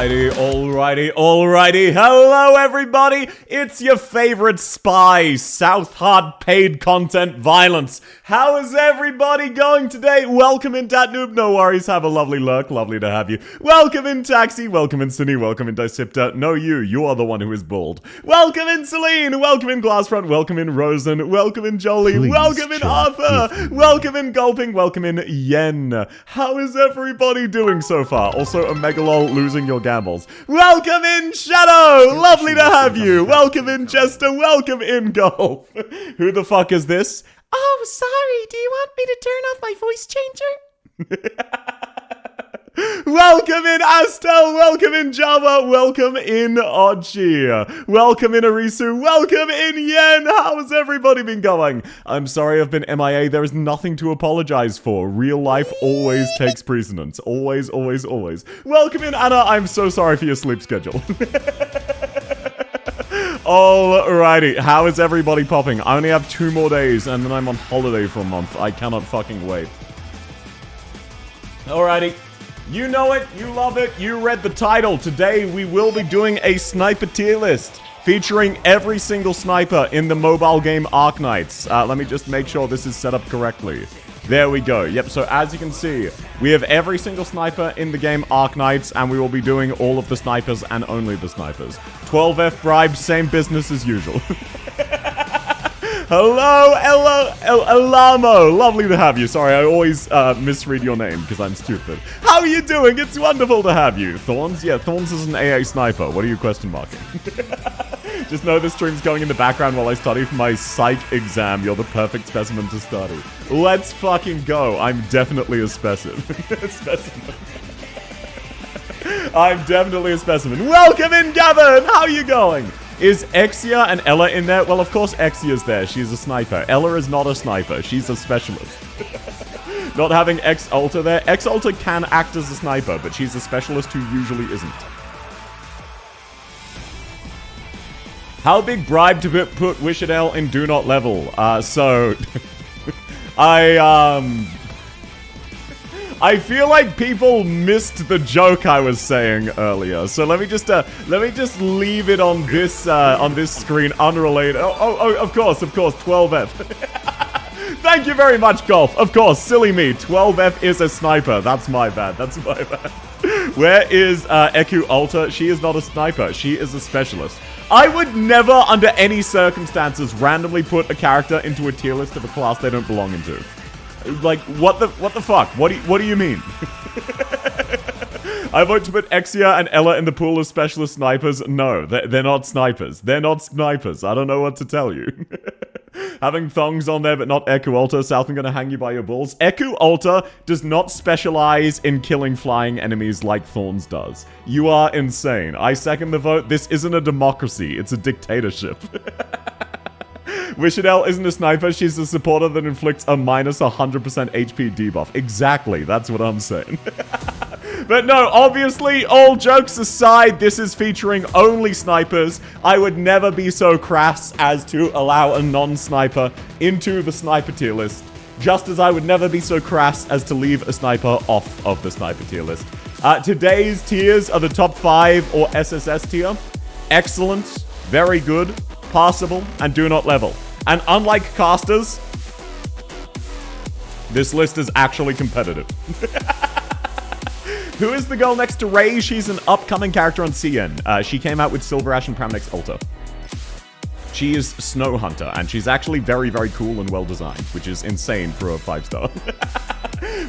Alrighty. Hello, everybody. It's your favorite spy, South Hard paid content violence. How is everybody going today? Welcome in, Dat Noob. No worries. Have a lovely lurk. Lovely to have you. Welcome in, Taxi. Welcome in, Cine. Welcome in, Dicipta. No, you are the one who is bald. Welcome in, Celine. Welcome in, Glassfront. Welcome in, Rosen. Welcome in, Jolie. Please, welcome in, Arthur. Welcome in, Gulping. Welcome in, Yen. How is everybody doing so far? Also, a Megalol losing your gambles. Welcome in, Shadow. Lovely to have you. Welcome in, Jester. Welcome in, Golf. Who the fuck is this? Oh, sorry. Do you want me to turn off my voice changer? Welcome in, Astel. Welcome in, Java. Welcome in, Ochi. Welcome in, Arisu. Welcome in, Yen. How's everybody been going? I'm sorry I've been MIA. There is nothing to apologize for. Real life always takes precedence. Always. Welcome in, Anna. I'm so sorry for your sleep schedule. Alrighty, how is everybody popping? I only have 2 more days and then I'm on holiday for a month. I cannot fucking wait. Alrighty. You know it, you love it, you read the title. Today we will be doing a sniper tier list featuring every single sniper in the mobile game Arknights. Let me just make sure this is set up correctly. There we go. Yep, so as you can see, we have every single sniper in the game Arknights, and we will be doing all of the snipers and only the snipers. 12F bribes, same business as usual. Hello, Elamo. Lovely to have you. Sorry, I always misread your name because I'm stupid. How are you doing? It's wonderful to have you. Thorns? Yeah, Thorns is an AA sniper. What are you question marking? Just know this stream's going in the background while I study for my psych exam. You're the perfect specimen to study. Let's fucking go. I'm definitely a specimen. I'm definitely a specimen. Welcome in, Gavin. How are you going? Is Exia and Ella in there? Well, of course Exia's there. She's a sniper. Ella is not a sniper. She's a specialist. Not having X-Alta there. X-Alta can act as a sniper, but she's a specialist who usually isn't. How big bribe to put Wishadel in Do Not Level? I feel like people missed the joke I was saying earlier. So let me just leave it on this screen unrelated. Oh, of course, 12F. Thank you very much, Golf. Of course, silly me. 12F is a sniper. That's my bad. Where is Eku Alta? She is not a sniper. She is a specialist. I would never, under any circumstances, randomly put a character into a tier list of a class they don't belong into. Like, what the fuck? What do you mean? I vote to put Exia and Ella in the pool of specialist snipers. No, they're not snipers. They're not snipers. I don't know what to tell you. Having thongs on there, but not Eku Alta. South, I'm gonna hang you by your balls. Eku Alta does not specialize in killing flying enemies like Thorns does. You are insane. I second the vote. This isn't a democracy. It's a dictatorship. Wishadel isn't a sniper. She's a supporter that inflicts a minus 100% HP debuff. Exactly. That's what I'm saying. But no, obviously, all jokes aside, this is featuring only snipers. I would never be so crass as to allow a non-sniper into the sniper tier list. Just as I would never be so crass as to leave a sniper off of the sniper tier list. Today's tiers are the top 5 or SSS tier. Excellent, very good, passable, and do not level. And unlike casters, this list is actually competitive. Who is the girl next to Ray? She's an upcoming character on CN. She came out with Silver Ash and Pramnex Alta. She is Snow Hunter, and she's actually very, very cool and well designed, which is insane for a 5-star.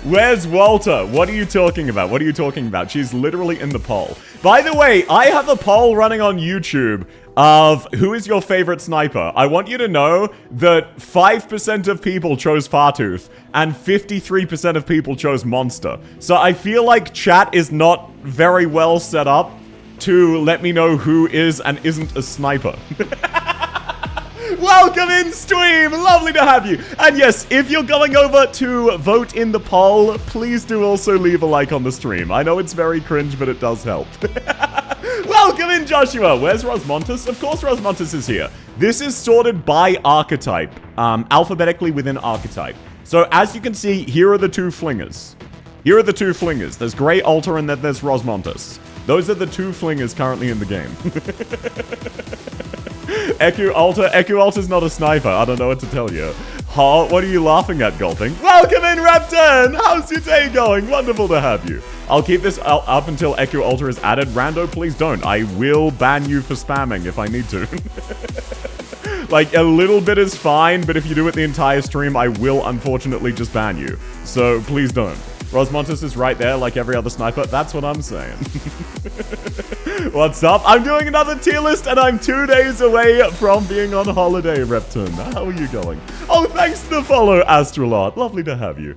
Where's Walter? What are you talking about? She's literally in the poll. By the way, I have a poll running on YouTube of who is your favorite sniper. I want you to know that 5% of people chose Fartooth and 53% of people chose Monster. So I feel like chat is not very well set up to let me know who is and isn't a sniper. Welcome in, stream! Lovely to have you! And yes, if you're going over to vote in the poll, please do also leave a like on the stream. I know it's very cringe, but it does help. Welcome in, Joshua! Where's Rosmontus? Of course Rosmontus is here. This is sorted by archetype, alphabetically within archetype. So as you can see, here are the 2 flingers. There's Grey Altar and then there's Rosmontus. Those are the 2 flingers currently in the game. Eku Alta's not a sniper. I don't know what to tell you. Huh? What are you laughing at, Gulping? Welcome in, Repton! How's your day going? Wonderful to have you. I'll keep this up until Eku Alta is added. Rando, please don't. I will ban you for spamming if I need to. Like, a little bit is fine, but if you do it the entire stream, I will unfortunately just ban you. So, please don't. Rosmontis is right there like every other sniper. That's what I'm saying. What's up? I'm doing another tier list, and I'm 2 days away from being on holiday, Repton. How are you going? Oh, thanks for the follow, Astrolot. Lovely to have you.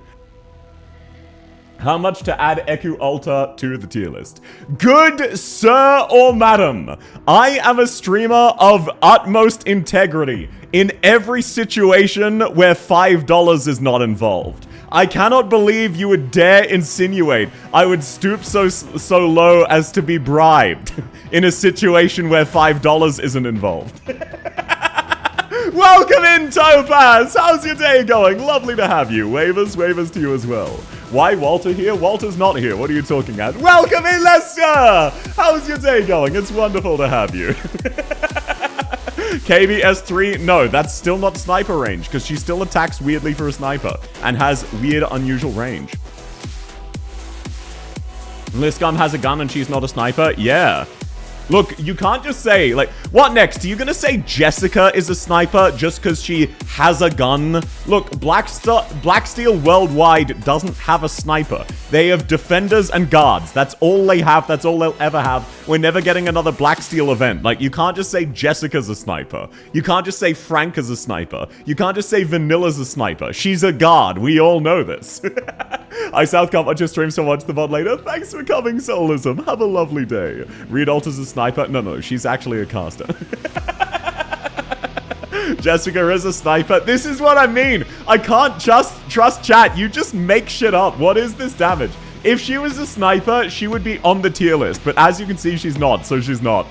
How much to add Eku Alta to the tier list? Good sir or madam, I am a streamer of utmost integrity in every situation where $5 is not involved. I cannot believe you would dare insinuate I would stoop so low as to be bribed in a situation where $5 isn't involved. Welcome in, Topaz! How's your day going? Lovely to have you. Wavers to you as well. Why Walter here? Walter's not here. What are you talking at? Welcome in, Lester! How's your day going? It's wonderful to have you. KBS3, no, that's still not sniper range, because she still attacks weirdly for a sniper, and has weird, unusual range. Liscum has a gun and she's not a sniper? Yeah. Look, you can't just say, like, what next? Are you gonna say Jessica is a sniper just because she has a gun? Look, Blacksteel Worldwide doesn't have a sniper. They have defenders and guards. That's all they have. That's all they'll ever have. We're never getting another Blacksteel event. Like, you can't just say Jessica's a sniper. You can't just say Frank is a sniper. You can't just say Vanilla's a sniper. She's a guard. We all know this. I South can't watch your stream, so watch the VOD later. Thanks for coming, Soulism. Have a lovely day. Reed Alta's a sniper. No, she's actually a caster. Jessica is a sniper. This is what I mean. I can't just trust chat. You just make shit up. What is this damage? If she was a sniper, she would be on the tier list. But as you can see, she's not, so she's not.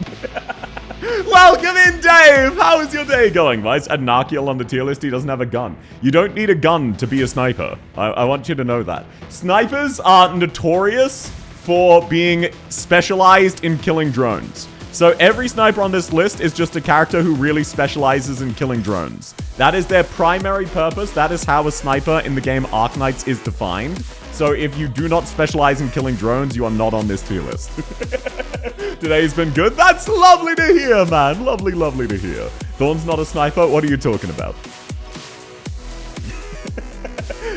Welcome in, Dave! How is your day going? Why is Anarchial on the tier list? He doesn't have a gun. You don't need a gun to be a sniper. I want you to know that. Snipers are notorious for being specialized in killing drones. So every sniper on this list is just a character who really specializes in killing drones. That is their primary purpose. That is how a sniper in the game Arknights is defined. So if you do not specialize in killing drones, you are not on this tier list. Today's been good. That's lovely to hear, man. Lovely to hear. Thorn's not a sniper. What are you talking about?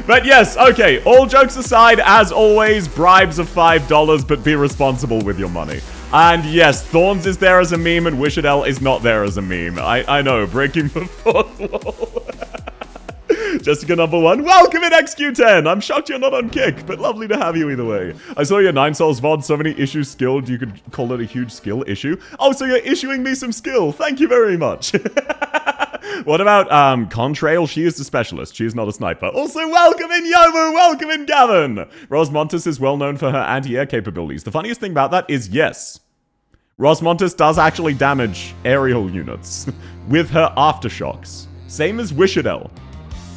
But yes, okay. All jokes aside, as always, bribes of $5, but be responsible with your money. And yes, Thorns is there as a meme, and Wishadel is not there as a meme. I know, breaking the fourth wall. Jessica number 1, welcome in XQ10! I'm shocked you're not on Kick, but lovely to have you either way. I saw your 9 Souls VOD, so many issues skilled, you could call it a huge skill issue. Oh, so you're issuing me some skill, thank you very much. What about, Contrail? She is the specialist, she is not a sniper. Also, welcome in Yomu, welcome in Gavin! Rosmontis is well known for her anti-air capabilities. The funniest thing about that is, yes, Rosmontis does actually damage aerial units with her aftershocks. Same as Wishadel.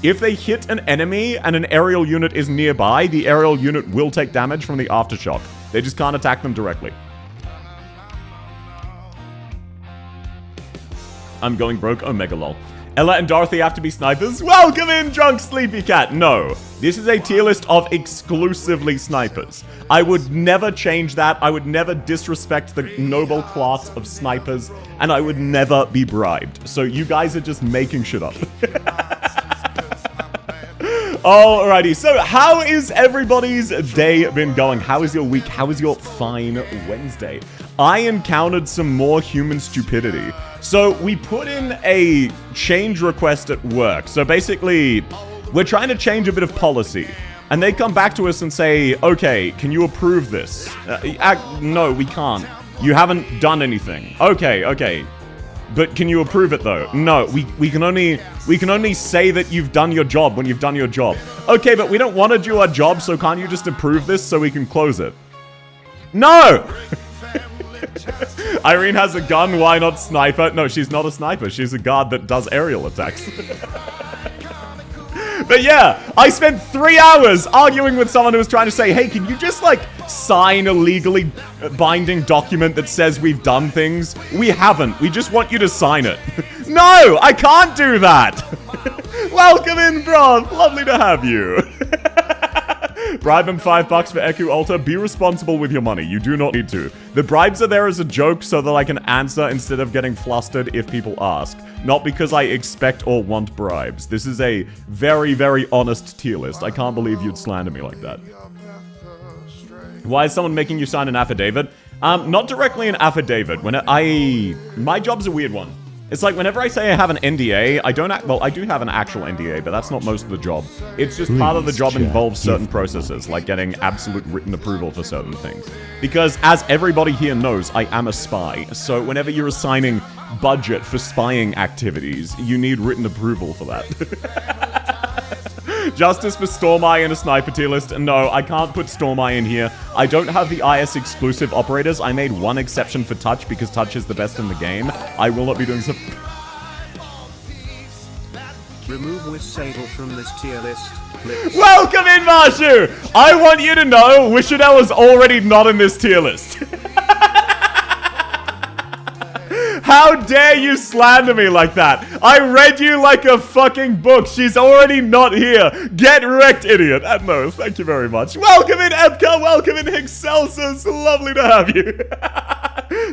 If they hit an enemy and an aerial unit is nearby, the aerial unit will take damage from the aftershock. They just can't attack them directly. I'm going broke, Omega lol. Ella and Dorothy have to be snipers. Welcome in, Drunk Sleepy Cat. No, this is a tier list of exclusively snipers. I would never change that. I would never disrespect the noble class of snipers, and I would never be bribed. So you guys are just making shit up. Alrighty, so how is everybody's day been going? How is your week? How is your fine Wednesday? I encountered some more human stupidity. So we put in a change request at work. So basically, we're trying to change a bit of policy. And they come back to us and say, okay, can you approve this? No, we can't. You haven't done anything. Okay. But can you approve it though? No, we can only say that you've done your job when you've done your job. Okay, but we don't want to do our job, so can't you just approve this so we can close it? No! Irene has a gun, why not sniper? No, she's not a sniper, she's a guard that does aerial attacks. But yeah, I spent 3 hours arguing with someone who was trying to say, hey, can you just, like, sign a legally binding document that says we've done things? We haven't. We just want you to sign it. No, I can't do that. Welcome in, bro. Lovely to have you. Bribe him $5 for Eku Alta. Be responsible with your money. You do not need to. The bribes are there as a joke so that I can answer instead of getting flustered if people ask. Not because I expect or want bribes. This is a very, very honest tier list. I can't believe you'd slander me like that. Why is someone making you sign an affidavit? Not directly an affidavit. My job's a weird one. It's like whenever I say I have an NDA, I do have an actual NDA, but that's not most of the job. It's just part of the job involves certain processes, like getting absolute written approval for certain things. Because as everybody here knows, I am a spy. So whenever you're assigning budget for spying activities, you need written approval for that. Justice for Storm Eye in a sniper tier list. No, I can't put Storm Eye in here. I don't have the IS exclusive operators. I made one exception for Touch because Touch is the best in the game. I will not be doing so. Remove Wishadel from this tier list. Please. Welcome in, Marshu! I want you to know Wishadel is already not in this tier list. How dare you slander me like that? I read you like a fucking book. She's already not here. Get wrecked, idiot. No, thank you very much. Welcome in, Epka. Welcome in, Hixelsus. Lovely to have you.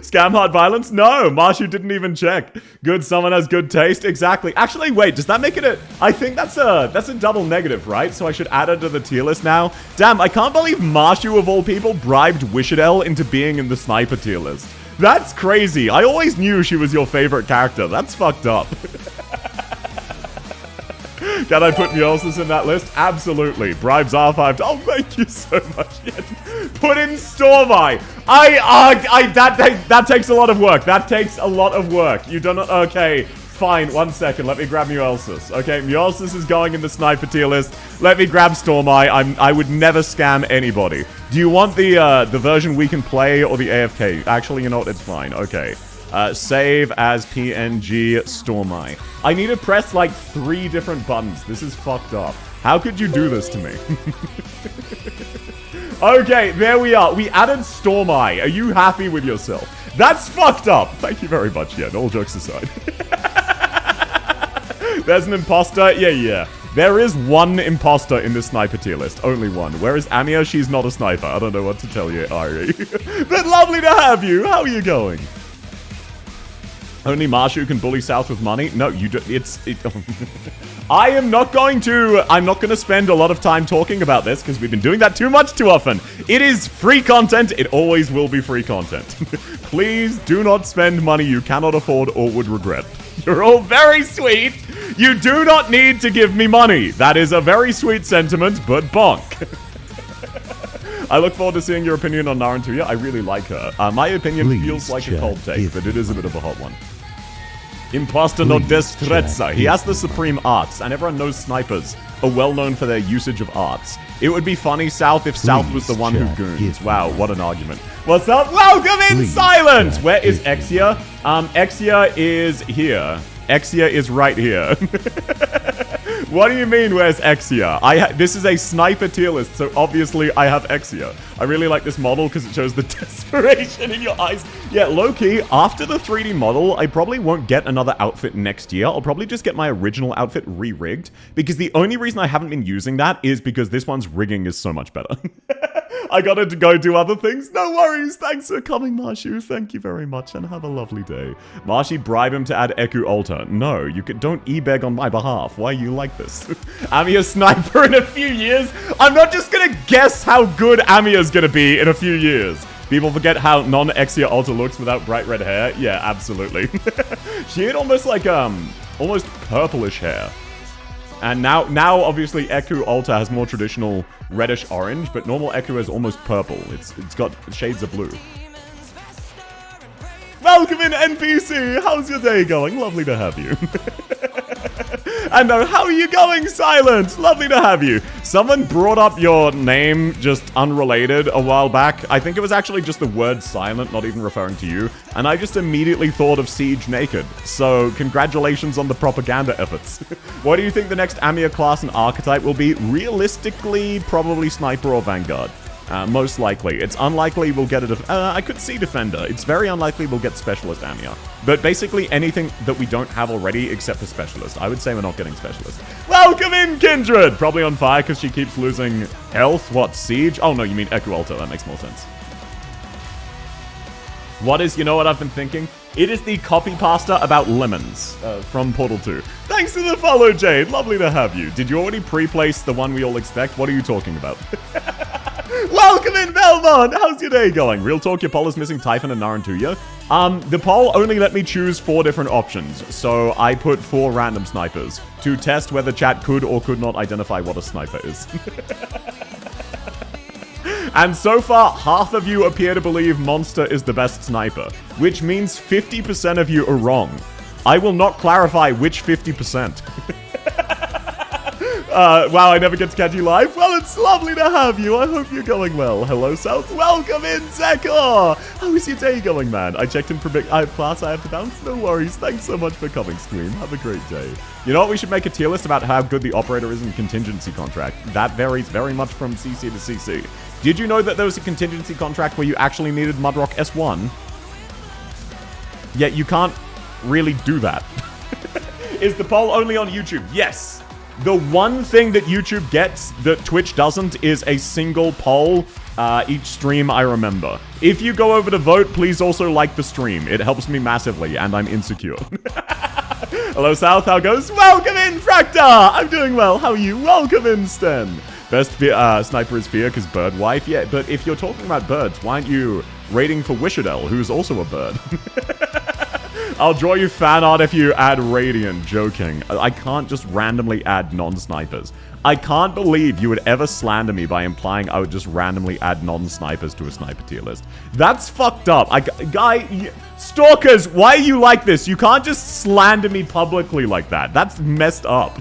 Scam hard violence? No, Marshu didn't even check. Good, someone has good taste. Exactly. Actually, wait, does that make it a... I think that's a double negative, right? So I should add her to the tier list now. Damn, I can't believe Marshu, of all people, bribed Wishadel into being in the sniper tier list. That's crazy. I always knew she was your favorite character. That's fucked up. Can I put Mjolnir in that list? Absolutely. Bribes R5. Oh, thank you so much. Put in Storm Eye. That takes a lot of work. That takes a lot of work. You don't... Okay. Fine, 1 second. Let me grab Mjolnir. Okay, Mjolnir is going in the sniper tier list. Let me grab Storm Eye. I would never scam anybody. Do you want the version we can play or the AFK? Actually, you know what? It's fine. Okay. Save as PNG Storm Eye. I need to press like 3 different buttons. This is fucked up. How could you do this to me? Okay, there we are. We added Storm Eye. Are you happy with yourself? That's fucked up. Thank you very much. Yeah, all jokes aside. There's an imposter. Yeah. There is one imposter in this sniper tier list. Only one. Whereas Amia, she's not a sniper. I don't know what to tell you, Ari. But lovely to have you. How are you going? Only Marshu can bully South with money? No, you do. I'm not going to spend a lot of time talking about this because we've been doing that too much too often. It is free content. It always will be free content. Please do not spend money you cannot afford or would regret. You're all very sweet. You do not need to give me money. That is a very sweet sentiment, but bonk. I look forward to seeing your opinion on Narantuya. I really like her. My opinion feels like a cold take, but it is a bit of a hot one. Imposter no destrezza. He has the supreme arts, and everyone knows snipers are well known for their usage of arts. It would be funny, South, if South was the one who goons. Wow, what an argument. What's up? Welcome in, Silent! Where is Exia? Exia is here. Exia is right here. What do you mean, where's Exia? This is a sniper tier list, so obviously I have Exia. I really like this model because it shows the desperation in your eyes. Yeah, low-key, after the 3D model, I probably won't get another outfit next year. I'll probably just get my original outfit re-rigged, because the only reason I haven't been using that is because this one's rigging is so much better. I gotta go do other things. No worries. Thanks for coming, Marshu. Thank you very much, and have a lovely day. Marshy, bribe him to add Eku Alta. No, don't e-beg on my behalf. Why are you like this? Amia sniper in a few years? I'm not just gonna guess how good Amia's gonna be in a few years. People forget how non-Exia Alta looks without bright red hair. Yeah, absolutely. She had almost like, almost purplish hair. And now obviously Eku Alta has more traditional reddish orange, but normal Eku is almost purple. It's got shades of blue. Welcome in, NPC! How's your day going? Lovely to have you. And how are you going, Silent? Lovely to have you. Someone brought up your name, just unrelated, a while back. I think it was actually just the word silent, not even referring to you. And I just immediately thought of Siege Naked. So, congratulations on the propaganda efforts. What do you think the next Amiya class and archetype will be? Realistically, probably Sniper or Vanguard. Most likely. It's unlikely we'll get I could see Defender. It's very unlikely we'll get Specialist Amiya. But basically anything that we don't have already except for Specialist. I would say we're not getting Specialist. Welcome in, Kindred! Probably on fire because she keeps losing health. What, Siege? Oh no, you mean Echo Alto. That makes more sense. You know what I've been thinking? It is the copy pasta about lemons from Portal 2. Thanks for the follow, Jade. Lovely to have you. Did you already pre-place the one we all expect? What are you talking about? Welcome in, Belmont! How's your day going? Real talk, your poll is missing Typhon and Narantuya. The poll only let me choose 4 different options, so I put 4 random snipers to test whether chat could or could not identify what a sniper is. And so far, half of you appear to believe Monster is the best sniper, which means 50% of you are wrong. I will not clarify which 50%. Wow, I never get to catch you live. Well, it's lovely to have you. I hope you're going well. Hello, South. Welcome in, Zekor. How is your day going, man? I checked in for I have class I have to bounce. No worries. Thanks so much for coming, Scream. Have a great day. You know what? We should make a tier list about how good the operator is in contingency contract. That varies very much from CC to CC. Did you know that there was a contingency contract where you actually needed Mudrock S1? Yet you can't really do that. Is the poll only on YouTube? Yes. The one thing that YouTube gets that Twitch doesn't is a single poll each stream I remember. If you go over to vote, please also like the stream. It helps me massively, and I'm insecure. Hello, South. How goes? Welcome in, Fracta! I'm doing well. How are you? Welcome in, Sten. Best sniper is Fear because bird wife. Yeah, but if you're talking about birds, why aren't you rating for Wishadel, who's also a bird? I'll draw you fan art if you add Radiant. Joking. I can't just randomly add non-snipers. I can't believe you would ever slander me by implying I would just randomly add non-snipers to a sniper tier list. That's fucked up. Stalkers, why are you like this? You can't just slander me publicly like that. That's messed up.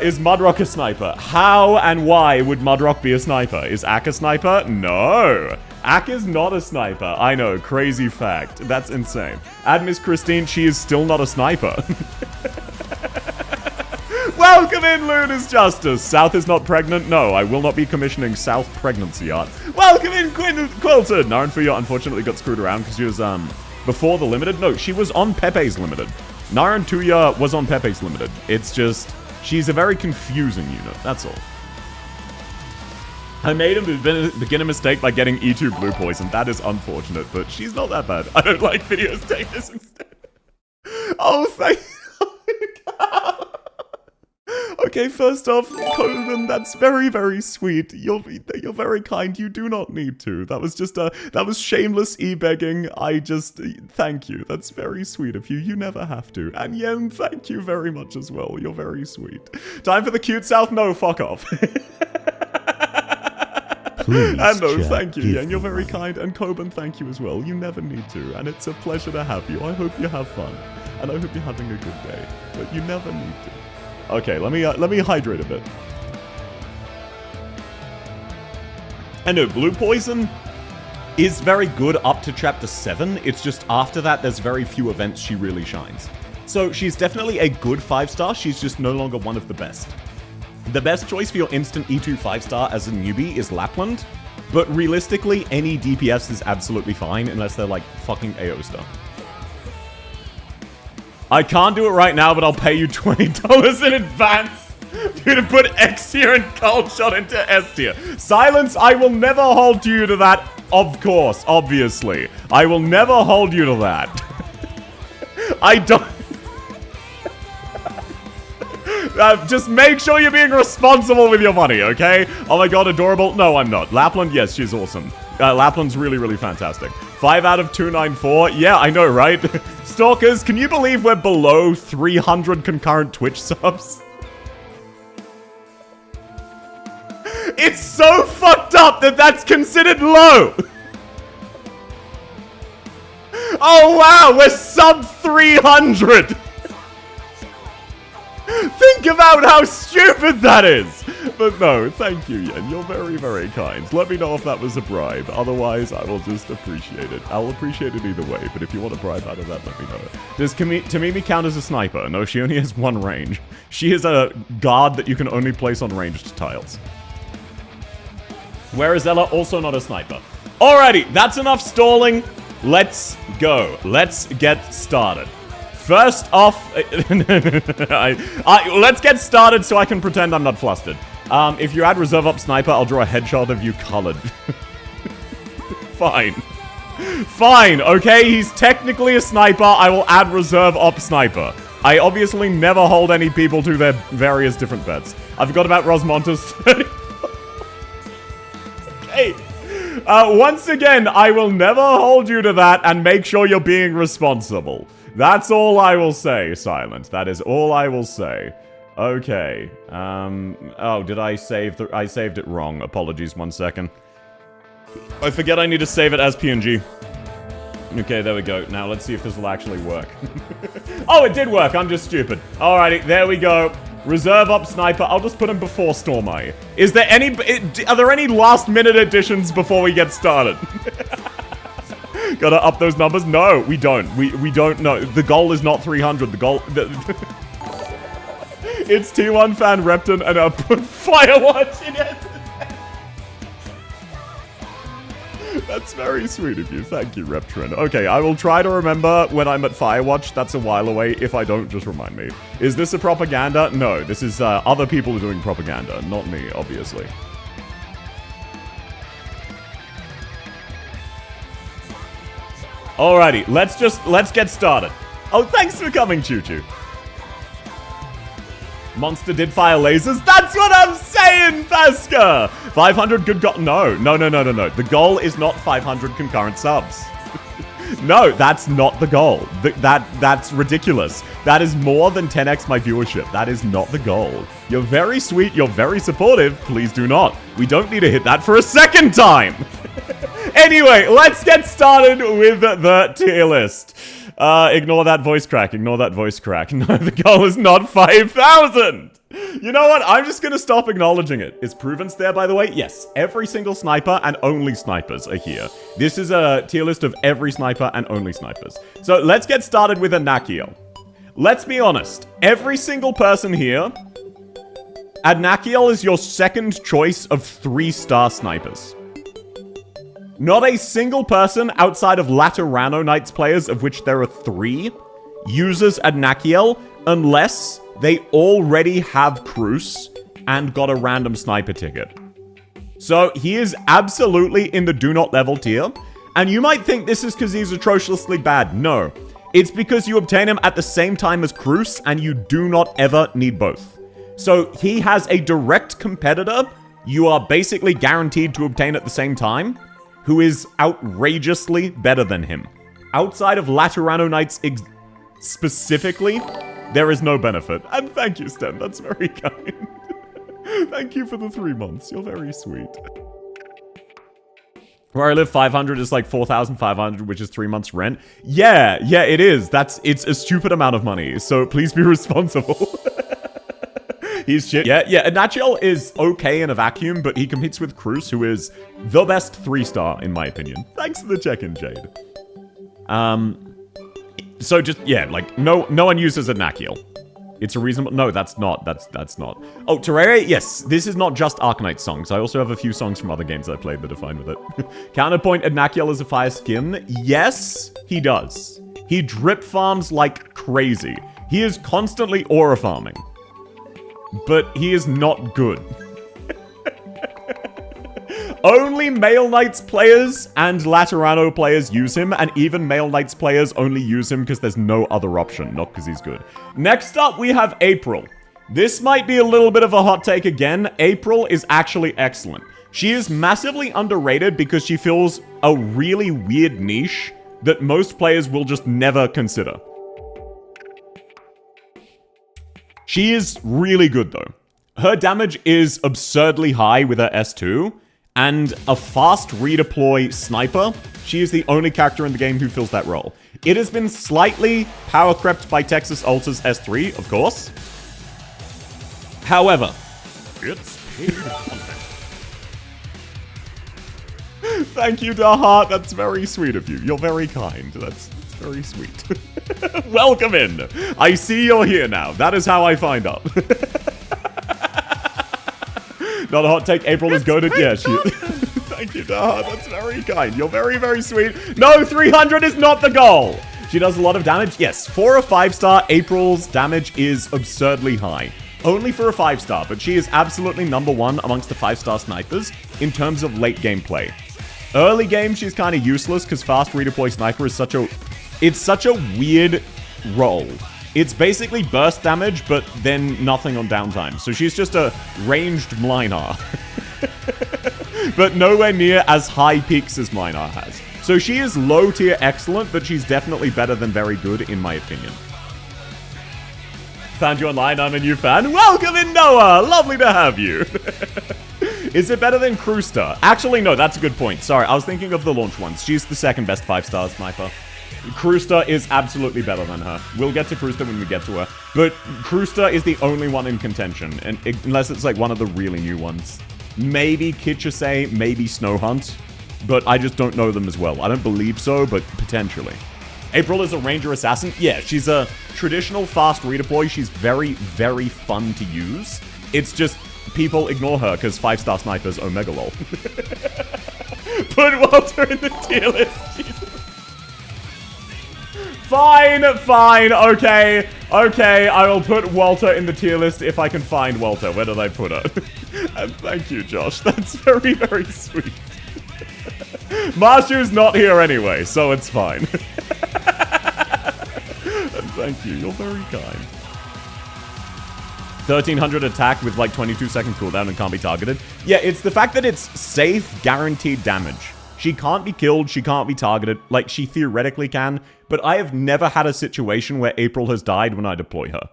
Is Mudrock a sniper? How and why would Mudrock be a sniper? Is Ak a sniper? No. Ak is not a sniper. I know, crazy fact. That's insane. Add Miss Christine, she is still not a sniper. Welcome in, Luna's Justice. South is not pregnant? No, I will not be commissioning South pregnancy art. Welcome in, Quilted. Naranfuya unfortunately got screwed around because she was, before the limited. No, she was on Pepe's limited. Narantuya was on Pepe's limited. It's just, she's a very confusing unit, that's all. I made him begin a mistake by getting E2 blue poison. That is unfortunate, but she's not that bad. I don't like videos. Take this instead. Oh, thank you. Okay, first off, Coleman, that's very, very sweet. You're very kind. You do not need to. That was just that was shameless e-begging. Thank you. That's very sweet of you. You never have to. And Yen, thank you very much as well. You're very sweet. Time for the cute South? No, fuck off. Please, and no, thank you, Yen. You're very kind. And Coben, thank you as well. You never need to. And it's a pleasure to have you. I hope you have fun. And I hope you're having a good day. But you never need to. Okay, let me hydrate a bit. I know, blue poison is very good up to chapter 7. It's just after that, there's very few events she really shines. So she's definitely a good 5-star. She's just no longer one of the best. The best choice for your instant E2 5-star as a newbie is Lapland, but realistically, any DPS is absolutely fine unless they're like fucking AO star. I can't do it right now, but I'll pay you $20 in advance for you to put X tier and Cold Shot into S tier. Silence, I will never hold you to that, of course, obviously. I will never hold you to that. I don't... just make sure you're being responsible with your money, okay? Oh my god, adorable. No, I'm not. Lapland, yes, she's awesome. Lapland's really, really fantastic. 5 out of 294. Yeah, I know, right? Stalkers, can you believe we're below 300 concurrent Twitch subs? It's so fucked up that that's considered low! Oh wow, we're sub 300! Think about how stupid that is! But no, thank you, Yen. You're very, very kind. Let me know if that was a bribe. Otherwise, I will just appreciate it. I'll appreciate it either way, but if you want a bribe out of that, let me know. Does Tamimi count as a sniper? No, she only has one range. She is a guard that you can only place on ranged tiles. Whereas Ella, also not a sniper. Alrighty, that's enough stalling. Let's go. Let's get started. First off, let's get started so I can pretend I'm not flustered. If you add reserve up sniper, I'll draw a headshot of you colored. Fine. Fine, okay, he's technically a sniper. I will add reserve up sniper. I obviously never hold any people to their various different bets. I forgot about Rosmonta's 30. Okay. Once again, I will never hold you to that and make sure you're being responsible. That's all I will say, Silent. That is all I will say. Okay. Oh, did I save I saved it wrong. Apologies, 1 second. I forget I need to save it as PNG. Okay, there we go. Now, let's see if this will actually work. Oh, it did work. I'm just stupid. Alrighty, there we go. Reserve up sniper. I'll just put him before Storm Eye. Is there any... Are there any last-minute additions before we get started? Gotta up those numbers? No, we don't. We don't know. The goal is not 300. The goal... It's T1 fan Repton and I put Firewatch in it. That's very sweet of you. Thank you, Reptrin. Okay, I will try to remember when I'm at Firewatch. That's a while away. If I don't, just remind me. Is this a propaganda? No, this is other people are doing propaganda, not me, obviously. Alrighty, let's get started. Oh, thanks for coming, Choo Choo. Monster did fire lasers. That's what I'm saying, Pasca! 500 good No. The goal is not 500 concurrent subs. No, that's not the goal. That's ridiculous. That is more than 10x my viewership. That is not the goal. You're very sweet. You're very supportive. Please do not. We don't need to hit that for a second time. Anyway, let's get started with the tier list. Ignore that voice crack. Ignore that voice crack. No, the goal is not 5,000. You know what? I'm just going to stop acknowledging it. Is Proven's there, by the way? Yes. Every single sniper and only snipers are here. This is a tier list of every sniper and only snipers. So let's get started with Anakiel. Let's be honest. Every single person here, Anakiel is your second choice of 3-star snipers. Not a single person outside of Laterano Knights players, of which there are 3, uses Anakiel unless they already have Cruz and got a random sniper ticket. So he is absolutely in the do not level tier. And you might think this is because he's atrociously bad. No. It's because you obtain him at the same time as Cruz and you do not ever need both. So he has a direct competitor you are basically guaranteed to obtain at the same time, who is outrageously better than him. Outside of Laterano Knights specifically, there is no benefit. And thank you, Stem. That's very kind. Thank you for the 3 months. You're very sweet. Where I live, 500 is like 4,500, which is 3 months rent. Yeah, it is. It's a stupid amount of money. So please be responsible. He's shit. Yeah. Nachiel is okay in a vacuum, but he competes with Cruz, who is the best 3-star, in my opinion. Thanks for the check-in, Jade. So just, yeah, like, no one uses a Nachiel. It's a reasonable... No, that's not. That's not. Oh, Terraria? Yes, this is not just Arcanite songs. I also have a few songs from other games I played that are fine with it. Counterpoint, Anakiel is a fire skin. Yes, he does. He drip farms like crazy. He is constantly aura farming. But he is not good. Only Male Knights players and Laterano players use him, and even Male Knights players only use him because there's no other option, not because he's good. Next up, we have April. This might be a little bit of a hot take again. April is actually excellent. She is massively underrated because she fills a really weird niche that most players will just never consider. She is really good, though. Her damage is absurdly high with her S2, and a fast redeploy sniper, she is the only character in the game who fills that role. It has been slightly power crept by Texas Ultra's S3, of course. However, it's paid content. Thank you, Dahart. That's very sweet of you. You're very kind. That's very sweet. Welcome in. I see you're here now. That is how I find out. Not a hot take. April is goated. Yeah, she. Thank you, Dahart. That's very kind. You're very, very sweet. No, 300 is not the goal. She does a lot of damage. Yes, for a 5-star, April's damage is absurdly high. Only for a 5-star, but she is absolutely number one amongst the 5-star snipers in terms of late game play. Early game, she's kind of useless because fast redeploy sniper is such a weird role. It's basically burst damage, but then nothing on downtime. So she's just a ranged Mlinar. But nowhere near as high peaks as Mlinar has. So she is low tier excellent, but she's definitely better than very good in my opinion. Found you online, I'm a new fan. Welcome in, Noah! Lovely to have you. Is it better than Krooster? Actually, no, that's a good point. Sorry, I was thinking of the launch ones. She's the second best 5-star sniper. Krooster is absolutely better than her. We'll get to Krooster when we get to her. But Krooster is the only one in contention, and unless it's like one of the really new ones. Maybe Kitchusei, maybe Snowhunt, but I just don't know them as well. I don't believe so, but potentially. April is a ranger assassin. Yeah, she's a traditional fast redeploy. She's very, very fun to use. It's just people ignore her because 5-star snipers Omega lol. Put Walter in the tier list. Fine, okay, I will put Walter in the tier list if I can find Walter. Where did I put her? And thank you, Josh. That's very, very sweet. Marshu's not here anyway, so it's fine. And thank you, you're very kind. 1300 attack with like 22-second cooldown and can't be targeted. Yeah, it's the fact that it's safe, guaranteed damage. She can't be killed, she can't be targeted. Like, she theoretically can, but I have never had a situation where April has died when I deploy her.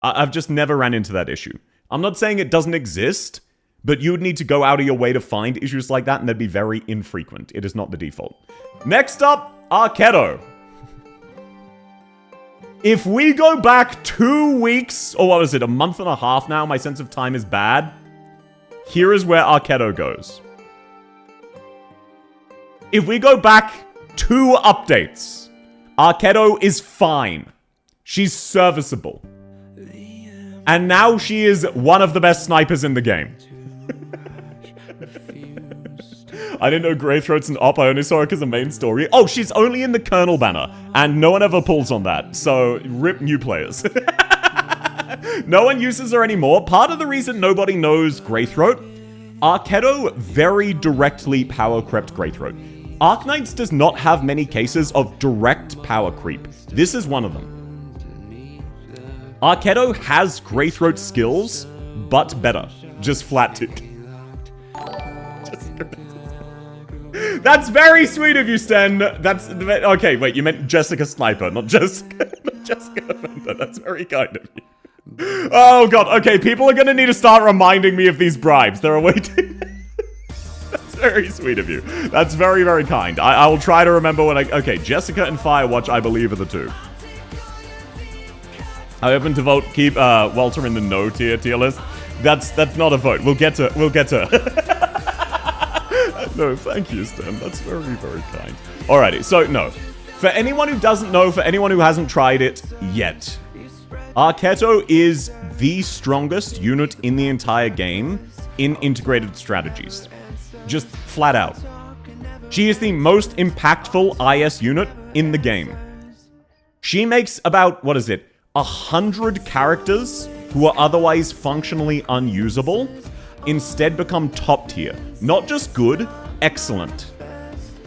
I've just never ran into that issue. I'm not saying it doesn't exist, but you would need to go out of your way to find issues like that, and they'd be very infrequent. It is not the default. Next up, Arkedo. If we go back 2 weeks, or what is it, a month and a half now, my sense of time is bad. Here is where Arkedo goes. If we go back 2 updates, Arkedo is fine. She's serviceable. And now she is one of the best snipers in the game. I didn't know Greythroat's an op, I only saw her because of main story. Oh, she's only in the Colonel banner, and no one ever pulls on that, so rip new players. No one uses her anymore. Part of the reason nobody knows Greythroat, Arkedo very directly power crept Greythroat. Arknights does not have many cases of direct power creep. This is one of them. Arkedo has Greythroat skills, but better. Just flat tick. That's very sweet of you, Sten. That's okay. Wait, you meant Jessica Sniper, not Jessica. Not Jessica Offender. That's very kind of you. Oh god. Okay, people are gonna need to start reminding me of these bribes. They're awaiting. That's very sweet of you. That's very, very kind. I will try to remember when I. Okay, Jessica and Firewatch, I believe, are the two. I open to vote. Keep Walter in the no tier list. That's not a vote. We'll get to. No, thank you, Stan. That's very, very kind. Alrighty, so no. For anyone who doesn't know, for anyone who hasn't tried it yet, Arkedo is the strongest unit in the entire game in integrated strategies. Just flat out. She is the most impactful IS unit in the game. She makes about, 100 characters who are otherwise functionally unusable instead become top tier. Not just good, excellent.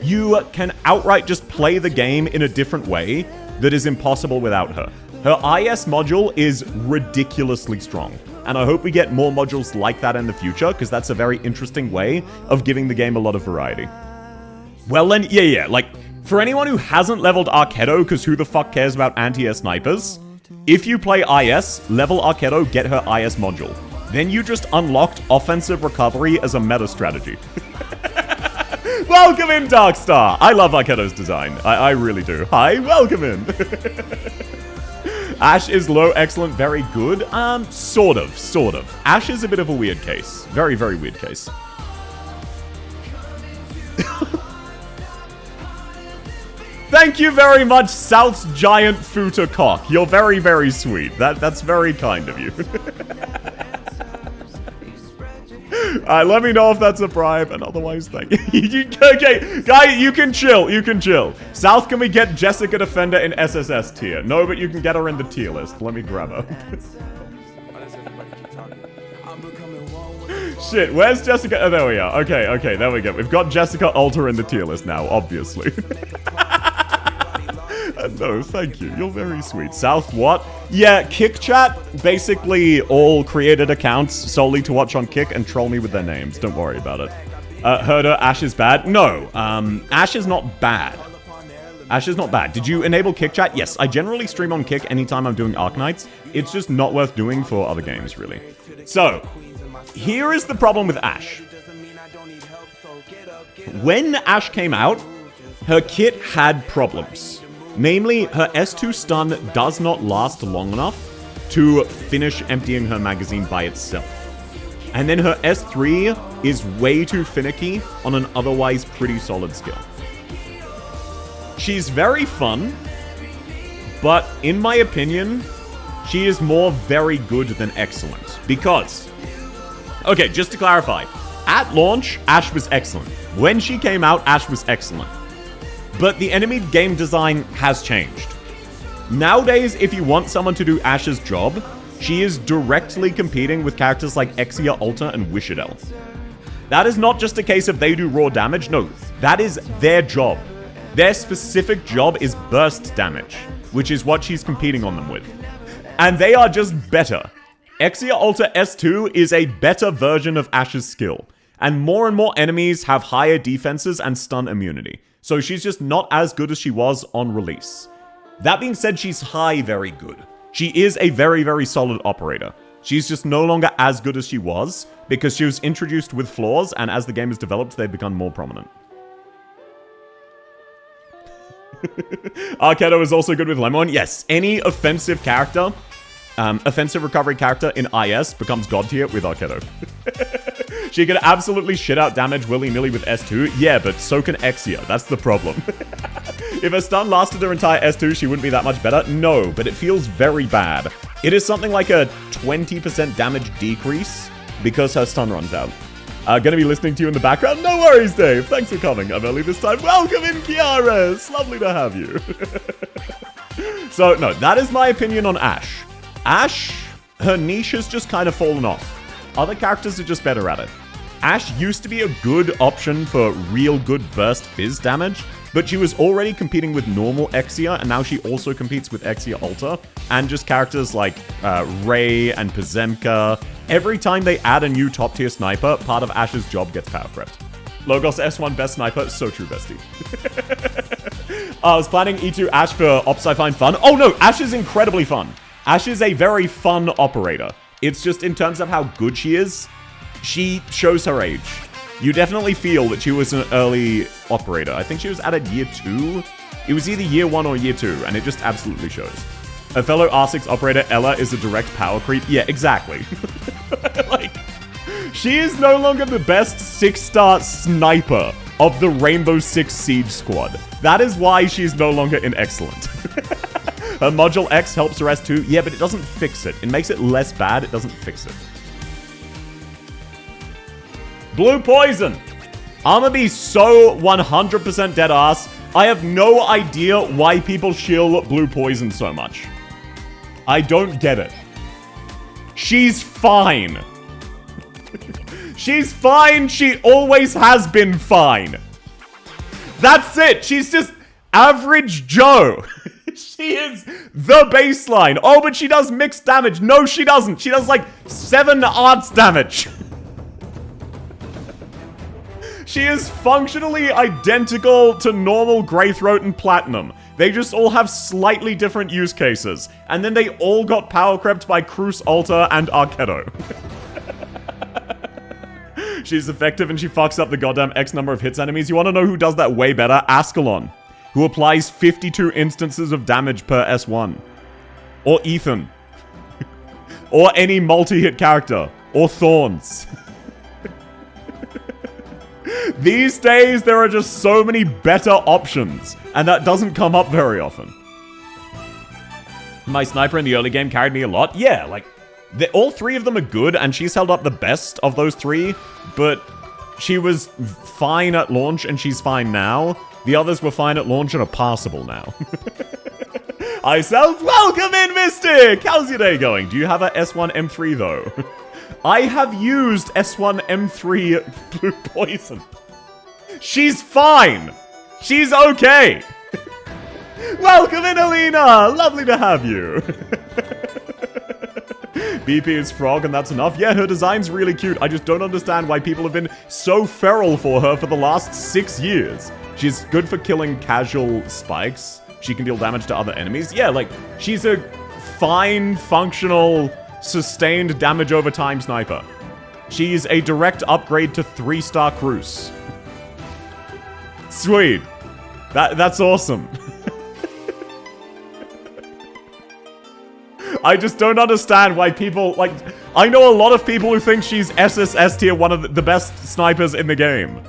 You can outright just play the game in a different way that is impossible without her. Her IS module is ridiculously strong, and I hope we get more modules like that in the future, because that's a very interesting way of giving the game a lot of variety. Well then, yeah, like, for anyone who hasn't leveled Arkedo, because who the fuck cares about anti-air snipers, if you play IS, level Arkedo, get her IS module. Then you just unlocked offensive recovery as a meta strategy. Welcome in, Darkstar. I love Arkedo's design. I really do. Hi, welcome in. Ash is low, excellent, very good. Sort of. Ash is a bit of a weird case. Very, very weird case. Thank you very much, South's giant Futa cock. You're very, very sweet. That's very kind of you. Let me know if that's a bribe, and otherwise, thank you. Okay, guy, you can chill. You can chill. South, can we get Jessica Defender in SSS tier? No, but you can get her in the tier list. Let me grab her. Shit, where's Jessica? Oh, there we are. Okay, there we go. We've got Jessica Alter in the tier list now, obviously. No, thank you. You're very sweet. South, what? Yeah, Kick Chat basically all created accounts solely to watch on Kick and troll me with their names. Don't worry about it. Herder, Ash is bad? No, Ash is not bad. Ash is not bad. Did you enable Kick Chat? Yes, I generally stream on Kick anytime I'm doing Arknights. It's just not worth doing for other games, really. So, here is the problem with Ash. When Ash came out, her kit had problems. Namely, her S2 stun does not last long enough to finish emptying her magazine by itself. And then her S3 is way too finicky on an otherwise pretty solid skill. She's very fun, but in my opinion, she is more very good than excellent. Because, okay, just to clarify, at launch, Ash was excellent. When she came out, Ash was excellent. But the enemy game design has changed. Nowadays, if you want someone to do Ash's job, she is directly competing with characters like Exia, Alta, and Wishadel. That is not just a case of they do raw damage, no, that is their job. Their specific job is burst damage, which is what she's competing on them with. And they are just better. Exia Alta S2 is a better version of Ash's skill, and more enemies have higher defenses and stun immunity. So she's just not as good as she was on release. That being said, she's high very good. She is a very, very solid operator. She's just no longer as good as she was because she was introduced with flaws, and as the game has developed, they've become more prominent. Arkedo is also good with Lemon. Yes, any offensive character, offensive recovery character in IS becomes god tier with Arkedo. She can absolutely shit out damage willy-nilly with S2. Yeah, but so can Exia. That's the problem. If her stun lasted her entire S2, she wouldn't be that much better. No, but it feels very bad. It is something like a 20% damage decrease because her stun runs out. Gonna be listening to you in the background? No worries, Dave. Thanks for coming. I'm early this time. Welcome in, Kiara. It's lovely to have you. So, no, that is my opinion on Ash. Ash, her niche has just kind of fallen off. Other characters are just better at it. Ash used to be a good option for real good burst fizz damage, but she was already competing with normal Exia, and now she also competes with Exia Alta, and just characters like Ray and Pazemka. Every time they add a new top tier sniper, part of Ash's job gets power crept. Logos S1 best sniper, so true, bestie. I was planning E2 Ash for ops I find fun. Oh no, Ash is incredibly fun. Ash is a very fun operator. It's just in terms of how good she is, she shows her age. You definitely feel that she was an early operator. I think she was added year 2. It was either year 1 or year 2, and it just absolutely shows. A fellow R6 operator, Ella, is a direct power creep. Yeah, exactly. Like, she is no longer the best 6-star sniper of the Rainbow Six Siege squad. That is why she's no longer in Excellent. Her Module X helps her S2. Yeah, but it doesn't fix it. It makes it less bad. It doesn't fix it. Blue Poison. I'ma be so 100% dead ass. I have no idea why people shill Blue Poison so much. I don't get it. She's fine. She's fine. She always has been fine. That's it. She's just average Joe. She is the baseline. Oh, but she does mixed damage. No, she doesn't. She does like 7 arts damage. She is functionally identical to normal Greythroat and Platinum. They just all have slightly different use cases. And then they all got power crept by Cruz Alta and Arkedo. She's effective and she fucks up the goddamn X number of hits enemies. You want to know who does that way better? Ascalon, who applies 52 instances of damage per S1. Or Ethan. Or any multi-hit character. Or Thorns. These days, there are just so many better options, and that doesn't come up very often. My sniper in the early game carried me a lot. Yeah, like, all three of them are good, and she's held up the best of those three, but she was fine at launch, and she's fine now. The others were fine at launch and are passable now. I welcome in, Mystic! How's your day going? Do you have a S1 M3, though? I have used S1 M3 Blue Poison. She's fine! She's okay! Welcome in, Alina! Lovely to have you! BP is Frog, and that's enough. Yeah, her design's really cute. I just don't understand why people have been so feral for her for the last 6 years. She's good for killing casual spikes. She can deal damage to other enemies. Yeah, like, she's a fine, functional, sustained damage over time sniper. She's a direct upgrade to 3-star Cruise. Sweet. That's awesome. I just don't understand why people, like, I know a lot of people who think she's SSS tier, one of the best snipers in the game.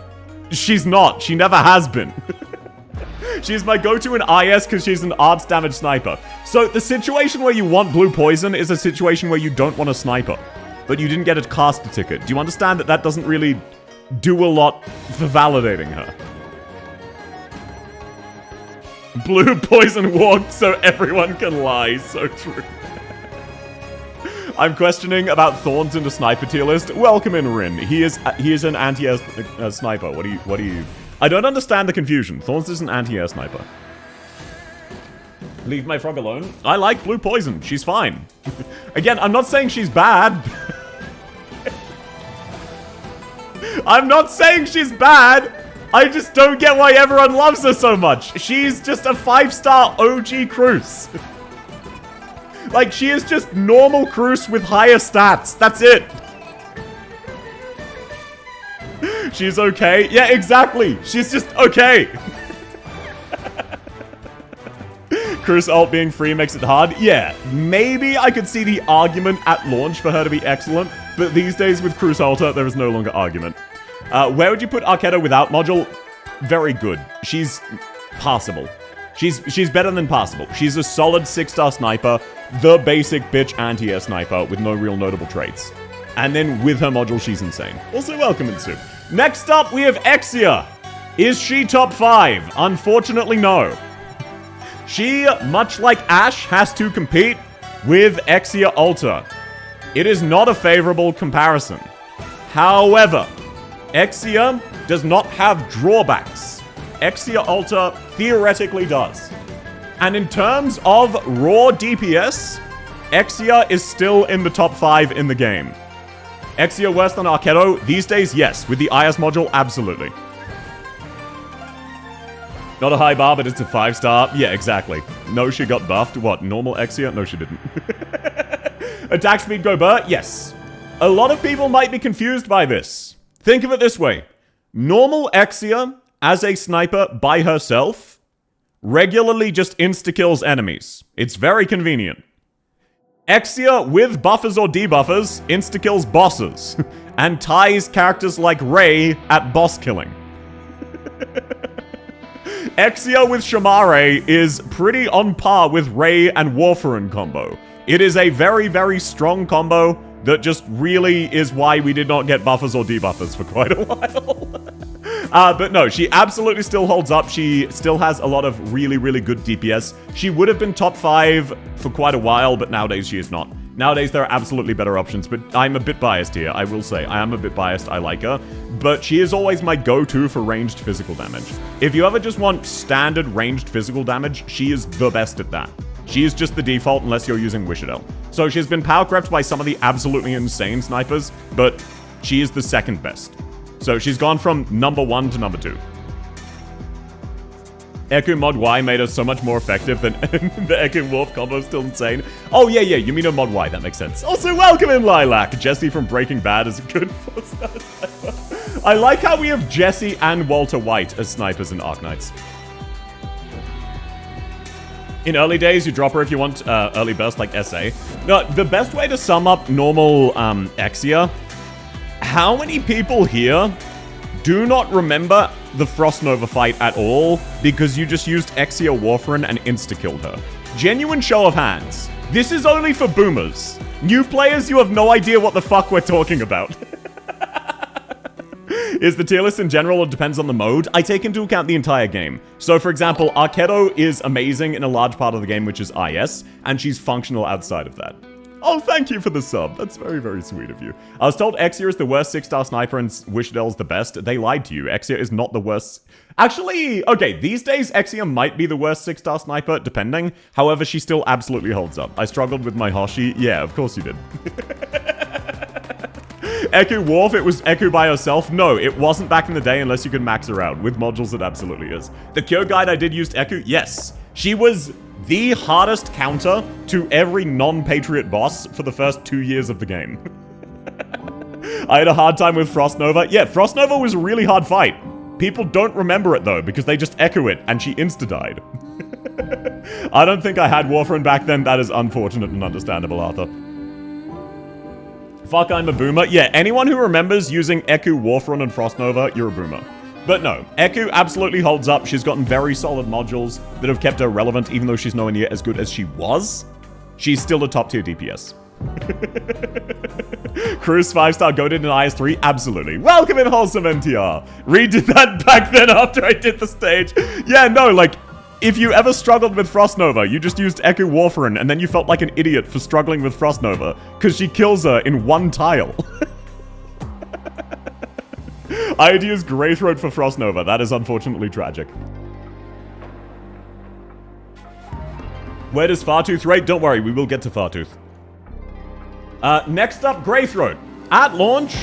She's not. She never has been. She's my go-to in IS because she's an arts damage sniper. So the situation where you want Blue Poison is a situation where you don't want a sniper, but you didn't get a caster ticket. Do you understand that that doesn't really do a lot for validating her? Blue Poison walked so everyone can lie. So true. I'm questioning about Thorns in the sniper tier list. Welcome in, Rin. He is an anti-air sniper. What do you... I don't understand the confusion. Thorns is an anti-air sniper. Leave my frog alone. I like Blue Poison. She's fine. Again, I'm not saying she's bad. I'm not saying she's bad. I just don't get why everyone loves her so much. She's just a 5-star OG Cruise. Like, she is just normal Cruise with higher stats. That's it. She's okay. Yeah, exactly. She's just okay. Cruise ult being free makes it hard. Yeah, maybe I could see the argument at launch for her to be excellent, but these days with Cruise ulter, there is no longer argument. Where would you put Arquetto without module? Very good. She's passable. She's better than passable. She's a solid 6-star sniper, the basic bitch anti-air sniper with no real notable traits. And then with her module, she's insane. Also, welcome in, Soup. Next up, we have Exia. Is she top 5? Unfortunately, no. She, much like Ashe, has to compete with Exia Ultra. It is not a favorable comparison. However, Exia does not have drawbacks. Exia Ultra theoretically does. And in terms of raw DPS, Exia is still in the top 5 in the game. Exia worse than Arquetto? These days, yes. With the IS module, absolutely. Not a high bar, but it's a 5-star. Yeah, exactly. No, she got buffed. What, normal Exia? No, she didn't. Attack speed go burr? Yes. A lot of people might be confused by this. Think of it this way. Normal Exia, as a sniper by herself, regularly just insta-kills enemies. It's very convenient. Exia with buffers or debuffers insta-kills bosses, and ties characters like Rey at boss killing. Exia with Shamare is pretty on par with Rey and Warfarin combo. It is a very, very strong combo that just really is why we did not get buffers or debuffers for quite a while. But no, she absolutely still holds up. She still has a lot of really, really good DPS. She would have been top 5 for quite a while, but nowadays she is not. Nowadays there are absolutely better options, but I'm a bit biased here, I will say. I am a bit biased, I like her. But she is always my go-to for ranged physical damage. If you ever just want standard ranged physical damage, she is the best at that. She is just the default unless you're using Wishadel. So she's been power crept by some of the absolutely insane snipers, but she is the second best. So she's gone from number 1 to number 2. Echo Mod Y made her so much more effective than the Echo Wolf combo is still insane. Oh, yeah, you mean a Mod Y, that makes sense. Also, welcome in, Lilac. Jesse from Breaking Bad is a good 4-star sniper. I like how we have Jesse and Walter White as snipers in Arknights. In early days, you drop her if you want early burst like SA. No, the best way to sum up normal Exia, how many people here do not remember the Frost Nova fight at all because you just used Exia Warfarin and insta-killed her? Genuine show of hands. This is only for boomers. New players, you have no idea what the fuck we're talking about. Is the tier list in general or depends on the mode? I take into account the entire game. So, for example, Arketo is amazing in a large part of the game, which is IS, and she's functional outside of that. Oh, thank you for the sub. That's very, very sweet of you. I was told Exia is the worst 6-star sniper and Wishdell's the best. They lied to you. Exia is not the worst. Actually, okay, these days Exia might be the worst 6-star sniper, depending. However, she still absolutely holds up. I struggled with my Hoshi. Yeah, of course you did. Eku Worf, it was Eku by herself? No, it wasn't back in the day unless you could max her out. With modules, it absolutely is. The Cure Guide I did use Eku? Yes. She was the hardest counter to every non-Patriot boss for the first 2 years of the game. I had a hard time with Frost Nova. Yeah, Frost Nova was a really hard fight. People don't remember it though, because they just echo it, and she insta-died. I don't think I had Warfarin back then. That is unfortunate and understandable, Arthur. Fuck, I'm a boomer. Yeah, anyone who remembers using Eku, Warfarin, and Frost Nova, you're a boomer. But no, Eku absolutely holds up. She's gotten very solid modules that have kept her relevant, even though she's nowhere near as good as she was. She's still a top-tier DPS. Cruise 5-star goated in IS3? Absolutely. Welcome in, Wholesome NTR. Redid that back then after I did the stage. Yeah, no, like, if you ever struggled with Frost Nova, you just used Eku Warfarin, and then you felt like an idiot for struggling with Frost Nova, because she kills her in one tile. I had to use Greythroat for Frost Nova. That is unfortunately tragic. Where does Fartooth rate? Don't worry, we will get to Fartooth. Next up, Greythroat. At launch,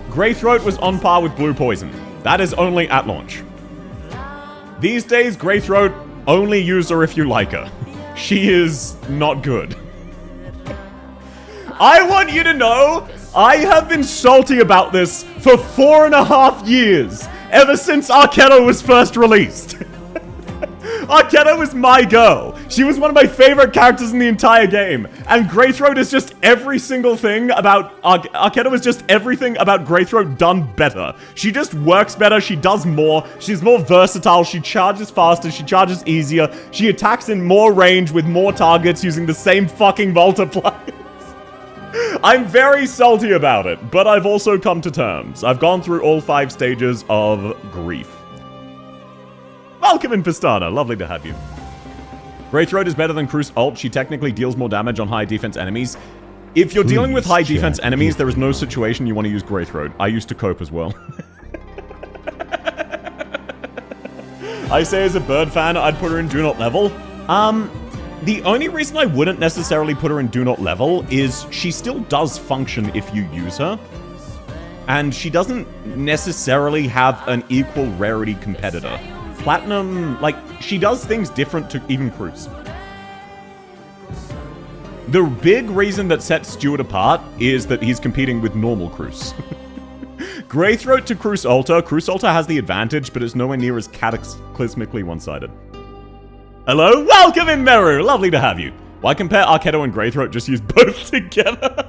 Greythroat was on par with Blue Poison. That is only at launch. These days, Greythroat, only use her if you like her. She is not good. I want you to know, I have been salty about this for 4.5 years, ever since Arketo was first released. Arketo was my girl. She was one of my favorite characters in the entire game. And Greythroat is just every single thing about... Arketo is just everything about Greythroat done better. She just works better, she does more, she's more versatile, she charges faster, she charges easier, she attacks in more range with more targets using the same fucking multipliers. I'm very salty about it, but I've also come to terms. I've gone through all 5 stages of grief. Welcome in, Pistana. Lovely to have you. Greythroat is better than Cruise Ult. She technically deals more damage on high defense enemies. If you're dealing with high defense enemies, there is no situation you want to use Greythroat. I used to cope as well. I say as a bird fan, I'd put her in Do Not Level. The only reason I wouldn't necessarily put her in Do Not Level is she still does function if you use her. And she doesn't necessarily have an equal rarity competitor. Platinum, like, she does things different to even Cruise. The big reason that sets Stuart apart is that he's competing with normal Cruise. Greythroat to Cruise Ulta. Cruise Ulta has the advantage, but it's nowhere near as cataclysmically one-sided. Hello? Welcome in, Meru! Lovely to have you. Why compare Arketo and Greythroat? Just use both together?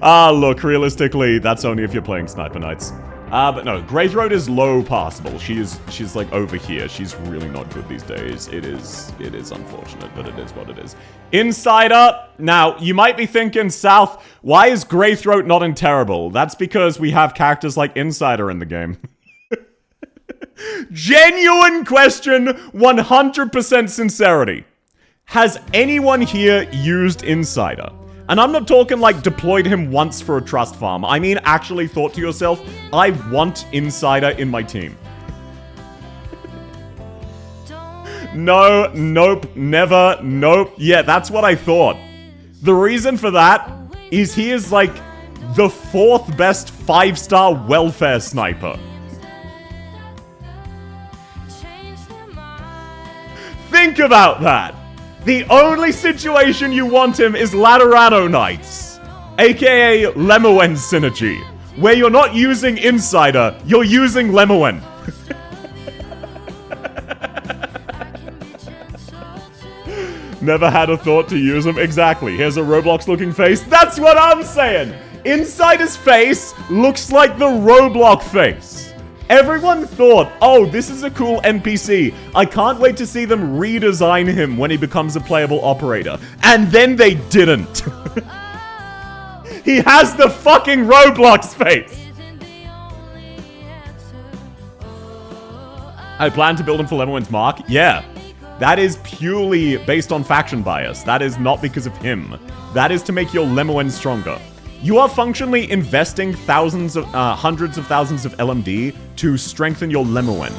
Look, realistically, that's only if you're playing Sniper Knights. But no, Greythroat is low passable. She's like over here. She's really not good these days. It is unfortunate, but it is what it is. Insider! Now, you might be thinking, South, why is Greythroat not in Terrible? That's because we have characters like Insider in the game. Genuine question, 100% sincerity. Has anyone here used Insider? And I'm not talking like deployed him once for a trust farm. I mean actually thought to yourself, I want Insider in my team. No, nope, never, nope. Yeah, that's what I thought. The reason for that is he is like the 4th best 5-star welfare sniper. Think about that! The only situation you want him is Laterano Knights, aka Lemoen Synergy. where you're not using Insider, you're using Lemoen. Never had a thought to use him. Exactly. Here's a Roblox-looking face. That's what I'm saying! Insider's face looks like the Roblox face. Everyone thought, oh, this is a cool NPC. I can't wait to see them redesign him when he becomes a playable operator. And then they didn't. He has the fucking Roblox face. I plan to build him for Lemoen's mark. Yeah. That is purely based on faction bias. That is not because of him. That is to make your Lemoen stronger. You are functionally investing hundreds of thousands of LMD to strengthen your Lemoen.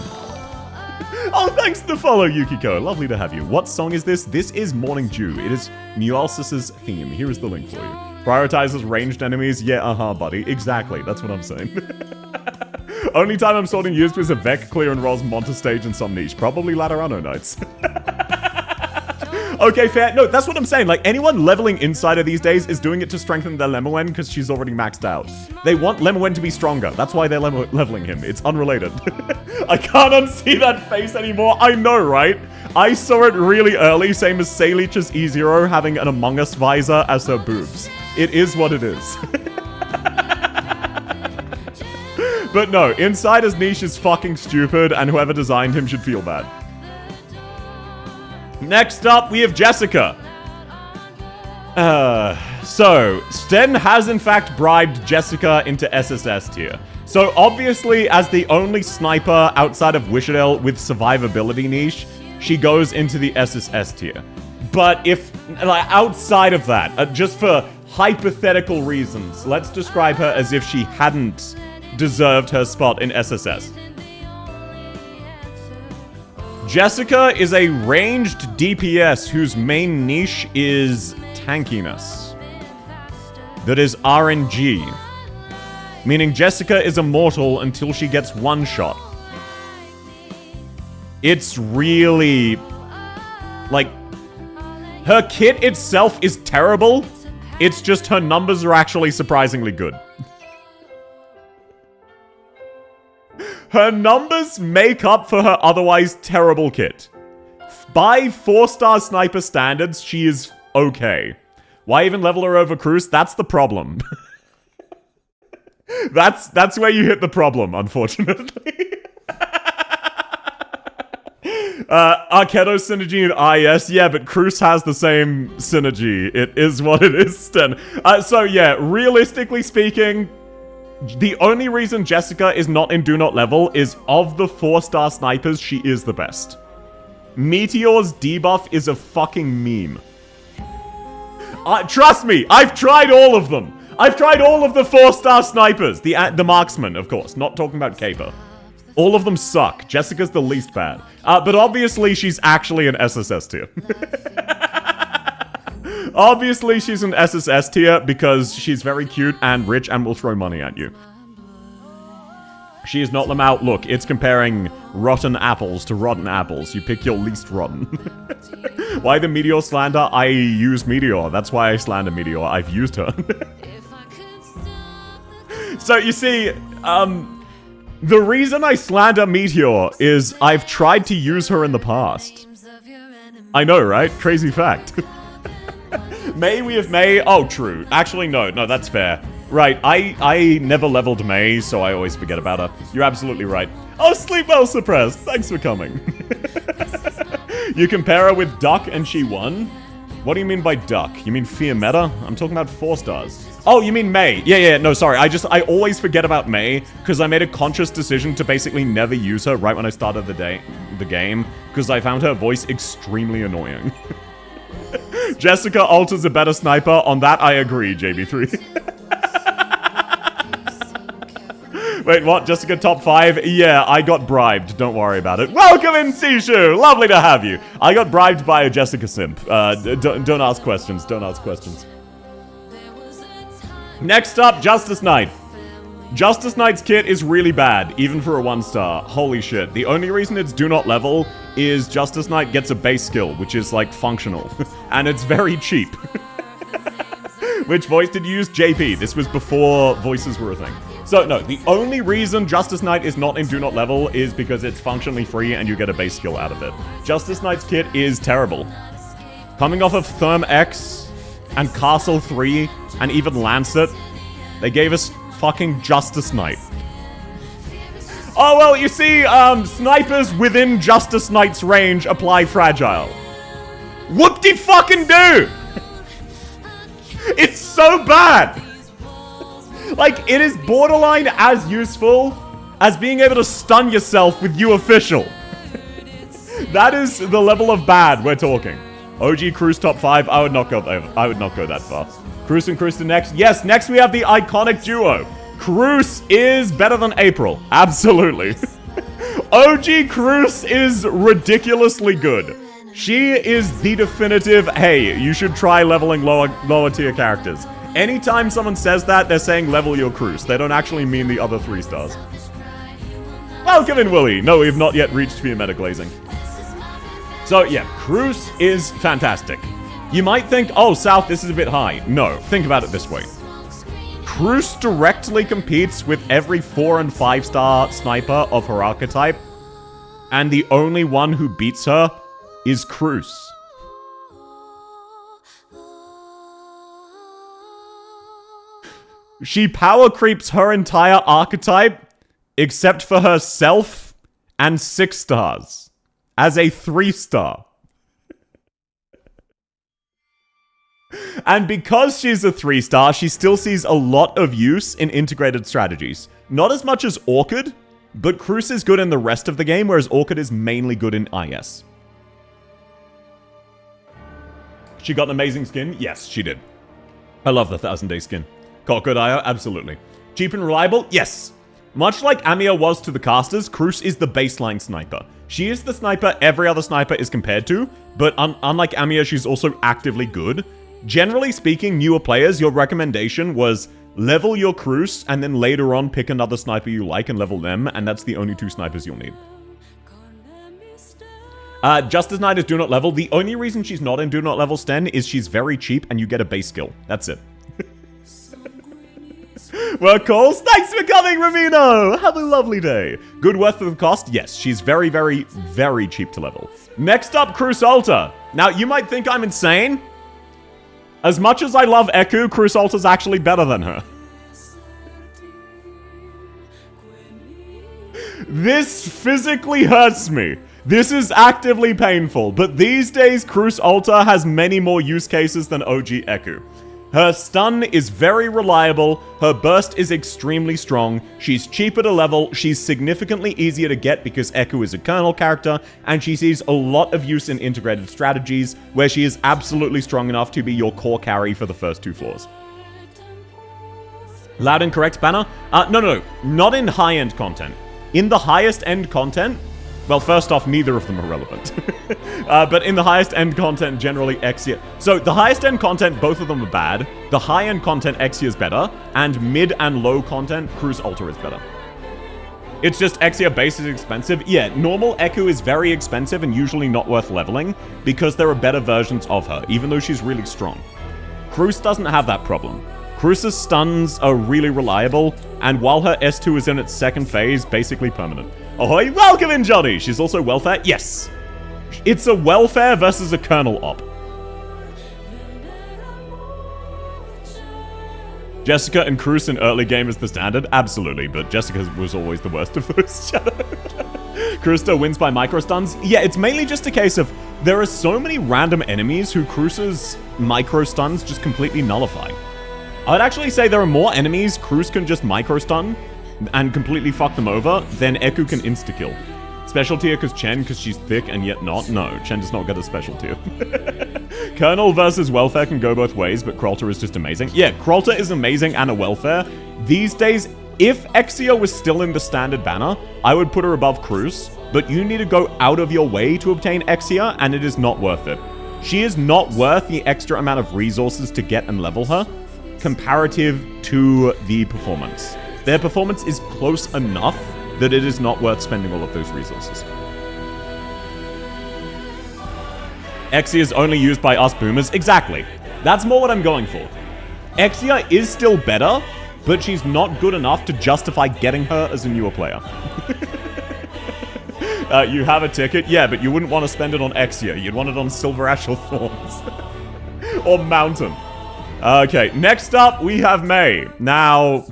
Oh, thanks for the follow, Yukiko. Lovely to have you. What song is this? This is Morning Dew. It is Nualsis' theme. Here is the link for you. Prioritizes ranged enemies. Yeah, buddy. Exactly. That's what I'm saying. Only time I'm sorting used was a Vec, Clear and Rolls, Monta Stage, and some niche. Probably Laterano Nights. Okay, fair. No, that's what I'm saying. Like, anyone leveling Insider these days is doing it to strengthen their Lemoen because she's already maxed out. They want Lemoen to be stronger. That's why they're leveling him. It's unrelated. I can't unsee that face anymore. I know, right? I saw it really early, same as Sayleech's E0 having an Among Us visor as her boobs. It is what it is. But no, Insider's niche is fucking stupid, and whoever designed him should feel bad. Next up, we have Jessica. So, Sten has in fact bribed Jessica into SSS tier. So obviously, as the only sniper outside of Wishadel with survivability niche, she goes into the SSS tier. But if, like, outside of that, just for hypothetical reasons, let's describe her as if she hadn't deserved her spot in SSS. Jessica is a ranged DPS whose main niche is tankiness. That is RNG. Meaning Jessica is immortal until she gets one shot. It's really... like... her kit itself is terrible. It's just her numbers are actually surprisingly good. Her numbers make up for her otherwise terrible kit. By 4-star sniper standards, she is okay. Why even level her over Cruz? That's the problem. That's where you hit the problem, unfortunately. Arkedo synergy and IS, yeah, but Cruz has the same synergy. It is what it is, Sten. So yeah, realistically speaking, the only reason Jessica is not in Do Not Level is of the 4-star snipers, she is the best. Meteor's debuff is a fucking meme. Trust me, I've tried all of them. I've tried all of the 4-star snipers. The marksman, of course, not talking about Caper. All of them suck. Jessica's the least bad. But obviously she's actually an SSS tier. Obviously, she's an SSS tier because she's very cute and rich and will throw money at you. She is not Lamau. Look, it's comparing rotten apples to rotten apples. You pick your least rotten. Why the Meteor slander? I use Meteor. That's why I slander Meteor. I've used her. So, you see, the reason I slander Meteor is I've tried to use her in the past. I know, right? Crazy fact. May, we have May. Oh, true. Actually, no, that's fair. Right, I never leveled May, so I always forget about her. You're absolutely right. Oh, sleep well suppressed. Thanks for coming. You compare her with Duck and she won? What do you mean by Duck? You mean Fear Meta? I'm talking about 4-stars. Oh, you mean May. Yeah, no, sorry. I always forget about May, because I made a conscious decision to basically never use her right when I started the game, because I found her voice extremely annoying. Jessica Alter's a better sniper. On that, I agree, JB3. Wait, what? Jessica top 5? Yeah, I got bribed. Don't worry about it. Welcome in, Sishu! Lovely to have you. I got bribed by a Jessica simp. Don't ask questions. Don't ask questions. Next up, Justice Knight. Justice Knight's kit is really bad, even for a 1-star. Holy shit. The only reason it's do not level is Justice Knight gets a base skill, which is, like, functional. And it's very cheap. Which voice did you use? JP. This was before voices were a thing. So, no, the only reason Justice Knight is not in Do Not Level is because it's functionally free and you get a base skill out of it. Justice Knight's kit is terrible. Coming off of Therm X and Castle 3 and even Lancet, they gave us fucking Justice Knight. Oh, well, you see, snipers within Justice Knight's range apply Fragile. Whoop-de-fucking-do! It's so bad! Like, it is borderline as useful as being able to stun yourself with You Official. That is the level of bad we're talking. OG Cruise top 5, I would not go that far. Cruise and Cruise to next. Yes, next we have the iconic duo. Cruise is better than April. Absolutely. OG Cruise is ridiculously good. She is the definitive, hey, you should try leveling lower tier characters. Anytime someone says that, they're saying level your Cruise. They don't actually mean the other 3 stars. Welcome in, Willie. No, we have not yet reached Fear Meta Glazing. So, yeah, Cruise is fantastic. You might think, oh, South, this is a bit high. No, think about it this way. Cruise directly competes with every 4 and 5 star sniper of her archetype, and the only one who beats her is Cruise. She power creeps her entire archetype, except for herself and 6 stars, as a 3 star. And because she's a 3 star, she still sees a lot of use in integrated strategies. Not as much as Orchid, but Cruise is good in the rest of the game, whereas Orchid is mainly good in IS. She got an amazing skin? Yes, she did. I love the 1000-day skin. Crocodile? Absolutely. Cheap and reliable? Yes. Much like Amiya was to the casters, Cruise is the baseline sniper. She is the sniper every other sniper is compared to, but unlike Amiya, she's also actively good. Generally speaking, newer players, your recommendation was level your Cruise, and then later on pick another sniper you like and level them, and that's the only 2 snipers you'll need. Justice Knight is Do Not Level. The only reason she's not in Do Not Level, Sten, is she's very cheap and you get a base skill. That's it. Work calls. Thanks for coming, Ramino. Have a lovely day. Good worth of the cost. Yes, she's very, very, very cheap to level. Next up, Crusalta. Now, you might think I'm insane. As much as I love Eku, Crusalta's actually better than her. This physically hurts me. This is actively painful, but these days, Crusalta has many more use cases than OG Eku. Her stun is very reliable, her burst is extremely strong, she's cheaper to level, she's significantly easier to get because Eku is a kernel character, and she sees a lot of use in integrated strategies, where she is absolutely strong enough to be your core carry for the first 2 floors. Loud and correct banner? No, not in high-end content. In the highest end content, well, first off, neither of them are relevant. But in the highest end content, generally Exia. So the highest end content, both of them are bad. The high end content, Exia is better. And mid and low content, Crusalta is better. It's just Exia base is expensive. Yeah, normal Eku is very expensive and usually not worth leveling because there are better versions of her, even though she's really strong. Cruise doesn't have that problem. Cruise's stuns are really reliable, and while her S2 is in its 2nd phase, basically permanent. Ahoy, welcome in, Johnny! She's also welfare? Yes! It's a welfare versus a kernel op. Jessica and Cruise in early game is the standard? Absolutely, but Jessica was always the worst of those. Cruise still wins by microstuns? Yeah, it's mainly just a case of there are so many random enemies who Cruise's microstuns just completely nullify. I'd actually say there are more enemies Cruise can just microstun and completely fuck them over than Eku can insta-kill. Special tier because Chen, because she's thick and yet not? No, Chen does not get a special tier. Kernel versus welfare can go both ways, but Krolta is just amazing. Yeah, Krolta is amazing and a welfare. These days, if Exia was still in the standard banner, I would put her above Cruise, but you need to go out of your way to obtain Exia, and it is not worth it. She is not worth the extra amount of resources to get and level her, comparative to the performance. Their performance is close enough that it is not worth spending all of those resources. Exia is only used by us boomers. Exactly. That's more what I'm going for. Exia is still better, but she's not good enough to justify getting her as a newer player. You have a ticket? Yeah, but you wouldn't want to spend it on Exia. You'd want it on Silver Ash or Thorns. Or Mountain. Okay, next up, we have Mei. Now...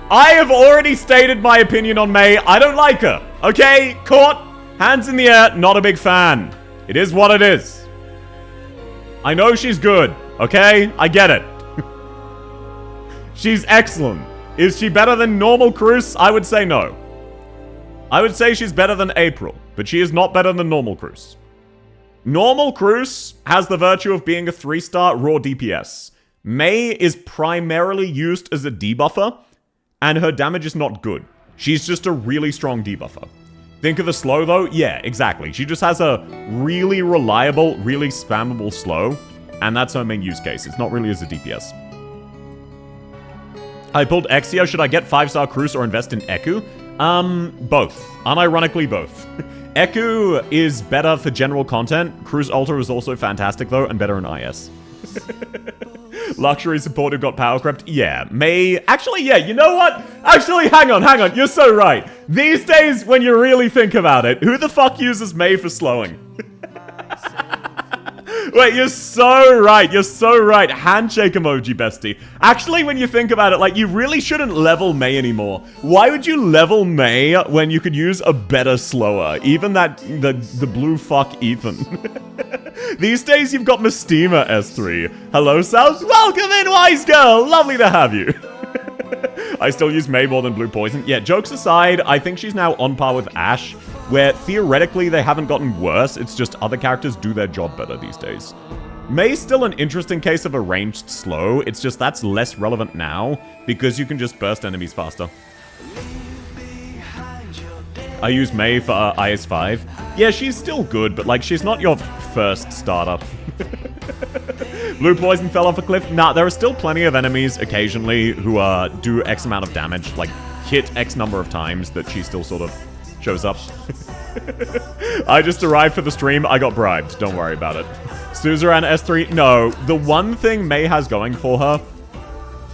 I have already stated my opinion on Mei. I don't like her. Okay, caught. Hands in the air. Not a big fan. It is what it is. I know she's good. Okay? I get it. She's excellent. Is she better than normal Cruz? I would say no. I would say she's better than April, but she is not better than normal Cruz. Normal Cruz has the virtue of being a 3-star raw DPS. Mei is primarily used as a debuffer, and her damage is not good. She's just a really strong debuffer. Think of the slow though? Yeah, exactly. She just has a really reliable, really spammable slow, and that's her main use case. It's not really as a DPS. I pulled Exia. Should I get 5-star Cruz or invest in Eku? Both. Unironically, both. Eku is better for general content. Cruz Ultra is also fantastic, though, and better in IS. Luxury support who got power crept? Yeah. Mei... Actually, yeah, you know what? Actually, hang on. You're so right. These days, when you really think about it, who the fuck uses Mei for slowing? Wait, you're so right. You're so right. Handshake emoji, bestie. Actually, when you think about it, like, you really shouldn't level Mei anymore. Why would you level Mei when you could use a better slower? Even that, the blue fuck Ethan. These days, you've got Mystima S3. Hello, South. Welcome in, wise girl. Lovely to have you. I still use Mei more than Blue Poison. Yeah, jokes aside, I think she's now on par with Ashe, where theoretically they haven't gotten worse, it's just other characters do their job better these days. Mei's still an interesting case of a ranged slow, it's just that's less relevant now, because you can just burst enemies faster. I use Mei for IS5. Yeah, she's still good, but like, she's not your first starter. Blue Poison fell off a cliff? Nah, there are still plenty of enemies occasionally who do X amount of damage, like hit X number of times that she still sort of shows up. I just arrived for the stream. I got bribed. Don't worry about it. Suzerain S3? No. The one thing Mei has going for her,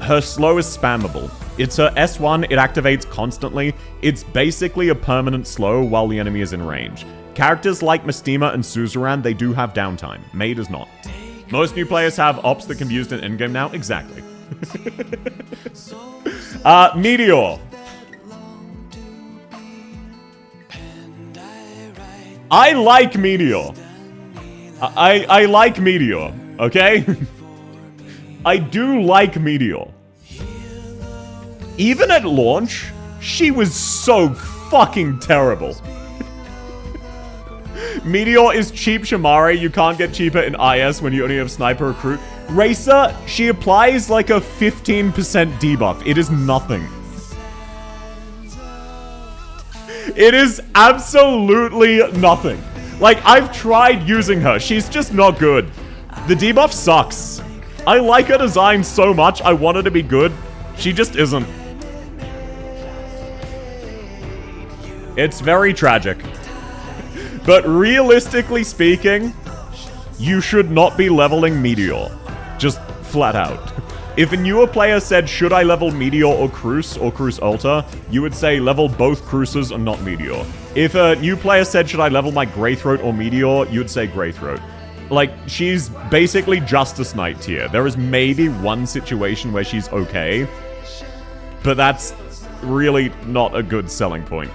her slow is spammable. It's her S1. It activates constantly. It's basically a permanent slow while the enemy is in range. Characters like Mystima and Suzerain, they do have downtime. Mei does not. Most new players have ops that can be used in endgame now. Exactly. Meteor. I like Meteor. I like Meteor, okay? I do like Meteor. Even at launch, she was so fucking terrible. Meteor is cheap Shamari. You can't get cheaper in IS when you only have Sniper Recruit. Racer, she applies like a 15% debuff. It is nothing. It is absolutely nothing. Like, I've tried using her. She's just not good. The debuff sucks. I like her design so much. I want her to be good. She just isn't. It's very tragic. But realistically speaking, you should not be leveling Meteor. Just flat out. If a newer player said, should I level Meteor or Cruz Ultra, you would say level both Cruzes and not Meteor. If a new player said, should I level my Greythroat or Meteor, you'd say Greythroat. Like, she's basically Justice Knight tier. There is maybe one situation where she's okay, but that's really not a good selling point.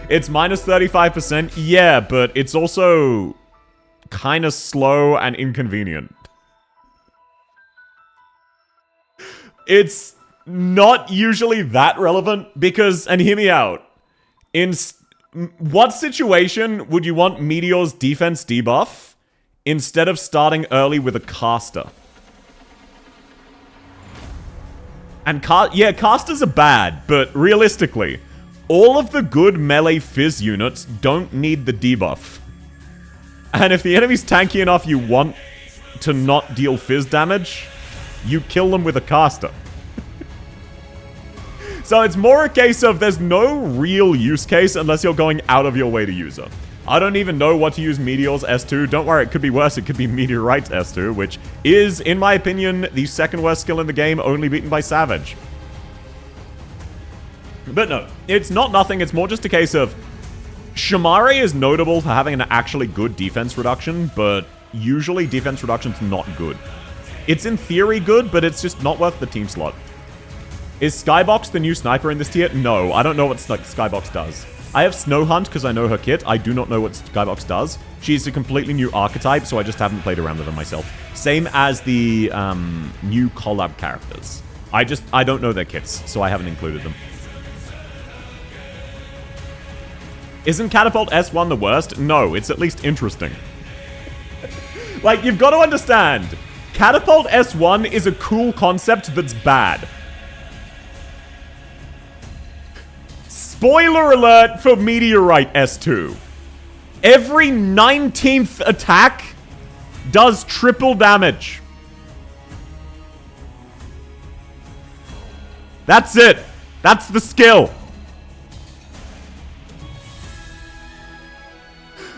It's minus 35%, yeah, but it's also kind of slow and inconvenient. It's not usually that relevant because, and hear me out, in what situation would you want Meteor's defense debuff instead of starting early with a caster? And yeah, casters are bad, but realistically, all of the good melee fizz units don't need the debuff. And if the enemy's tanky enough you want to not deal fizz damage, you kill them with a caster. So it's more a case of there's no real use case unless you're going out of your way to use her. I don't even know what to use Meteor's S2. Don't worry, it could be worse. It could be Meteorite's S2, which is, in my opinion, the second worst skill in the game, only beaten by Savage. But no, it's not nothing. It's more just a case of Shamari is notable for having an actually good defense reduction, but usually defense reduction's not good. It's in theory good, but it's just not worth the team slot. Is Skybox the new sniper in this tier? No, I don't know what Skybox does. I have Snow Hunt because I know her kit. I do not know what Skybox does. She's a completely new archetype, so I just haven't played around with them myself. Same as the new collab characters. I don't know their kits, so I haven't included them. Isn't Catapult S1 the worst? No, it's at least interesting. Like, you've got to understand, Catapult S1 is a cool concept that's bad. Spoiler alert for Meteorite S2. Every 19th attack does triple damage. That's it. That's the skill.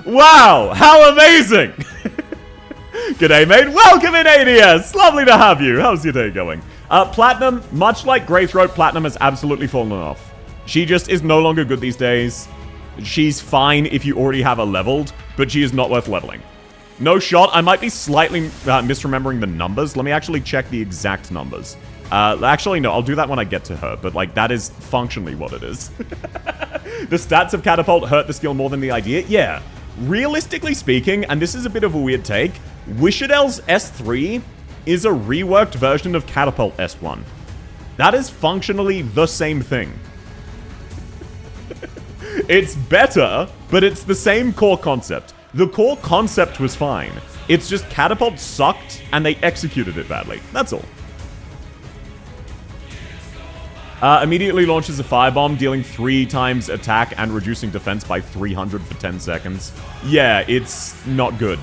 Wow, how amazing! G'day, mate. Welcome in, ADS. Lovely to have you. How's your day going? Platinum, much like Greythroat, Platinum has absolutely fallen off. She just is no longer good these days. She's fine if you already have her leveled, but she is not worth leveling. No shot. I might be slightly misremembering the numbers. Let me actually check the exact numbers. Actually, no, I'll do that when I get to her, but, like, that is functionally what it is. The stats of Catapult hurt the skill more than the idea? Yeah. Realistically speaking, and this is a bit of a weird take, Wishadel's S3 is a reworked version of Catapult S1. That is functionally the same thing. It's better, but it's the same core concept. The core concept was fine. It's just Catapult sucked, and they executed it badly. That's all. Immediately launches a firebomb, dealing 3 times attack and reducing defense by 300 for 10 seconds. Yeah, it's not good.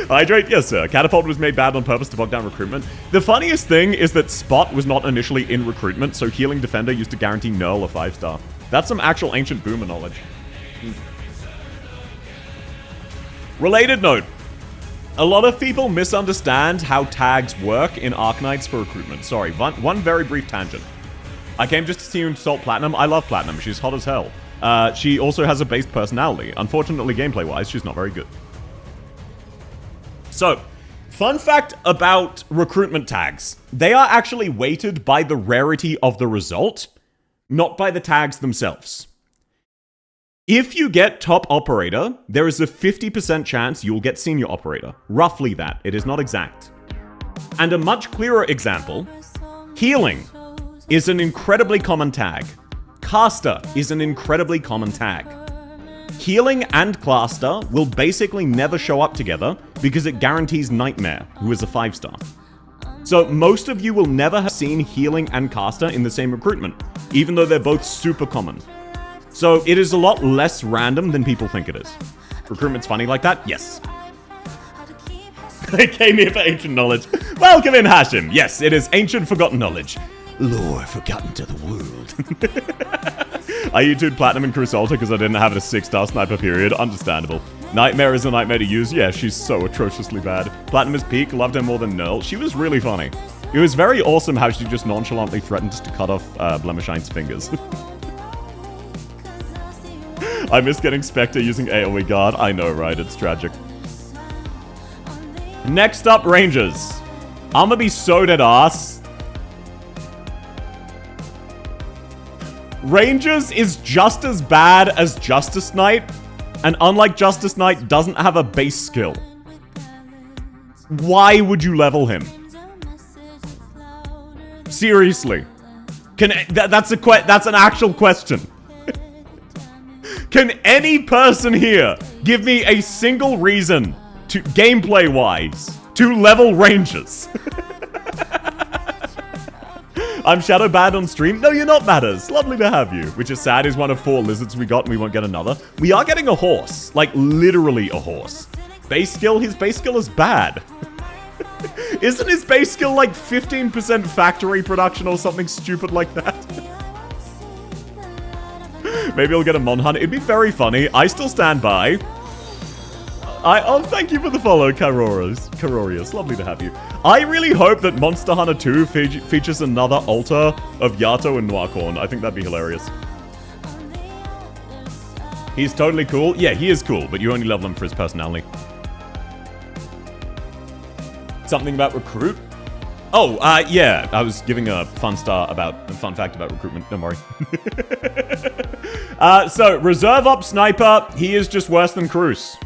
Hydrate, yes sir. Catapult was made bad on purpose to bog down recruitment. The funniest thing is that Spot was not initially in recruitment, so Healing Defender used to guarantee Null a 5-star. That's some actual ancient boomer knowledge. Related note. A lot of people misunderstand how tags work in Arknights for recruitment. Sorry, one very brief tangent. I came just to see you insult Platinum. I love Platinum. She's hot as hell. She also has a based personality. Unfortunately, gameplay-wise, she's not very good. So, fun fact about recruitment tags. They are actually weighted by the rarity of the result, not by the tags themselves. If you get Top Operator, there is a 50% chance you'll get Senior Operator. Roughly that. It is not exact. And a much clearer example, Healing is an incredibly common tag. Caster is an incredibly common tag. Healing and Caster will basically never show up together because it guarantees Nightmare, who is a 5-star. So most of you will never have seen Healing and Caster in the same recruitment, even though they're both super common. So it is a lot less random than people think it is. Recruitment's funny like that? Yes. I came here for ancient knowledge. Welcome in, Hashim. Yes, it is ancient forgotten knowledge. Lore forgotten to the world. I YouTubed Platinum and Crusalta because I didn't have a 6-star sniper period. Understandable. Nightmare is a nightmare to use. Yeah, she's so atrociously bad. Platinum is peak. Loved her more than Null. She was really funny. It was very awesome how she just nonchalantly threatened to cut off Blemishine's fingers. I miss getting Spectre using AoE guard. I know, right? It's tragic. Next up, Rangers. I'ma be so dead ass. Rangers is just as bad as Justice Knight, and unlike Justice Knight, doesn't have a base skill. Why would you level him? Seriously. That's an actual question. Can any person here give me a single reason to, gameplay-wise, to level Rangers? I'm Shadow bad on stream? No, you're not, Matters. Lovely to have you. Which is sad, is one of 4 lizards we got and we won't get another. We are getting a horse. Like, literally a horse. Base skill? His base skill is bad. Isn't his base skill like 15% factory production or something stupid like that? Maybe I'll get a Mon Hunt. It'd be very funny. I still stand by. Oh, thank you for the follow, Carorius. Lovely to have you. I really hope that Monster Hunter 2 features another altar of Yato and Noircorn. I think that'd be hilarious. He's totally cool. Yeah, he is cool, but you only level him for his personality. Something about recruit? Oh, yeah. I was giving a fun fact about recruitment. Don't worry. So, reserve up sniper. He is just worse than Cruz.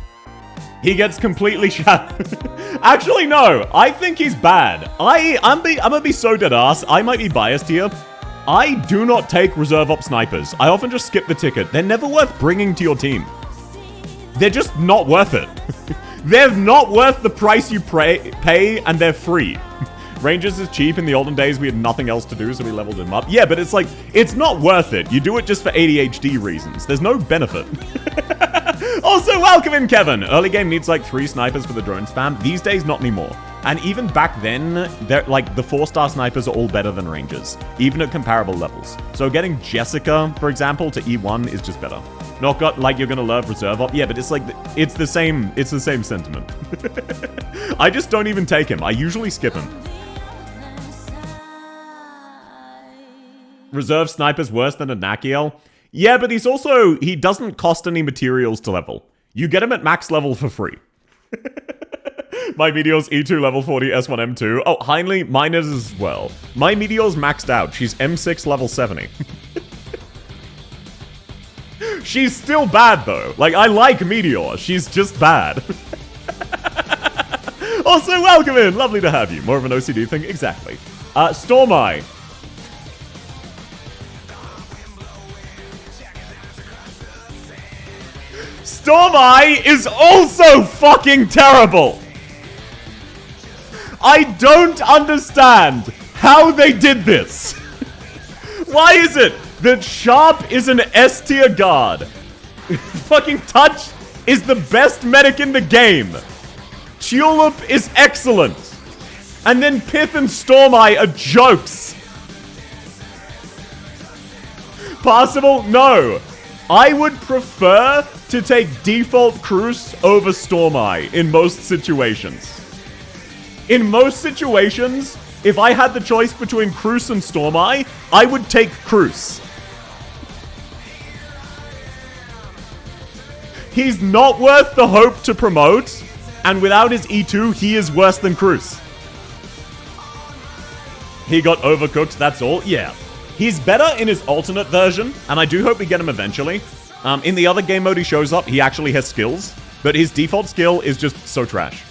He gets completely shattered. Actually, no. I think he's bad. I'm gonna be so dead ass. I might be biased here. I do not take reserve op snipers. I often just skip the ticket. They're never worth bringing to your team. They're just not worth it. They're not worth the price you pay, and they're free. Rangers is cheap. In the olden days, we had nothing else to do, so we leveled him up. Yeah, but it's like, it's not worth it. You do it just for ADHD reasons. There's no benefit. Also, welcome in, Kevin. Early game needs like 3 snipers for the drone spam. These days, not anymore. And even back then, they're like the 4-star snipers are all better than Rangers, even at comparable levels. So getting Jessica, for example, to E1 is just better. Not got like you're gonna love reserve op. Yeah, but it's like it's the same sentiment. I just don't even take him. I usually skip him. Reserve sniper's worse than a Nakiel. Yeah, but he doesn't cost any materials to level. You get him at max level for free. My Meteor's E2 level 40, S1 M2. Oh, Heinley, mine is as well. My Meteor's maxed out. She's M6 level 70. She's still bad, though. Like, I like Meteor. She's just bad. Also, welcome in. Lovely to have you. More of an OCD thing? Exactly. Stormeye. Stormeye is also fucking terrible. I don't understand how they did this. Why is it that Sharp is an S tier guard? Fucking Touch is the best medic in the game. Tulip is excellent. And then Pith and Stormeye are jokes. Possible? No. I would prefer to take default Cruz over Stormeye in most situations. In most situations, if I had the choice between Cruz and Stormeye, I would take Cruz. He's not worth the hope to promote, and without his E2, he is worse than Cruz. He got overcooked, that's all? Yeah. He's better in his alternate version, and I do hope we get him eventually. In the other game mode he shows up, he actually has skills, but his default skill is just so trash.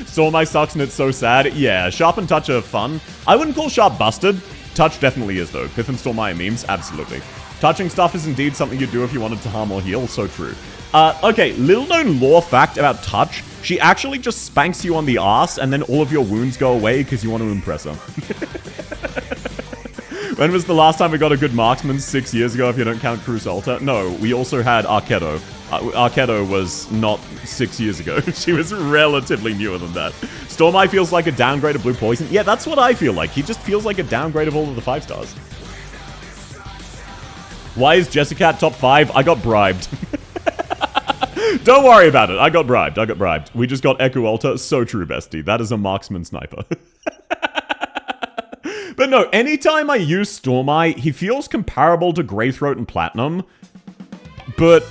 Stormeye sucks and it's so sad. Yeah, Sharp and Touch are fun. I wouldn't call Sharp busted. Touch definitely is, though. Pith and Stormeye memes? Absolutely. Touching stuff is indeed something you'd do if you wanted to harm or heal. So true. Okay, little known lore fact about Touch. She actually just spanks you on the ass, and then all of your wounds go away because you want to impress her. When was the last time we got a good marksman? 6 years ago, if you don't count Cruz Alta. No, we also had Arkedo. Arkedo was not 6 years ago. She was relatively newer than that. Stormeye feels like a downgrade of Blue Poison. Yeah, that's what I feel like. He just feels like a downgrade of all of the 5 stars. Why is Jessica top 5? I got bribed. Don't worry about it. I got bribed. We just got Echo Alta. So true, bestie. That is a marksman sniper. But no, anytime I use Stormeye, he feels comparable to Greythroat and Platinum. But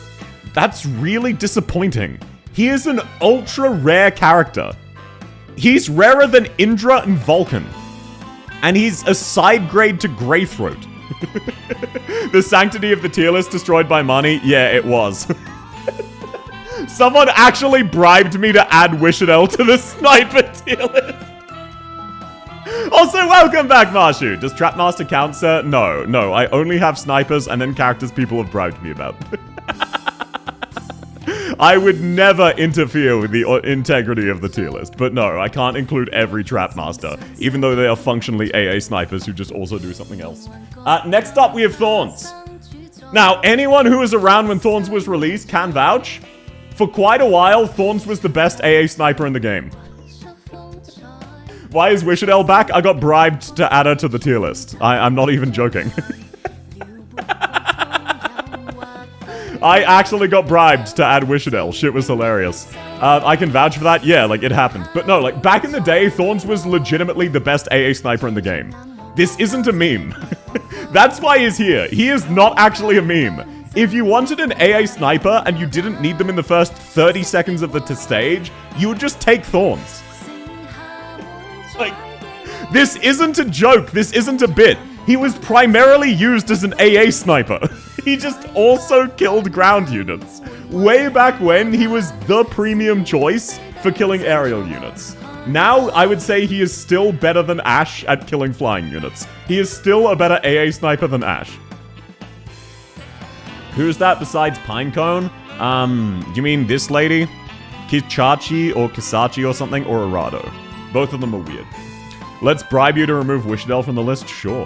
that's really disappointing. He is an ultra rare character. He's rarer than Indra and Vulcan. And he's a side grade to Greythroat. The sanctity of the tier list destroyed by money? Yeah, it was. Someone actually bribed me to add Wishadel to the sniper tier list. Also, welcome back, Marshu. Does Trapmaster count, sir? No. I only have snipers and then characters people have bribed me about. I would never interfere with the integrity of the tier list. But no, I can't include every Trapmaster, even though they are functionally AA snipers who just also do something else. Next up, we have Thorns. Now, anyone who was around when Thorns was released can vouch. For quite a while, Thorns was the best AA sniper in the game. Why is Wishadel back? I got bribed to add her to the tier list. I'm not even joking. I actually got bribed to add Wishadel. Shit was hilarious. I can vouch for that. Yeah, like, it happened. But no, like, back in the day, Thorns was legitimately the best AA sniper in the game. This isn't a meme. That's why he's here. He is not actually a meme. If you wanted an AA sniper and you didn't need them in the first 30 seconds of the stage, you would just take Thorns. Like, this isn't a joke. This isn't a bit. He was primarily used as an AA sniper. He just also killed ground units. Way back when, he was the premium choice for killing aerial units. Now, I would say he is still better than Ash at killing flying units. He is still a better AA sniper than Ash. Who's that besides Pinecone? You mean this lady? Kichachi or Kisachi or something? Or Arado? Both of them are weird. Let's bribe you to remove Wishadel from the list? Sure.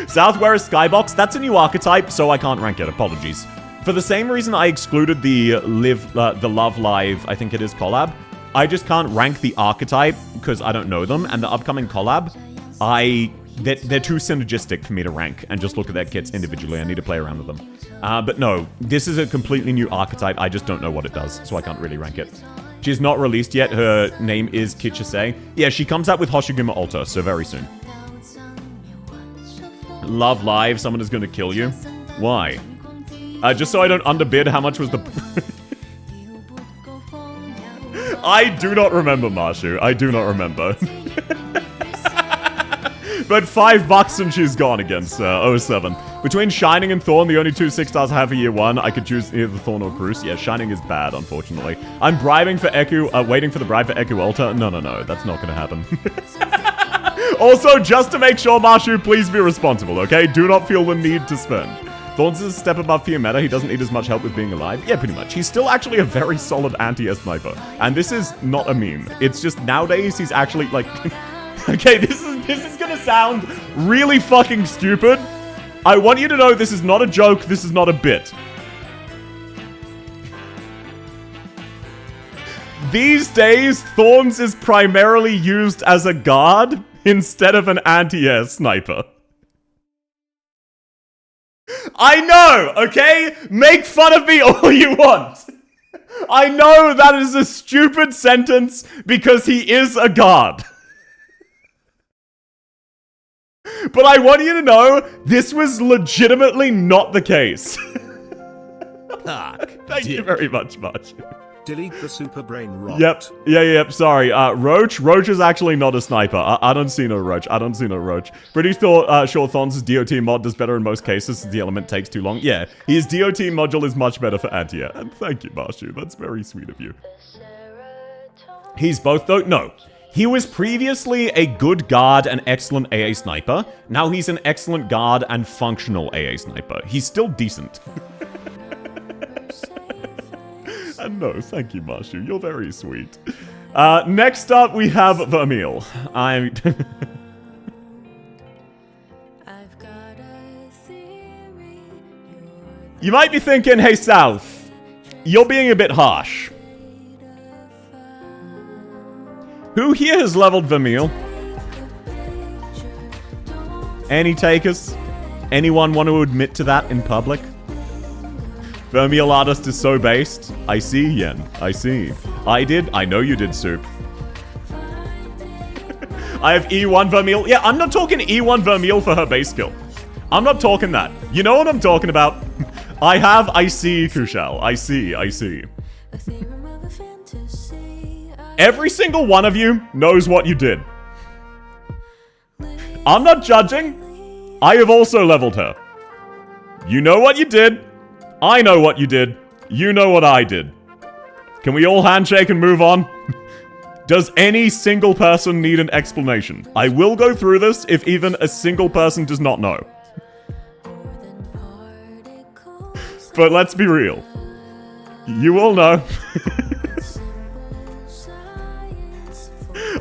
Southware Skybox, that's a new archetype, so I can't rank it. Apologies. For the same reason I excluded the Love Live, I think it is, collab, I just can't rank the archetype because I don't know them, and the upcoming collab, they're too synergistic for me to rank and just look at their kits individually. I need to play around with them. But no, this is a completely new archetype. I just don't know what it does, so I can't really rank it. She's not released yet. Her name is Kichise. Yeah, she comes out with Hoshiguma Alta, so very soon. Love Live, someone is going to kill you. Why? Just so I don't underbid, how much was the... I do not remember, Marshu. I do not remember. But $5 and she's gone against 07. Between Shining and Thorn, the only two 6-stars I have for year 1, I could choose either Thorn or Cruz. Yeah, Shining is bad, unfortunately. I'm bribing for Eku, waiting for the bribe for Eku Ulta. No, that's not gonna happen. Also, just to make sure, Marshu, please be responsible, okay? Do not feel the need to spend. Thorns is a step above Fiametta. He doesn't need as much help with being alive. Yeah, pretty much. He's still actually a very solid anti-air sniper. And this is not a meme. It's just nowadays he's actually, like... Okay, this is gonna sound really fucking stupid. I want you to know this is not a joke, this is not a bit. These days, Thorns is primarily used as a guard instead of an anti-air sniper. I know, okay? Make fun of me all you want. I know that is a stupid sentence because he is a guard. But I want you to know, this was legitimately not the case. Thank you very much, March. Delete the super brain rot. Yep. Yep. Sorry. Roach. Roach is actually not a sniper. I don't see no Roach. Pretty sure Thorns' DOT mod does better in most cases since the element takes too long. Yeah, his DOT module is much better for anti-air. And thank you, Marshu. That's very sweet of you. He's both though? No. He was previously a good guard and excellent AA sniper. Now he's an excellent guard and functional AA sniper. He's still decent. And no, thank you, Marshu. You're very sweet. Next up, we have Vermeil. You might be thinking, hey, South, you're being a bit harsh. Who here has leveled Vermeil? Any takers? Anyone want to admit to that in public? Vermeil artist is so based. I see, Yen. I see. I did? I know you did, Soup. I have E1 Vermeil. Yeah, I'm not talking E1 Vermeil for her base skill. I'm not talking that. You know what I'm talking about? I see, Kushal. I see. Every single one of you knows what you did. I'm not judging. I have also leveled her. You know what you did. I know what you did. You know what I did. Can we all handshake and move on? Does any single person need an explanation? I will go through this if even a single person does not know. But let's be real. You all know.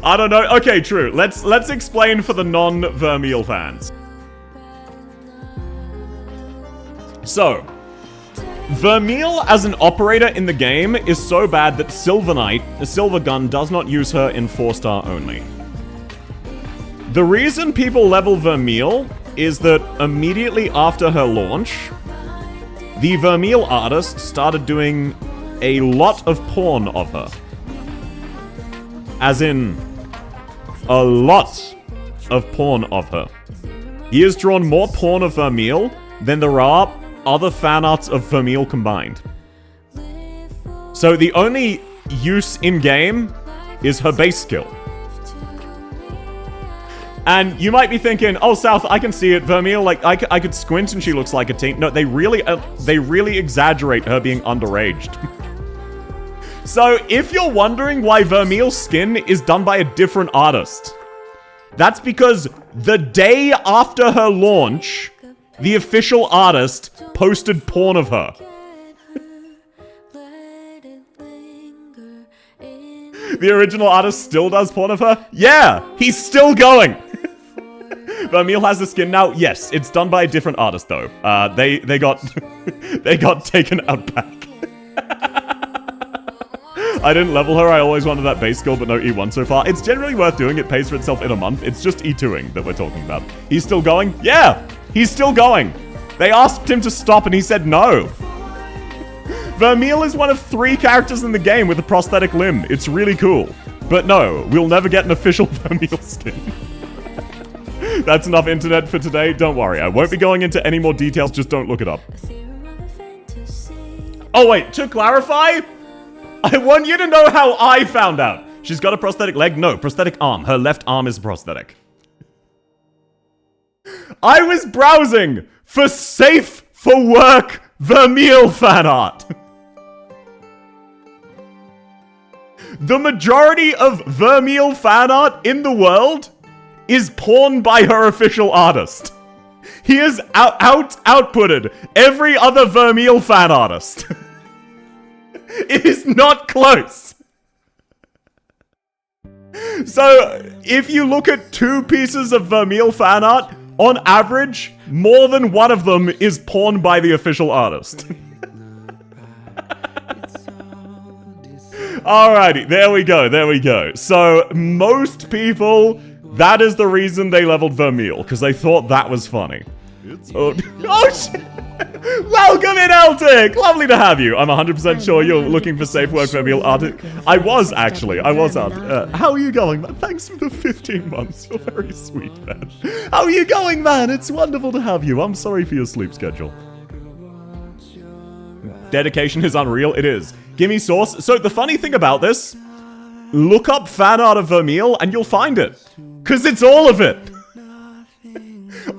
I don't know. Okay, true. Let's explain for the non-Vermeil fans. So, Vermeil as an operator in the game is so bad that Silver Knight, the Silver Gun, does not use her in 4-star only. The reason people level Vermeil is that immediately after her launch, the Vermeil artist started doing a lot of porn of her. As in, a lot of porn of her. He has drawn more porn of Vermeil than there are other fan arts of Vermeil combined. So the only use in-game is her base skill. And you might be thinking, oh, South, I can see it. Vermeil, like, I could squint and she looks like a teen. No, they really exaggerate her being underaged. So, if you're wondering why Vermeil's skin is done by a different artist, that's because the day after her launch, the official artist posted porn of her. The original artist still does porn of her? Yeah, he's still going. Vermeil has the skin now. Yes, it's done by a different artist though. They got they got taken out back. I didn't level her. I always wanted that base skill, but no E1 so far. It's generally worth doing. It pays for itself in a month. It's just E2ing that we're talking about. He's still going? Yeah, he's still going. They asked him to stop and he said no. Vermeil is one of 3 characters in the game with a prosthetic limb. It's really cool. But no, we'll never get an official Vermeil skin. That's enough internet for today. Don't worry, I won't be going into any more details. Just don't look it up. Oh wait, to clarify, I want you to know how I found out. She's got a prosthetic leg? No, prosthetic arm. Her left arm is prosthetic. I was browsing for safe for work Vermeil fan art. The majority of Vermeil fan art in the world is porn by her official artist. He has outputted every other Vermeil fan artist. It is not close. So, if you look at 2 pieces of Vermeil fan art, on average, more than one of them is porn by the official artist. Alrighty, there we go. So, most people, that is the reason they leveled Vermeil, because they thought that was funny. Oh shit! Welcome in, Eltic! Lovely to have you. I'm 100% sure you're looking for safe work, Vermeil artist. I was out. How are you going, man? Thanks for the 15 months. You're very sweet, man. How are you going, man? It's wonderful to have you. I'm sorry for your sleep schedule. Dedication is unreal. It is. Gimme source. So the funny thing about this, look up fan art of Vermeil and you'll find it. Because it's all of it.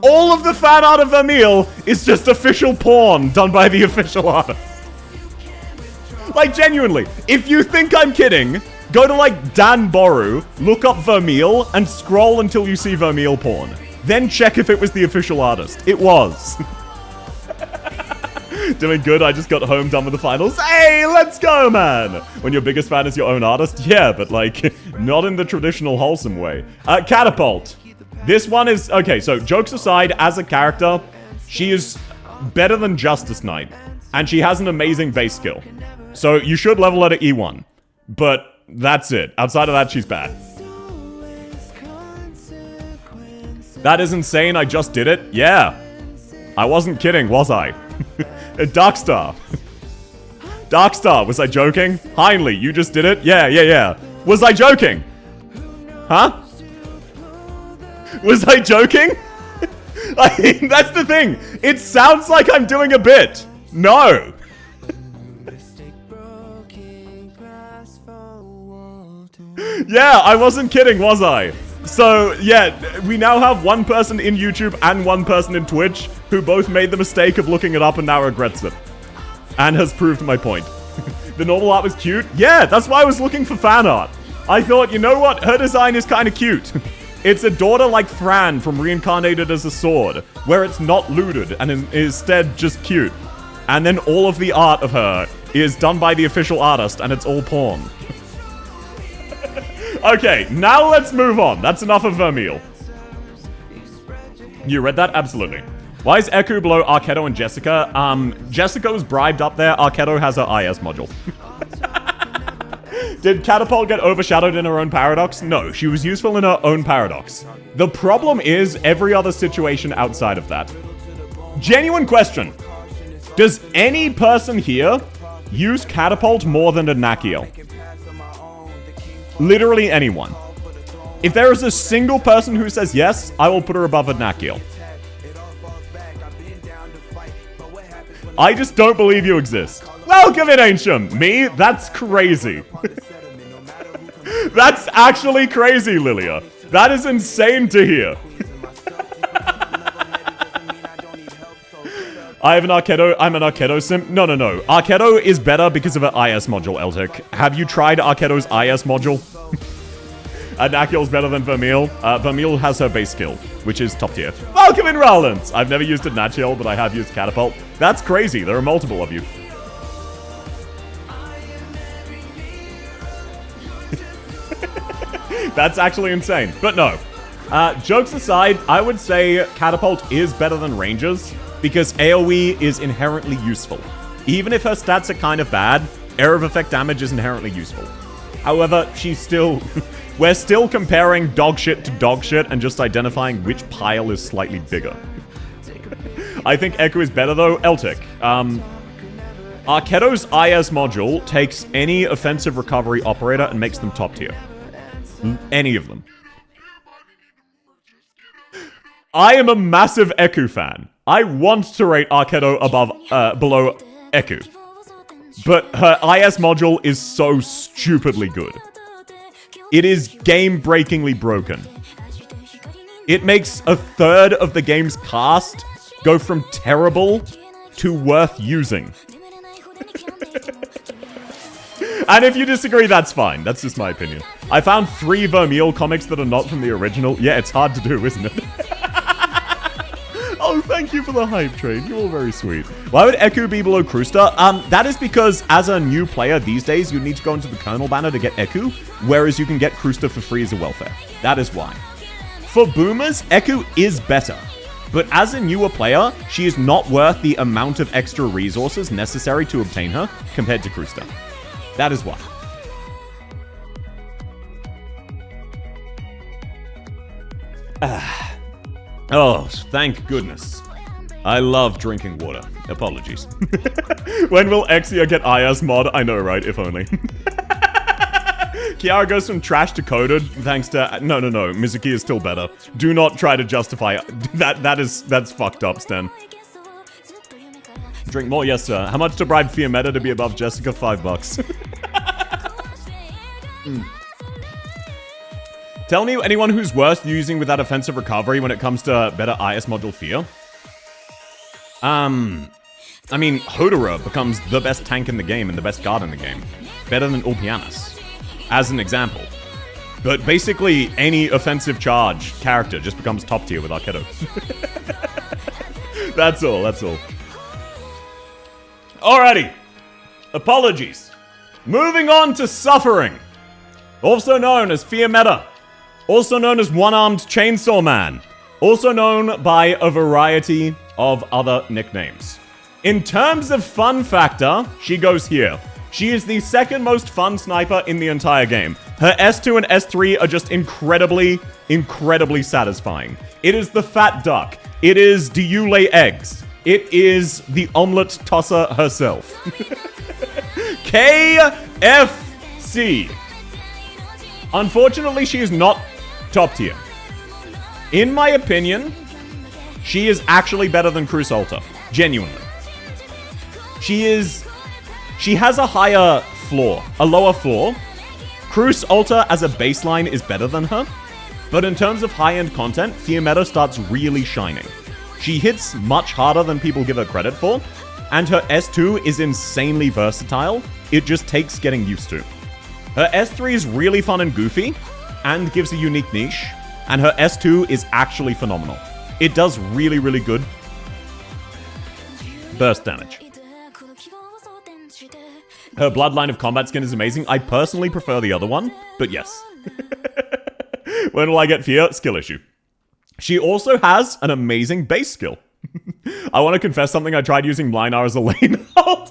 All of the fan art of Vermeil is just official porn done by the official artist. Like, genuinely, if you think I'm kidding, go to, like, Dan Boru, look up Vermeil, and scroll until you see Vermeil porn. Then check if it was the official artist. It was. Doing good, I just got home, done with the finals. Hey, let's go, man! When your biggest fan is your own artist? Yeah, but, like, not in the traditional wholesome way. Catapult. This one is... Okay, so jokes aside, as a character, she is better than Justice Knight. And she has an amazing base skill. So you should level her to E1. But that's it. Outside of that, she's bad. That is insane, I just did it. Yeah. I wasn't kidding, was I? Darkstar. Darkstar, was I joking? Heinley, you just did it? Yeah. Was I joking? Huh? Was I joking? I mean, that's the thing. It sounds like I'm doing a bit. No. Yeah, I wasn't kidding, was I? So, yeah, we now have one person in YouTube and one person in Twitch who both made the mistake of looking it up and now regrets it. And has proved my point. The normal art was cute? Yeah, that's why I was looking for fan art. I thought, you know what? Her design is kind of cute. It's a daughter like Fran from Reincarnated as a Sword, where it's not looted and is instead just cute. And then all of the art of her is done by the official artist and it's all porn. Okay, now let's move on. That's enough of Vermeil. You read that? Absolutely. Why is Eku below Arketo and Jessica? Jessica was bribed up there. Arketo has her IS module. Did Catapult get overshadowed in her own paradox? No, she was useful in her own paradox. The problem is every other situation outside of that. Genuine question. Does any person here use Catapult more than a Nakiel? Literally anyone. If there is a single person who says yes, I will put her above a Nakiel. I just don't believe you exist. Welcome in, Ancient! Me? That's crazy. That's actually crazy, Lilia. That is insane to hear. I have an Arkedo. I'm an Arkedo simp. No. Arkedo is better because of an IS module, Eltic. Have you tried Arkedo's IS module? Nakiel's better than Vermeil. Vermeil has her base skill, which is top tier. Welcome in, Rollins! I've never used a Nakiel, but I have used Catapult. That's crazy. There are multiple of you. That's actually insane. But no. Jokes aside, I would say Catapult is better than Rangers because AoE is inherently useful. Even if her stats are kind of bad, Air of Effect damage is inherently useful. However, she's still... We're still comparing dog shit to dog shit and just identifying which pile is slightly bigger. I think Echo is better though. Eltic. Arkedo's IS module takes any offensive recovery operator and makes them top tier. Any of them. I am a massive Echo fan. I want to rate Arkedo below Echo. But her IS module is so stupidly good. It is game-breakingly broken. It makes a third of the game's cast go from terrible to worth using. And if you disagree, that's fine. That's just my opinion. I found 3 Vermeil comics that are not from the original. Yeah, it's hard to do, isn't it? Oh, thank you for the hype train. You're all very sweet. Why would Eku be below Krusta? That is because as a new player these days, you need to go into the Colonel banner to get Eku, whereas you can get Krusta for free as a welfare. That is why. For boomers, Eku is better. But as a newer player, she is not worth the amount of extra resources necessary to obtain her compared to Krusta. That is why. Oh, thank goodness. I love drinking water. Apologies. When will Exia get IS mod? I know, right? If only. Kiara goes from trash to coded thanks to... No. Mizuki is still better. Do not try to justify... That's fucked up, Sten. Drink more? Yes, sir. How much to bribe Fiametta to be above Jessica? $5. Tell me anyone who's worth using with that offensive recovery when it comes to better IS module fear. I mean, Hodora becomes the best tank in the game and the best guard in the game. Better than Ulpianus, as an example. But basically, any offensive charge character just becomes top tier with Arkedo. That's all. Alrighty. Apologies. Moving on to Suffering. Also known as Fiametta. Also known as One-Armed Chainsaw Man. Also known by a variety of other nicknames. In terms of fun factor, she goes here. She is the second most fun sniper in the entire game. Her S2 and S3 are just incredibly satisfying. It is the fat duck. It is do you lay eggs? It is the omelet tosser herself. KFC. Unfortunately, she is not top tier. In my opinion, she is actually better than Cruz Alta. Genuinely. She has a higher floor, a lower floor. Cruz Alta as a baseline is better than her. But in terms of high-end content, Fiametta starts really shining. She hits much harder than people give her credit for. And her S2 is insanely versatile. It just takes getting used to. Her S3 is really fun and goofy, and gives a unique niche, and her S2 is actually phenomenal. It does really good burst damage. Her Bloodline of Combat skin is amazing. I personally prefer the other one, but yes. When will I get Fear? Skill issue. She also has an amazing base skill. I want to confess something. I tried using Blinar as a lane hold.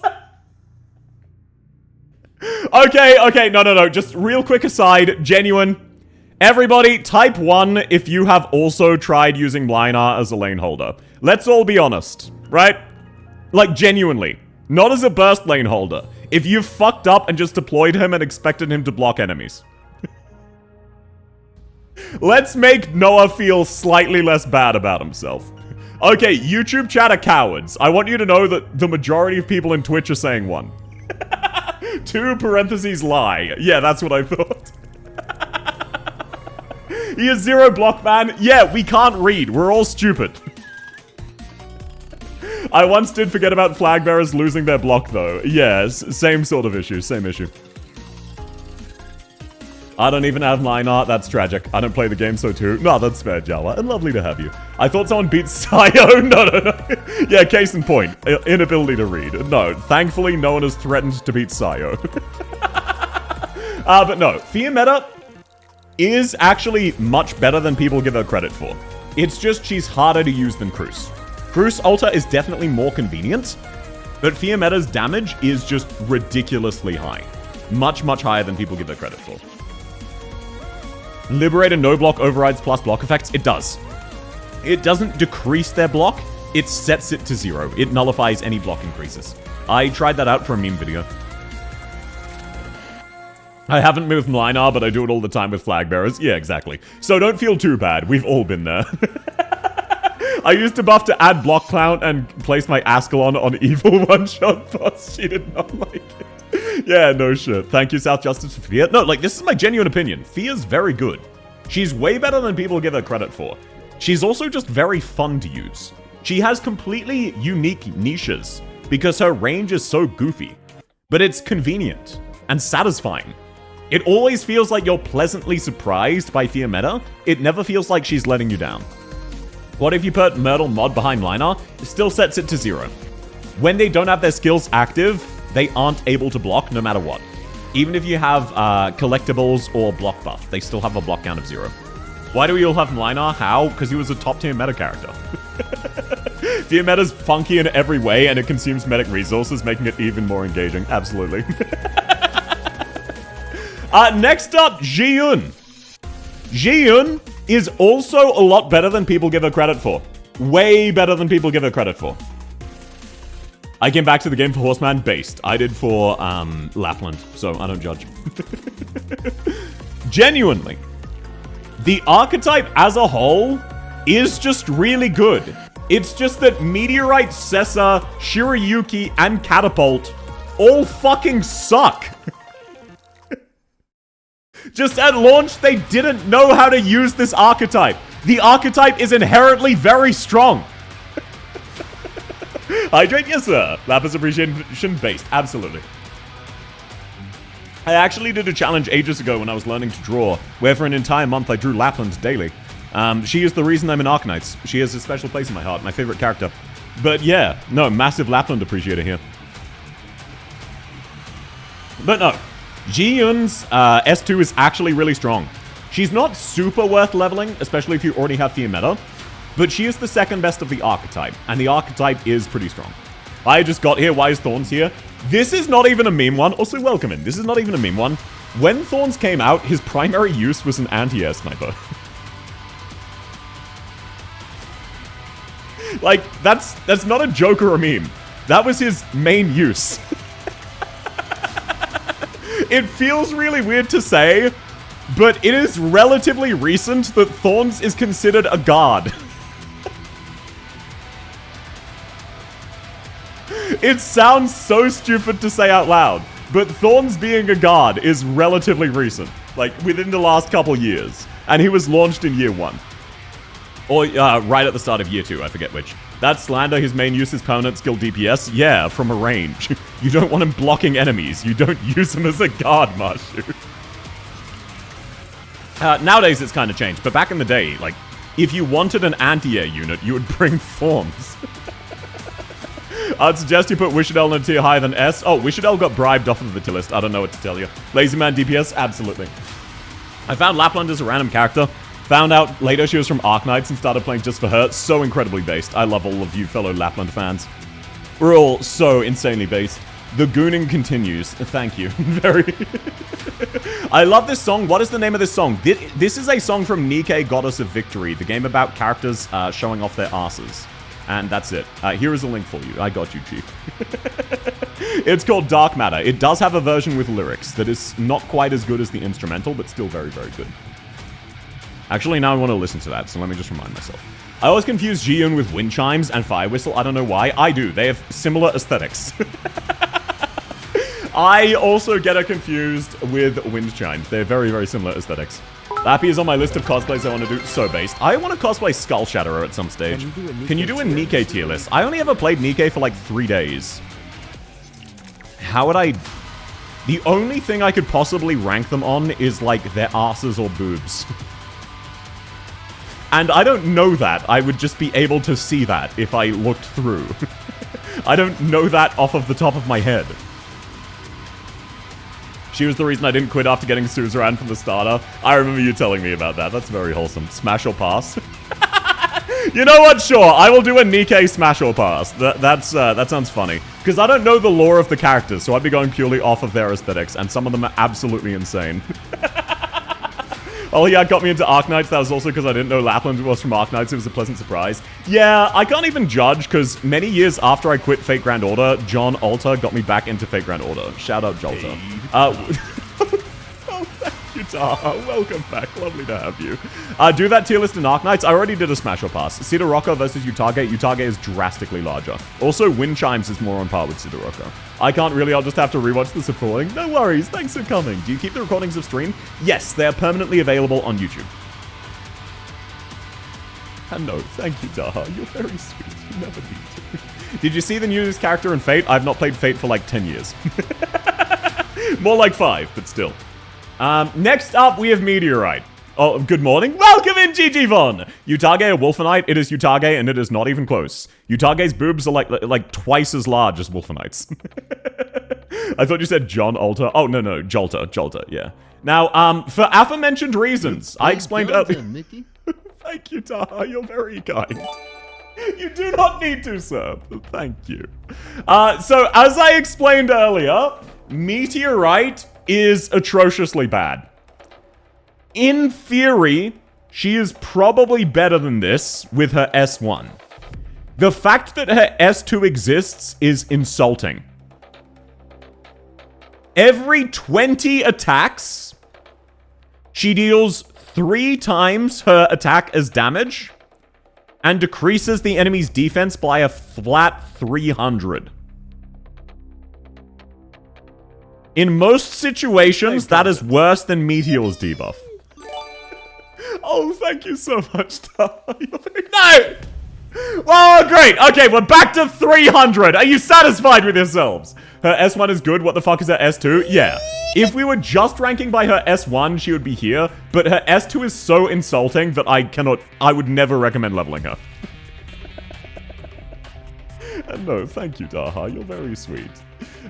Okay, no. Just real quick aside, genuine. Everybody, type 1 if you have also tried using Blinar as a lane holder. Let's all be honest, right? Like, genuinely. Not as a burst lane holder. If you fucked up and just deployed him and expected him to block enemies. Let's make Noah feel slightly less bad about himself. Okay, YouTube chat are cowards. I want you to know that the majority of people in Twitch are saying 1. 2 parentheses lie. Yeah, that's what I thought. He is 0 block man. Yeah, we can't read. We're all stupid. I once did forget about flag bearers losing their block though. Yes, same sort of issue, same issue. I don't even have line art, that's tragic. I don't play the game, so too. No, that's fair, Jawa, and lovely to have you. I thought someone beat Sayo. No. Yeah, case in point. Inability to read. No, thankfully no one has threatened to beat Sayo. But no, Fear meta is actually much better than people give her credit for. It's just she's harder to use than Cruz. Cruz Ulta is definitely more convenient, but Fear meta's damage is just ridiculously high. Much, much higher than people give her credit for. Liberator no block overrides plus block effects. It does. It doesn't decrease their block. It sets it to 0. It nullifies any block increases. I tried that out for a meme video. I haven't moved Linar, but I do it all the time with flag bearers. Yeah, exactly. So don't feel too bad. We've all been there. I used to buff to add block count and place my Ascalon on evil one-shot boss. She did not like it. Yeah, no shit. Thank you, South Justice, for Fear. No, like, this is my genuine opinion. Fear's very good. She's way better than people give her credit for. She's also just very fun to use. She has completely unique niches because her range is so goofy. But it's convenient and satisfying. It always feels like you're pleasantly surprised by Fear meta. It never feels like she's letting you down. What if you put Myrtle mod behind Linar? It still sets it to 0. When they don't have their skills active, they aren't able to block no matter what. Even if you have collectibles or block buff, they still have a block count of 0. Why do we all have Linar? How? Because he was a top tier meta character. Fear meta's funky in every way and it consumes medic resources, making it even more engaging. Absolutely. Next up, Ji-Yun. Ji-Yun is also a lot better than people give her credit for. Way better than people give her credit for. I came back to the game for Horseman based. I did for Lapland, so I don't judge. Genuinely, the archetype as a whole is just really good. It's just that Meteorite, Sessa, Shirayuki, and Catapult all fucking suck. Just at launch, they didn't know how to use this archetype. The archetype is inherently very strong. Hydrate, yes sir. Lapis appreciation based, absolutely. I actually did a challenge ages ago when I was learning to draw, where for an entire month I drew Lapland daily. She is the reason I'm in Arknights. She has a special place in my heart, my favorite character. But yeah, no, massive Lapland appreciator here. But no, Ji-Yun's S2 is actually really strong. She's not super worth leveling, especially if you already have Fear meta, but she is the second best of the archetype, and the archetype is pretty strong. I just got here, why is Thorns here? This is not even a meme one, also welcome in, this is not even a meme one. When Thorns came out, his primary use was an anti-air sniper. Like, that's not a joke or a meme. That was his main use. It feels really weird to say, but it is relatively recent that Thorns is considered a god. It sounds so stupid to say out loud, but Thorns being a god is relatively recent, like within the last couple years, and he was launched in year 1. Or right at the start of year 2, I forget which. That's Slander, his main use is permanent skill DPS. Yeah, from a range. You don't want him blocking enemies. You don't use him as a guard, Marshu. Nowadays it's kind of changed, but back in the day, like, if you wanted an anti-air unit, you would bring Thorns. I'd suggest you put Wishadel in a tier higher than S. Oh, Wishadel got bribed off of the tier list. I don't know what to tell you. Lazy Man DPS? Absolutely. I found Lapland as a random character. Found out later she was from Arknights and started playing just for her. So incredibly based. I love all of you fellow Lapland fans. We're all so insanely based. The gooning continues. Thank you. Very. I love this song. What is the name of this song? This is a song from Nike, Goddess of Victory, the game about characters showing off their asses. And that's it. Here is a link for you. I got you, Chief. It's called Dark Matter. It does have a version with lyrics that is not quite as good as the instrumental, but still very, very good. Actually, now I want to listen to that, so let me just remind myself. I always confuse Ji-yoon with wind chimes and fire whistle. I don't know why. I do. They have similar aesthetics. I also get it confused with wind chimes. They're very, very similar aesthetics. Lappy is on my list of cosplays I want to do. So based. I want to cosplay Skull Shatterer at some stage. Can you do a Nikke tier list? I only ever played Nikke for like 3 days. How would I... The only thing I could possibly rank them on is like their asses or boobs. And I don't know that. I would just be able to see that if I looked through. I don't know that off of the top of my head. She was the reason I didn't quit after getting Suzerain from the starter. I remember you telling me about that. That's very wholesome. Smash or pass? You know what? Sure. I will do a Nikke smash or pass. That sounds funny. Because I don't know the lore of the characters, so I'd be going purely off of their aesthetics, and some of them are absolutely insane. Oh yeah, got me into Arknights. That was also because I didn't know Lapland was from Arknights. It was a pleasant surprise. Yeah, I can't even judge, because many years after I quit Fate Grand Order, John Alter got me back into Fate Grand Order. Shout out Jolter. Oh, thank you, Taha. Welcome back. Lovely to have you. Do that tier list in Arknights. I already did a smash or pass. Cedar Rocco versus Utage. Utage is drastically larger. Also, Wind Chimes is more on par with Cedar Rocco. I can't really, I'll just have to rewatch the supporting. No worries, thanks for coming. Do you keep the recordings of stream? Yes, they are permanently available on YouTube. And no, thank you, Daha. You're very sweet. You never need to. Did you see the newest character in Fate? I've not played Fate for like 10 years. More like 5, but still. Next up, we have Meteorite. Oh, good morning. Welcome in, GG Von! Utage or Wolfenite? It is Utage, and it is not even close. Utage's boobs are like twice as large as Wolfenite's. I thought you said John Alter. Oh, no, Jolter, yeah. Now, for aforementioned reasons, I explained earlier... Thank you, Taha. You're very kind. You do not need to, sir. Thank you. So, as I explained earlier, Meteorite is atrociously bad. In theory, she is probably better than this with her S1. The fact that her S2 exists is insulting. Every 20 attacks, she deals 3 times her attack as damage and decreases the enemy's defense by a flat 300. In most situations, that is worse than Meteor's debuff. Oh, thank you so much, Tar. No! Oh, great. Okay, we're back to 300. Are you satisfied with yourselves? Her S1 is good. What the fuck is her S2? Yeah. If we were just ranking by her S1, she would be here. But her S2 is so insulting that I would never recommend leveling her. And no, thank you, Daha. You're very sweet.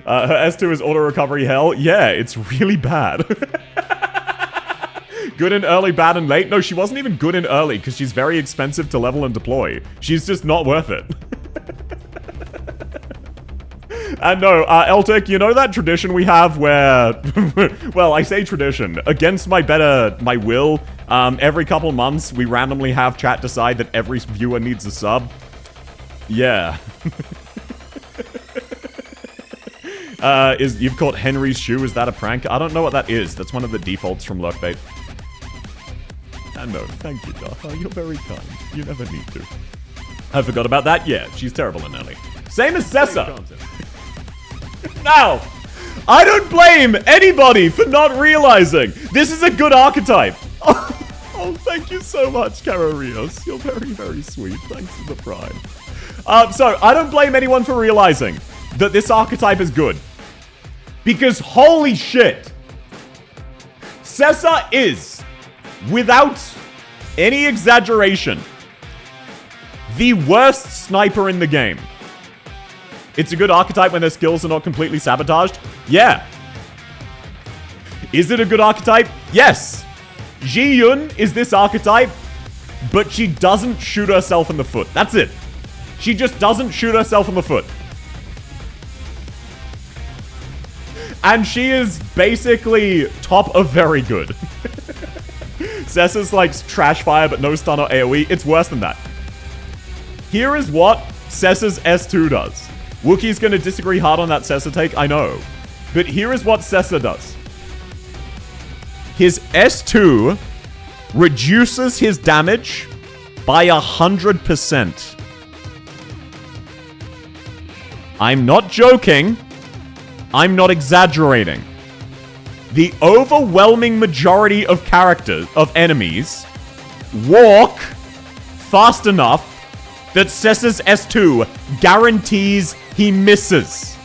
Her S2 is auto recovery hell. Yeah, it's really bad. Good in early, bad in late? No, she wasn't even good in early because she's very expensive to level and deploy. She's just not worth it. And no, Eltic, you know that tradition we have where... well, I say tradition. Against my will, every couple months we randomly have chat decide that every viewer needs a sub. Yeah. You've caught Henry's shoe, is that a prank? I don't know what that is. That's one of the defaults from Lurkbait. And no, thank you, Daha. You're very kind. You never need to. I forgot about that? Yeah, she's terrible in early. Same as Sessa! Now, I don't blame anybody for not realizing this is a good archetype. Oh, thank you so much, Cara Rios. You're very, very sweet. Thanks for the pride. So, I don't blame anyone for realizing that this archetype is good. Because holy shit! Sessa is, without any exaggeration, the worst sniper in the game. It's a good archetype when their skills are not completely sabotaged? Yeah. Is it a good archetype? Yes. Ji-yoon is this archetype, but she doesn't shoot herself in the foot. That's it. She just doesn't shoot herself in the foot. And she is basically top of very good. Sessa's like trash fire, but no stun or AoE. It's worse than that. here is what Sessa's S2 does. Wookiee's gonna disagree hard on that Sessa take, I know. But here is what Sessa does. His S2 reduces his damage by 100%. I'm not joking. I'm not exaggerating. The overwhelming majority of enemies, walk fast enough that Sessa's S2 guarantees he misses.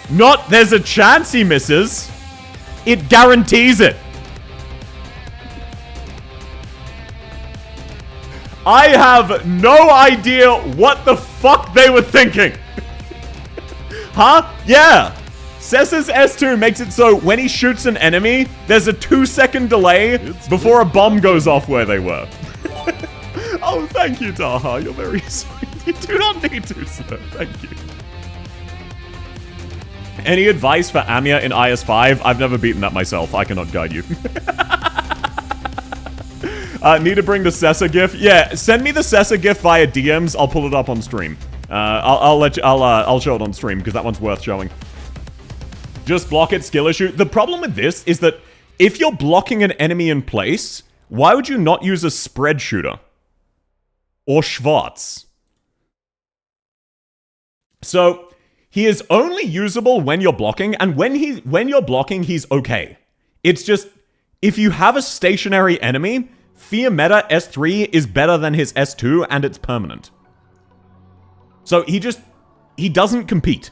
Not there's a chance he misses. It guarantees it. I have no idea what the fuck they were thinking. Huh? Yeah. Sessa's S2 makes it so when he shoots an enemy, there's a 2-second delay before a bomb goes off where they were. Oh, thank you, Taha. You're very sweet. You do not need to, sir. Thank you. Any advice for Amiya in IS5? I've never beaten that myself. I cannot guide you. Need to bring the Sessa GIF? Yeah, send me the Sessa GIF via DMs. I'll pull it up on stream. I'll show it on stream because that one's worth showing. Just block it, skill issue. The problem with this is that if you're blocking an enemy in place, why would you not use a spread shooter? Or Schwartz? So, he is only usable when you're blocking, and when you're blocking, he's okay. It's just, if you have a stationary enemy, Fear Meta S3 is better than his S2, and it's permanent. So he doesn't compete.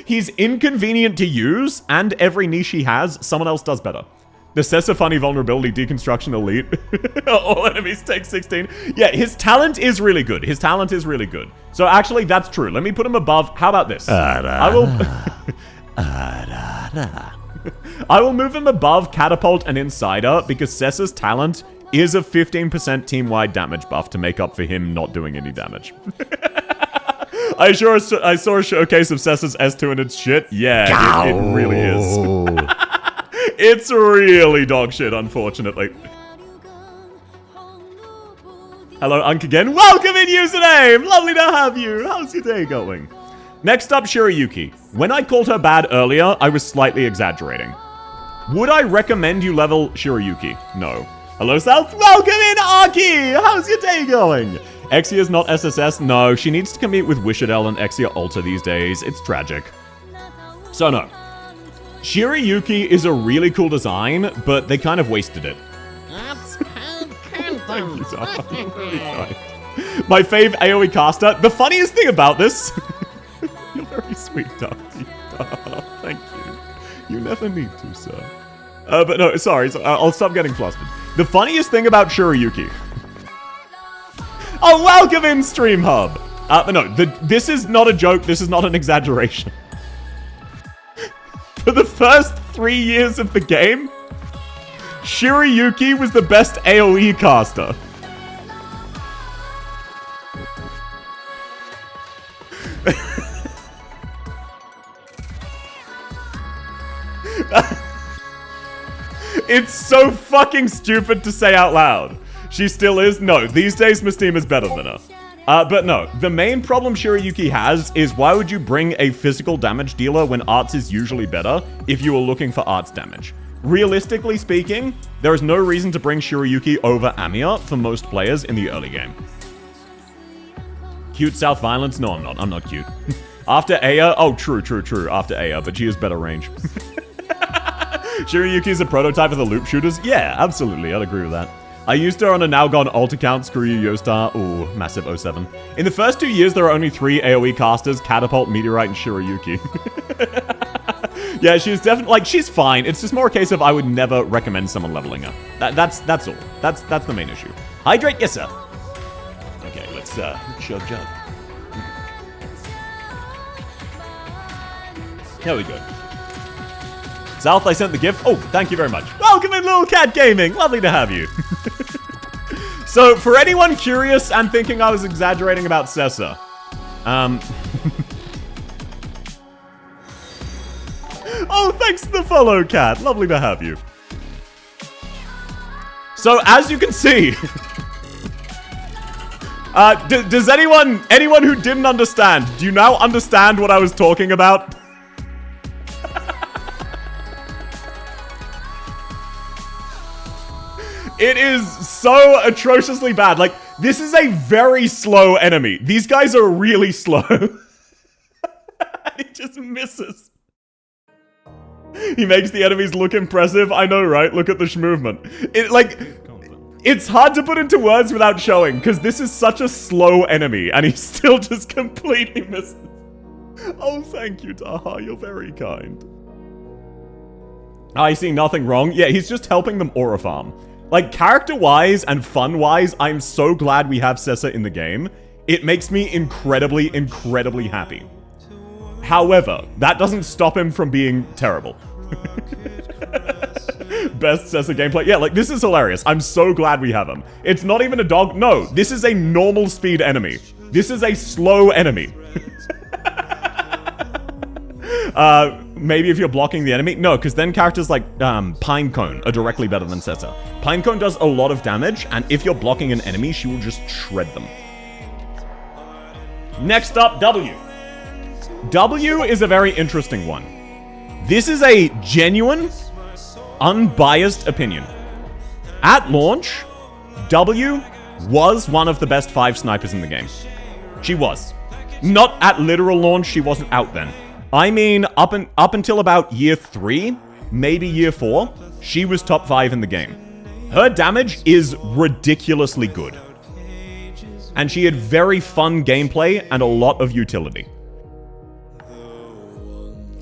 He's inconvenient to use, and every niche he has, someone else does better. The Sessa Funny Vulnerability Deconstruction Elite. All enemies take 16. Yeah, his talent is really good. His talent is really good. So actually, that's true. Let me put him above. How about this? I will move him above Catapult and Insider because Sessa's talent is a 15% team-wide damage buff to make up for him not doing any damage. I saw a showcase of Sessa's S2 and it's shit. Yeah, it really is. It's really dog shit, unfortunately. Hello, Unk again. Welcome in, username! Lovely to have you. How's your day going? Next up, Shirayuki. When I called her bad earlier, I was slightly exaggerating. Would I recommend you level Shirayuki? No. Hello, South. Welcome in, Aki! How's your day going? Exia's not SSS? No, she needs to compete with Wishadel and Exia Ultra these days. It's tragic. So no. Shirayuki is a really cool design, but they kind of wasted it. Thank you, Taha. My fave AoE caster. The funniest thing about this... You're very sweet, Darky. Thank you. You never need to, sir. But no, sorry. I'll stop getting flustered. The funniest thing about Shirayuki... Oh, welcome in, Stream Hub! But no, this is not a joke. This is not an exaggeration. For the first 3 years of the game, Shirayuki was the best AoE caster. It's so fucking stupid to say out loud. She still is? No, these days Mistima is better than her. But no, the main problem Shirayuki has is why would you bring a physical damage dealer when arts is usually better if you were looking for arts damage? Realistically speaking, there is no reason to bring Shirayuki over Amiya for most players in the early game. Cute South Violence? No, I'm not. I'm not cute. After Aya? Oh, true. After Aya, but she has better range. Shirayuki is a prototype of the loop shooters? Yeah, absolutely. I'd agree with that. I used her on a now gone alt account. Screw you, Yostar. Ooh, massive 07. In the first 2 years, there are only 3 AoE casters: Catapult, Meteorite, and Shirayuki. Yeah, she's definitely, like, she's fine. It's just more a case of I would never recommend someone leveling her. That's all. That's the main issue. Hydrate, yes, sir. Okay, let's chug. There we go. South, I sent the gift. Oh, thank you very much. Welcome in, Little Cat Gaming. Lovely to have you. So, for anyone curious and thinking I was exaggerating about Sessa, oh, thanks to the follow, Cat. Lovely to have you. So, as you can see, Does anyone who didn't understand, do you now understand what I was talking about? It is so atrociously bad. Like, this is a very slow enemy. These guys are really slow. He just misses. He makes the enemies look impressive. I know, right? Look at the movement. It's hard to put into words without showing, because this is such a slow enemy, and he still just completely misses. Oh, thank you, Daha. You're very kind. I see nothing wrong. Yeah, he's just helping them aura farm. Like, character-wise and fun-wise, I'm so glad we have Sessa in the game. It makes me incredibly, incredibly happy. However, that doesn't stop him from being terrible. Best Sessa gameplay. Yeah, like, this is hilarious. I'm so glad we have him. It's not even a dog. No, this is a normal speed enemy. This is a slow enemy. Maybe if you're blocking the enemy. No, because then characters like Pinecone are directly better than Sessa. Pinecone does a lot of damage, and if you're blocking an enemy, she will just shred them. Next up, W. W is a very interesting one. This is a genuine, unbiased opinion. At launch, W was one of the best 5 snipers in the game. She was. Not at literal launch, she wasn't out then. I mean, up until about year 3, maybe year 4, she was top 5 in the game. Her damage is ridiculously good. And she had very fun gameplay and a lot of utility.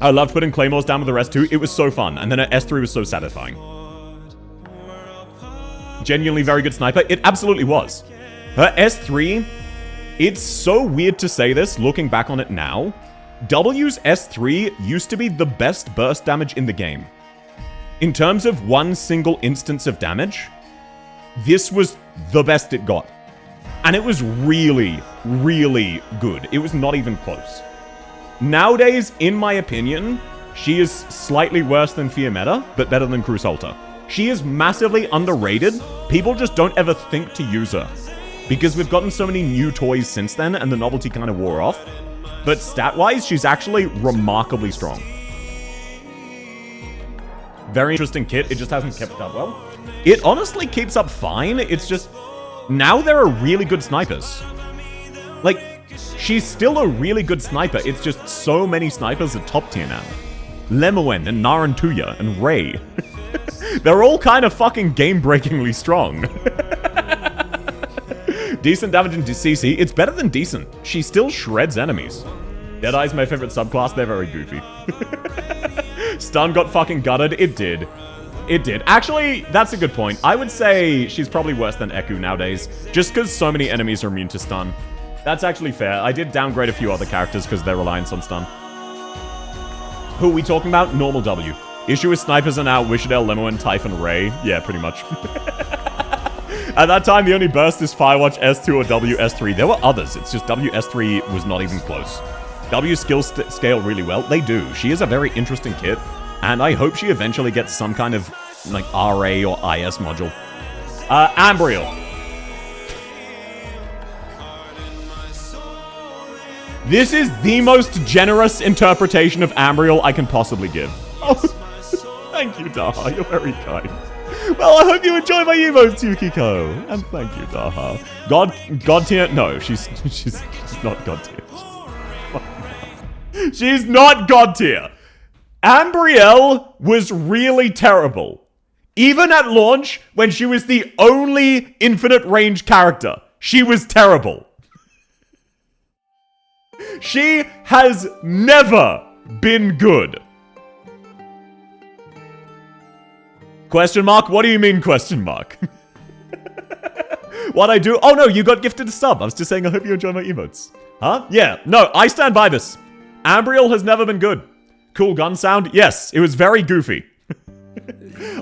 I loved putting claymores down with the rest too. It was so fun. And then her S3 was so satisfying. Genuinely very good sniper. It absolutely was. Her S3, it's so weird to say this looking back on it now. W's S3 used to be the best burst damage in the game. In terms of one single instance of damage, this was the best it got. And it was really, really good. It was not even close. Nowadays, in my opinion, she is slightly worse than Fiammetta, but better than Crusalta. She is massively underrated. People just don't ever think to use her. Because we've gotten so many new toys since then, and the novelty kind of wore off. But stat-wise, she's actually remarkably strong. Very interesting kit. It just hasn't kept up well. It honestly keeps up fine. It's just... now there are really good snipers. Like, she's still a really good sniper. It's just so many snipers are top tier now. Lemoen and Narantuya and Ray. They're all kind of fucking game-breakingly strong. Decent damage in CC. It's better than decent. She still shreds enemies. Deadeye's my favorite subclass. They're very goofy. Stun got fucking gutted. It did. It did. Actually, that's a good point. I would say she's probably worse than Eku nowadays, just because so many enemies are immune to stun. That's actually fair. I did downgrade a few other characters because their reliance on stun. Who are we talking about? Normal W. Issue with snipers are now Wishadel, Lemoen, Typhon, Ray. Yeah, pretty much. At that time, the only burst is Firewatch S2 or W S3. There were others. It's just W S3 was not even close. W skills scale really well. They do. She is a very interesting kit, and I hope she eventually gets some kind of like RA or IS module. Ambriel. This is the most generous interpretation of Ambriel I can possibly give. Oh, thank you, Daha. You're very kind. Well, I hope you enjoy my emotes, Yukiko. And thank you, Daha. God tier? No, she's not God tier. She's not God tier. Ambriel was really terrible. Even at launch, when she was the only infinite range character, she was terrible. She has never been good. Question mark? What do you mean question mark? What I do? Oh no, you got gifted a sub. I was just saying I hope you enjoy my emotes. Huh? Yeah. No, I stand by this. Ambriel has never been good. Cool gun sound? Yes, it was very goofy.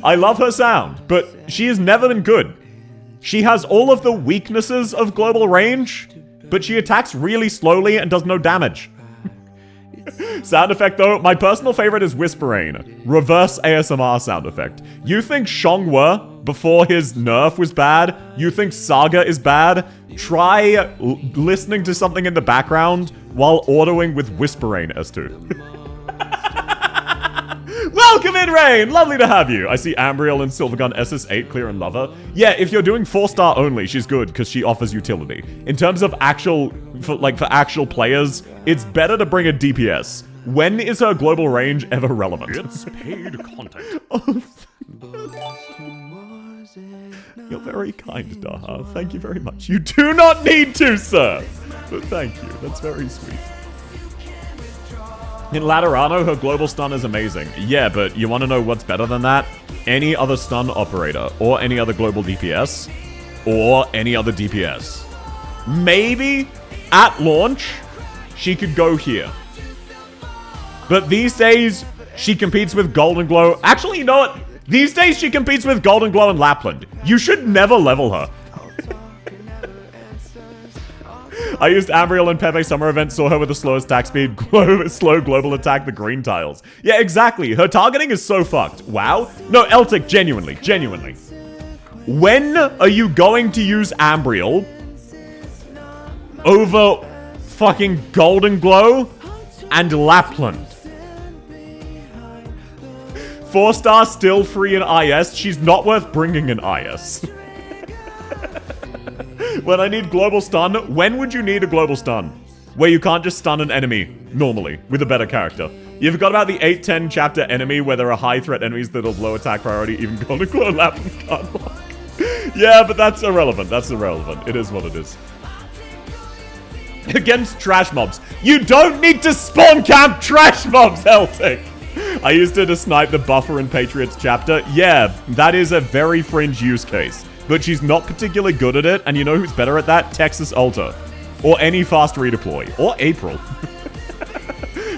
I love her sound, but she has never been good. She has all of the weaknesses of global range, but she attacks really slowly and does no damage. Sound effect, though, my personal favorite is Whisperain. Reverse ASMR sound effect. You think Xiongwe, before his nerf, was bad? You think Saga is bad? Try listening to something in the background while autoing with Whisperain, S2. Welcome in, Rain! Lovely to have you. I see Ambriel and Silvergun SS8 clear and love her. Yeah, if you're doing 4-star only, she's good because she offers utility. In terms of actual, for actual players, it's better to bring a DPS. When is her global range ever relevant? It's paid content. You're very kind, Daha. Thank you very much. You do not need to, sir! But thank you. That's very sweet. In Laterano, her global stun is amazing. Yeah, but you want to know what's better than that? Any other stun operator, or any other global DPS, or any other DPS. Maybe, at launch, she could go here. But these days, she competes with Golden Glow. Actually, you know what? These days, she competes with Golden Glow and Lapland. You should never level her. I used Ambriel in Pepe Summer Event, saw her with the slowest attack speed, slow global attack, the green tiles. Yeah, exactly. Her targeting is so fucked. Wow. No, Eltic, genuinely. When are you going to use Ambriel over fucking Golden Glow and Lapland? 4-star still free in IS. She's not worth bringing in IS. When I need global stun, when would you need a global stun? Where you can't just stun an enemy, normally, with a better character. You forgot about the 8-10 chapter enemy where there are high threat enemies that have low attack priority, even Golden Glow Lapland can't block. Yeah, but that's irrelevant. It is what it is. Against trash mobs. You don't need to spawn camp trash mobs, Celtic! I used her to snipe the buffer in Patriots chapter. Yeah, that is a very fringe use case. But she's not particularly good at it, and you know who's better at that? Texas Ulta. Or any fast redeploy. Or April.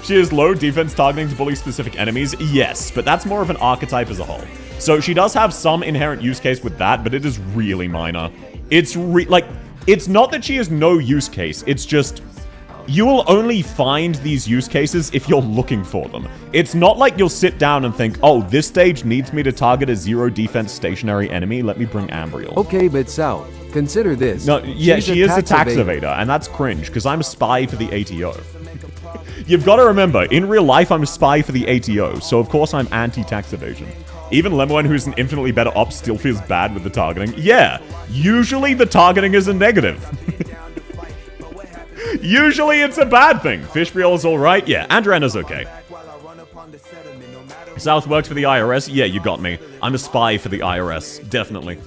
She has low defense targeting to bully specific enemies. Yes, but that's more of an archetype as a whole. So she does have some inherent use case with that, but it is really minor. It's not that she has no use case, it's just you will only find these use cases if you're looking for them. It's not like you'll sit down and think, oh, this stage needs me to target a 0 defense stationary enemy, let me bring Ambriel. Okay, but Sal, consider this. No, yeah, she is a tax evader. evader, and that's cringe, because I'm a spy for the ATO. You've got to remember, in real life, I'm a spy for the ATO, so of course I'm anti-tax evasion. Even Lemoine, who's an infinitely better op, still feels bad with the targeting. Yeah, usually the targeting is a negative. Usually it's a bad thing. Fishbriel is alright. Yeah, Andrena's okay. South works for the IRS. Yeah, you got me. I'm a spy for the IRS. Definitely.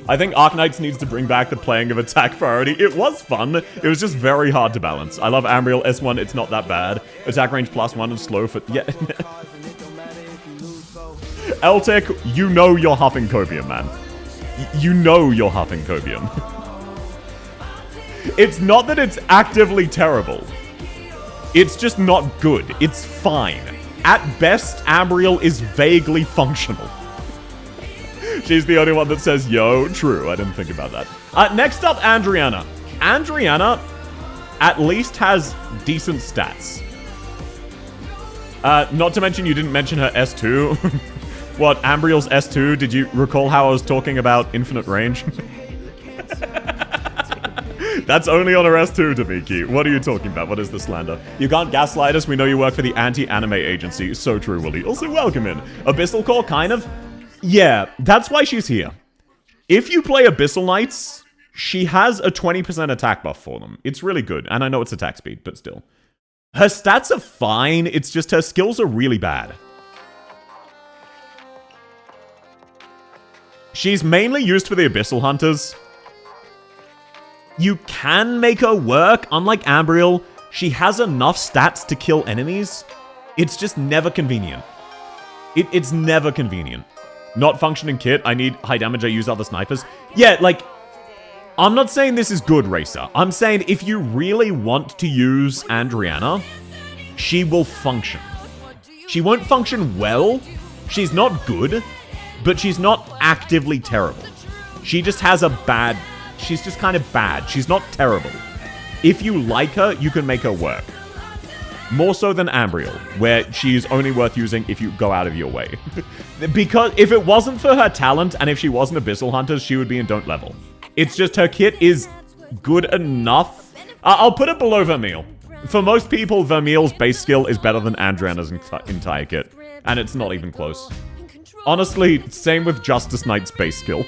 I think Arknights needs to bring back the playing of attack priority. It was fun. It was just very hard to balance. I love Ambriel. S1, it's not that bad. Attack range +1 and slow for... Yeah. Eltic, you know you're huffing copium, man. You know you're huffing copium. It's not that it's actively terrible. It's just not good. It's fine. At best, Ambriel is vaguely functional. She's the only one that says, yo, true. I didn't think about that. Next up, Andriana. Andriana at least has decent stats. Not to mention you didn't mention her S2. What, Ambriel's S2? Did you recall how I was talking about infinite range? That's only on her S2, Tamiki. What are you talking about? What is the slander? You can't gaslight us. We know you work for the anti-anime agency. So true, Willie. Also, welcome in. Abyssal Core, kind of? Yeah, that's why she's here. If you play Abyssal Knights, she has a 20% attack buff for them. It's really good. And I know it's attack speed, but still. Her stats are fine. It's just her skills are really bad. She's mainly used for the Abyssal Hunters. You can make her work. Unlike Ambriel, she has enough stats to kill enemies. It's just never convenient. It's never convenient. Not functioning kit. I need high damage. I use other snipers. Yeah, like, I'm not saying this is good, Racer. I'm saying if you really want to use Andriana, she will function. She won't function well. She's not good, but she's not actively terrible. She just has a bad... She's just kind of bad. She's not terrible. If you like her, you can make her work. More so than Ambriel, where she is only worth using if you go out of your way. Because if it wasn't for her talent, and if she wasn't Abyssal Hunter, she would be in don't level. It's just her kit is good enough. I'll put it below Vermeil. For most people, Vermeil's base skill is better than Andriana's entire kit. And it's not even close. Honestly, same with Justice Knight's base skill.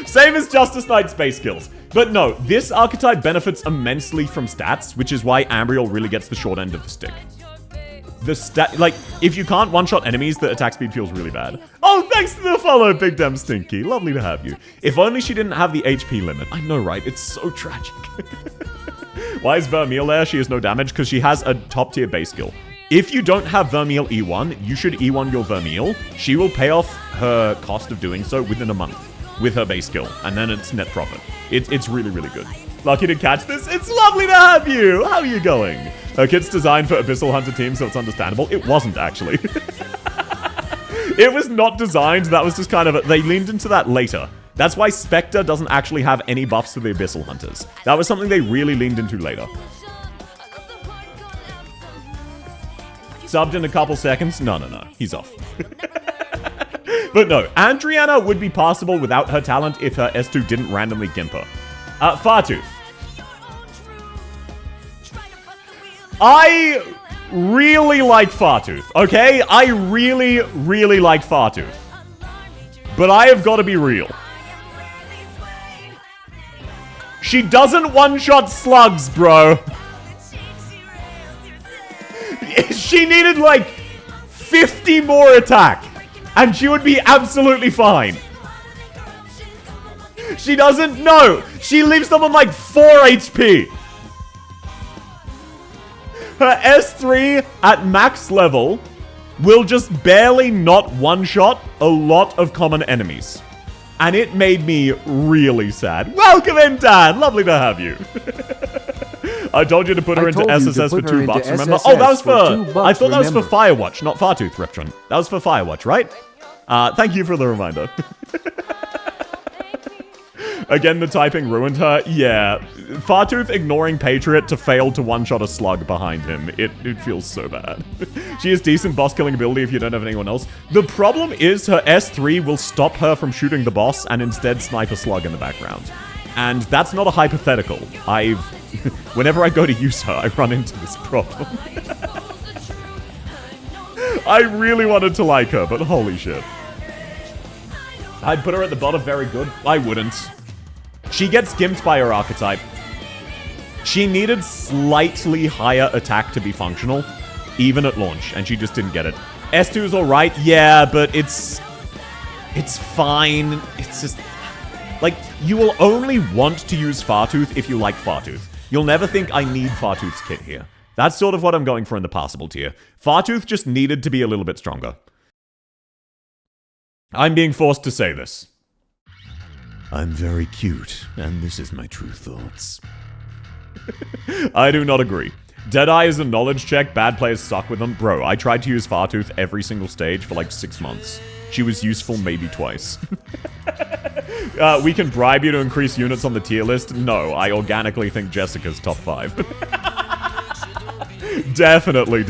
Same as Justice Knight's base skills. But no, this archetype benefits immensely from stats, which is why Ambriel really gets the short end of the stick. Like, if you can't one-shot enemies, the attack speed feels really bad. Oh, thanks to the follow, Big Damn Stinky. Lovely to have you. If only she didn't have the HP limit. I know, right? It's so tragic. Why is Vermeil there? She has no damage because she has a top-tier base skill. If you don't have Vermeil E1, you should E1 your Vermeil. She will pay off her cost of doing so within a month with her base skill, and then it's net profit. It's really, really good. Lucky to catch this. It's lovely to have you. How are you going? Her kit's designed for Abyssal Hunter team, so it's understandable. It wasn't, actually. It was not designed. That was just kind of they leaned into that later. That's why Spectre doesn't actually have any buffs for the Abyssal Hunters. That was something they really leaned into later. Subbed in a couple seconds? No. He's off. But no, Andriana would be passable without her talent if her S2 didn't randomly gimp her. Fartooth. I really like Fartooth, okay? I really, really like Fartooth. But I have got to be real. She doesn't one-shot slugs, bro. She needed like 50 more attack. And she would be absolutely fine. She doesn't know. She leaves them on like 4 HP. Her S3 at max level will just barely not one-shot a lot of common enemies. And it made me really sad. Welcome in, Dan. Lovely to have you. I told you to put her into SSS for $2, remember? Oh, that was for... I thought that was for Firewatch, not Fartooth, Reptron. That was for Firewatch, right? Thank you for the reminder. Again, the typing ruined her. Yeah. Fartooth ignoring Patriot to fail to one-shot a slug behind him. It feels so bad. She has decent boss-killing ability if you don't have anyone else. The problem is her S3 will stop her from shooting the boss and instead snipe a slug in the background. And that's not a hypothetical. Whenever I go to use her, I run into this problem. I really wanted to like her, but holy shit. I'd put her at the bottom, very good. I wouldn't. She gets gimped by her archetype. She needed slightly higher attack to be functional, even at launch, and she just didn't get it. S2's alright, yeah, but it's fine. It's just... Like, you will only want to use Fartooth if you like Fartooth. You'll never think, I need Fartooth's kit here. That's sort of what I'm going for in the passable tier. Fartooth just needed to be a little bit stronger. I'm being forced to say this. I'm very cute, and this is my true thoughts. I do not agree. Deadeye is a knowledge check, bad players suck with them. Bro, I tried to use Fartooth every single stage for like 6 months. She was useful maybe twice. We can bribe you to increase units on the tier list? No, I organically think Jessica's top 5. Definitely.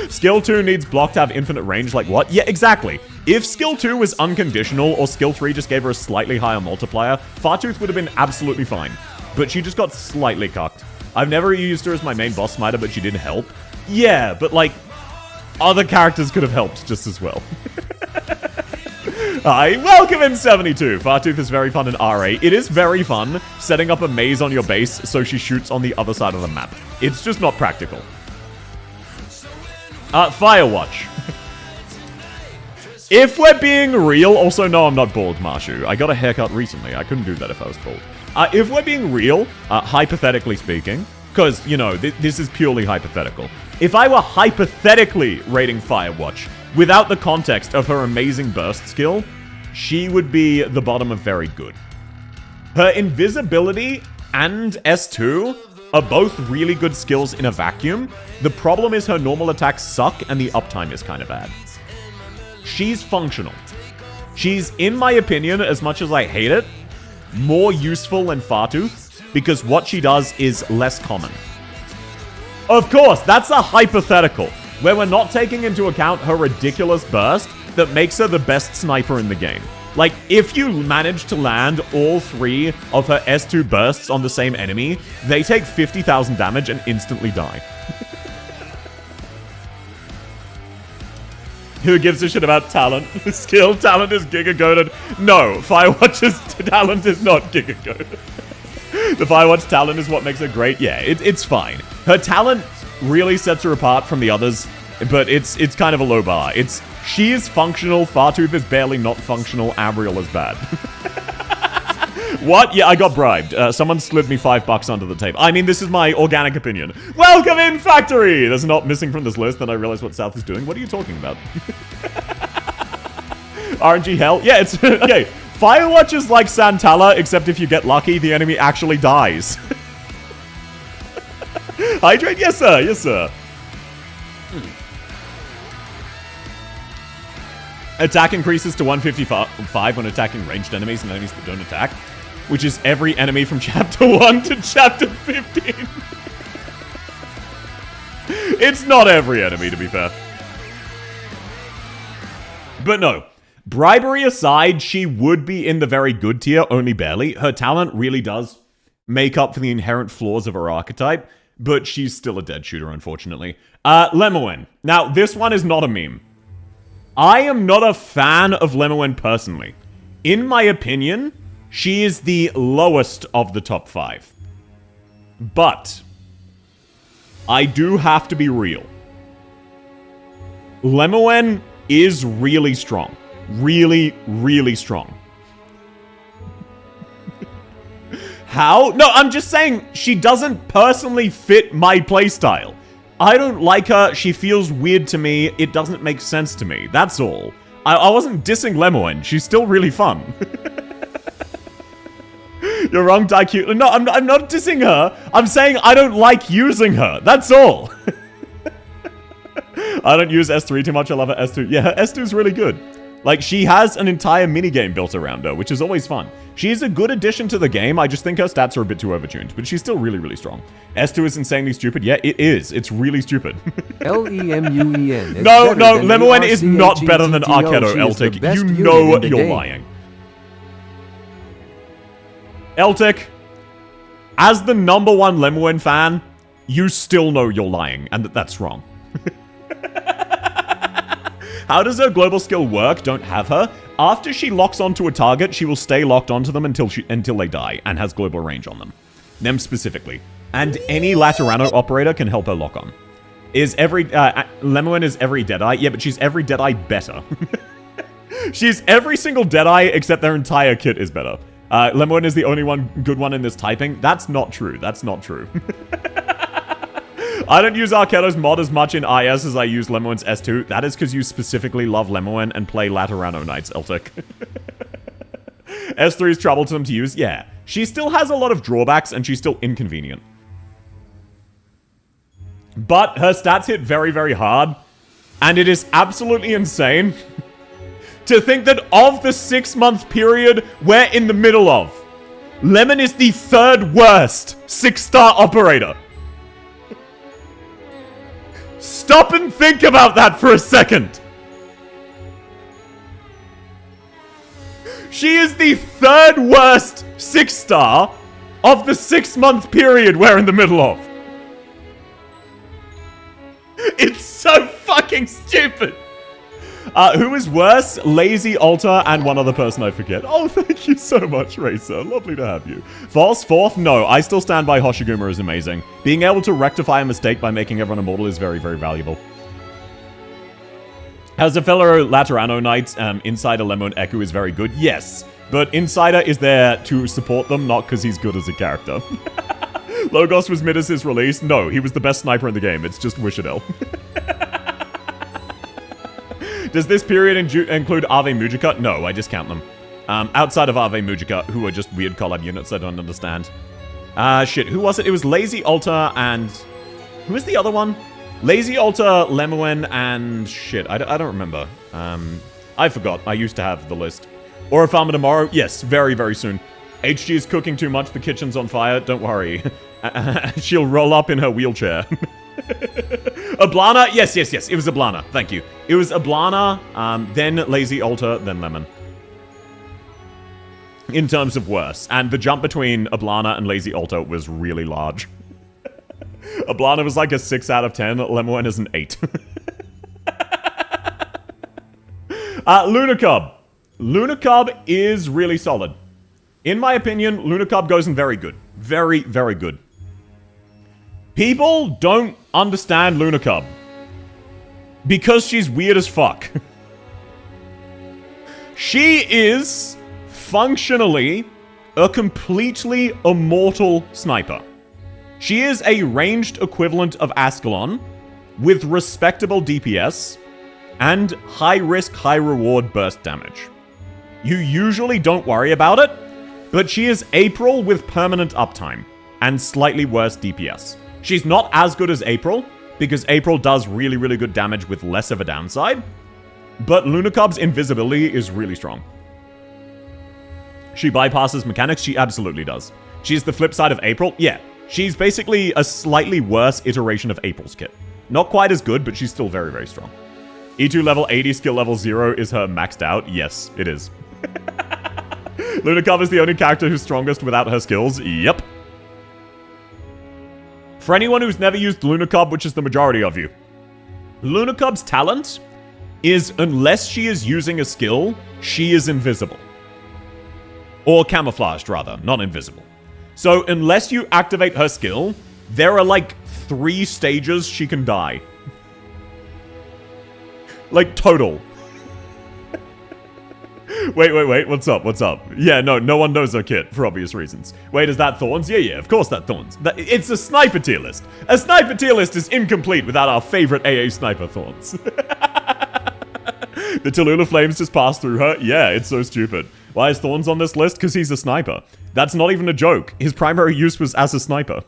Skill 2 needs block to have infinite range, like what? Yeah, exactly. If skill 2 was unconditional, or skill 3 just gave her a slightly higher multiplier, Fartooth would have been absolutely fine. But she just got slightly cucked. I've never used her as my main boss smiter, but she did help. Yeah, but like, other characters could have helped just as well. Hi, welcome in 72. Fartooth is very fun in RA. It is very fun setting up a maze on your base so she shoots on the other side of the map. It's just not practical. Firewatch. If we're being real, also no, I'm not bald, Marshu. I got a haircut recently. I couldn't do that if I was bald. If we're being real, hypothetically speaking, because, you know, this is purely hypothetical. If I were hypothetically rating Firewatch without the context of her amazing burst skill, she would be the bottom of very good. Her invisibility and S2 are both really good skills in a vacuum. The problem is her normal attacks suck and the uptime is kind of bad. She's functional. She's, in my opinion, as much as I hate it, more useful than Fartooth. because what she does is less common. Of course, that's a hypothetical, where we're not taking into account her ridiculous burst that makes her the best sniper in the game. Like, if you manage to land all 3 of her S2 bursts on the same enemy, they take 50,000 damage and instantly die. Who gives a shit about talent? Skill talent is giga-goated. No, Firewatch's talent is not giga-goated. The Firewatch talent is what makes her great. Yeah, it's fine. Her talent really sets her apart from the others, but it's kind of a low bar. She is functional, Fartooth is barely not functional, Abriel is bad. What? Yeah, I got bribed. Someone slid me $5 under the table. I mean, this is my organic opinion. Welcome in, Factory! There's not missing from this list, then I realized what South is doing. What are you talking about? RNG hell? Yeah, it's... Okay, Firewatch is like Santala, except if you get lucky, the enemy actually dies. Hydrate? Yes, sir. Yes, sir. Attack increases to 155 when attacking ranged enemies and enemies that don't attack, which is every enemy from Chapter 1 to Chapter 15. It's not every enemy, to be fair. But no. Bribery aside, she would be in the very good tier, only barely. Her talent really does make up for the inherent flaws of her archetype, but she's still a dead shooter, unfortunately. Lemoen. Now, this one is not a meme. I am not a fan of Lemoen personally. In my opinion, she is the lowest of the top 5. But I do have to be real. Lemoen is really strong. Really, really strong. How? No, I'm just saying she doesn't personally fit my playstyle. I don't like her, she feels weird to me, it doesn't make sense to me, that's all. I wasn't dissing Lemoen, she's still really fun. You're wrong, Daikyu. No, I'm not dissing her, I'm saying I don't like using her, that's all. I don't use S3 too much, I love her S2. Yeah, her S2's really good. Like, she has an entire minigame built around her, which is always fun. She's a good addition to the game, I just think her stats are a bit too overtuned, but she's still really, really strong. S2 is insanely stupid? Yeah, it is. It's really stupid. Lemoen. No, Lemoen is not better than Arketo, Eltic. You know you're lying. Eltic, as the #1 Lemoen fan, you still know you're lying, and that's wrong. How does her global skill work? Don't have her. After she locks onto a target, she will stay locked onto them until they die, and has global range on them. Them specifically. And any Laterano operator can help her lock on. Lemoen is every Deadeye? Yeah, but she's every Deadeye better. She's every single Deadeye, except their entire kit is better. Lemoen is the only good one in this typing. That's not true. That's not true. I don't use Arketo's mod as much in IS as I use Lemoen's S2. That is because you specifically love Lemoen and play Laterano Knights, Eltic. S3 is troublesome to use? Yeah. She still has a lot of drawbacks and she's still inconvenient. But her stats hit very, very hard. And it is absolutely insane to think that of the 6-month period we're in the middle of, Lemon is the 3rd worst 6-star operator. Stop and think about that for a second. She is the 3rd worst 6-star of the 6-month period we're in the middle of. It's so fucking stupid. Who is worse? Lazy Alter and one other person I forget. Oh, thank you so much, Racer. Lovely to have you. False 4th? No, I still stand by Hoshiguma is amazing. Being able to rectify a mistake by making everyone immortal is very, very valuable. As a fellow Laterano Knight, Insider Lemon Echo is very good. Yes, but Insider is there to support them, not because he's good as a character. Logos was mid as his release? No, he was the best sniper in the game. It's just Wishadel. Does this period include Ave Mujica? No, I discount them. Outside of Ave Mujica, who are just weird collab units I don't understand. Shit, who was it? It was Lazy Alter and... Who is the other one? Lazy Alter, Lemoen, and... Shit, I don't remember. I forgot. I used to have the list. Or if I'm tomorrow? Yes, very, very soon. HG is cooking too much, the kitchen's on fire, don't worry. She'll roll up in her wheelchair. Ablana? Yes, it was Ablana, thank you. It was Ablana, then Lazy Alter, then Lemon. In terms of worse. And the jump between Ablana and Lazy Alter was really large. Ablana was like a 6 out of 10, Lemon is an 8. Lunacub. Lunacub is really solid. In my opinion, Lunacub goes in very good. Very, very good. People don't understand Lunacub. Because she's weird as fuck. She is functionally a completely immortal sniper. She is a ranged equivalent of Ascalon with respectable DPS and high risk, high reward burst damage. You usually don't worry about it, but she is April with permanent uptime and slightly worse DPS. She's not as good as April, because April does really, really good damage with less of a downside, but Lunacub's invisibility is really strong. She bypasses mechanics? She absolutely does. She's the flip side of April? Yeah. She's basically a slightly worse iteration of April's kit. Not quite as good, but she's still very, very strong. E2 level 80, skill level 0 is her maxed out? Yes, it is. Lunacub is the only character who's strongest without her skills? Yep. For anyone who's never used Lunacub, which is the majority of you, Lunacub's talent is, unless she is using a skill, she is invisible. Or camouflaged, rather, not invisible. So, unless you activate her skill, there are like 3 stages she can die. Like, total. Wait, what's up? Yeah, no one knows her kit, for obvious reasons. Wait, is that Thorns? Yeah, of course that Thorns. It's a sniper tier list. A sniper tier list is incomplete without our favorite AA sniper Thorns. The Tallulah Flames just passed through her? Yeah, it's so stupid. Why is Thorns on this list? Because he's a sniper. That's not even a joke. His primary use was as a sniper.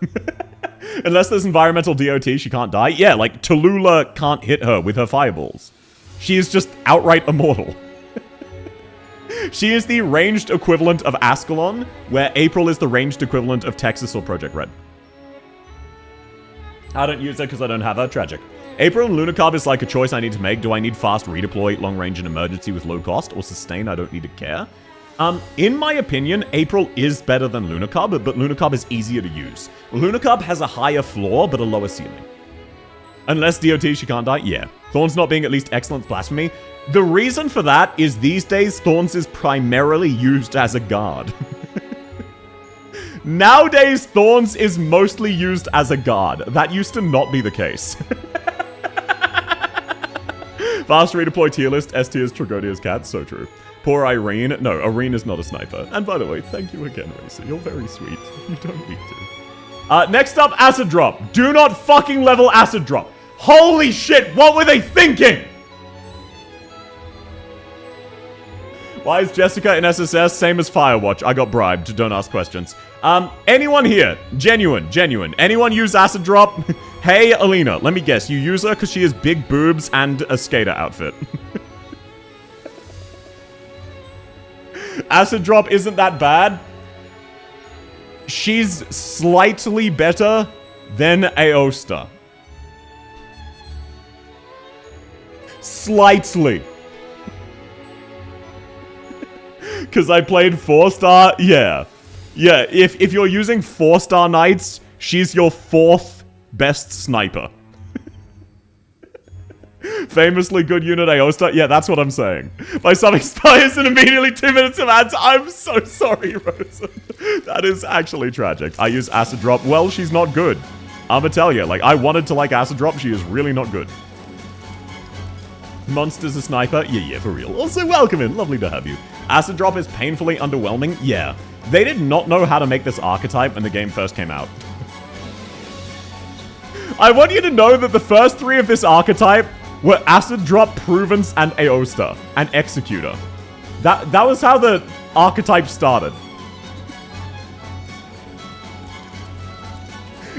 Unless there's environmental DOT, she can't die. Yeah, like, Tallulah can't hit her with her fireballs. She is just outright immortal. She is the ranged equivalent of Ascalon, where April is the ranged equivalent of Texas or Project Red. I don't use her because I don't have her. Tragic. April and Lunacub is like a choice I need to make. Do I need fast redeploy, long range, and emergency with low cost, or sustain? I don't need to care. In my opinion, April is better than Lunacub, but Lunacub is easier to use. Lunacub has a higher floor, but a lower ceiling. Unless DOT, she can't die? Yeah. Thorns not being at least excellent blasphemy. The reason for that is these days, Thorns is primarily used as a guard. Nowadays, Thorns is mostly used as a guard. That used to not be the case. Fast redeploy tier list, S tier is Tragodia's cat, so true. Poor Irene. No, Irene is not a sniper. And by the way, thank you again, Racer. You're very sweet. You don't need to. Next up, Acid Drop. Do not fucking level Acid Drop. Holy shit, what were they thinking? Why is Jessica in SSS? Same as Firewatch. I got bribed. Don't ask questions. Anyone here? Genuine. Anyone use Acid Drop? Hey, Alina, let me guess. You use her because she has big boobs and a skater outfit. Acid Drop isn't that bad. She's slightly better than Aosta. Slightly. Because I played 4-star? Yeah. Yeah, if you're using 4-star knights, she's your 4th best sniper. Famously good unit Aosta? Yeah, that's what I'm saying. By some expires in immediately 2 minutes of ads. I'm so sorry, Rosa. That is actually tragic. I use Acid Drop. Well, she's not good. I'ma tell you, like, I wanted to like Acid Drop. She is really not good. Monster's a sniper? Yeah, for real. Also, welcome in. Lovely to have you. Acid Drop is painfully underwhelming? Yeah. They did not know how to make this archetype when the game first came out. I want you to know that the first 3 of this archetype were Acid Drop, Pruvence, and Aosta, and Executor. That was how the archetype started.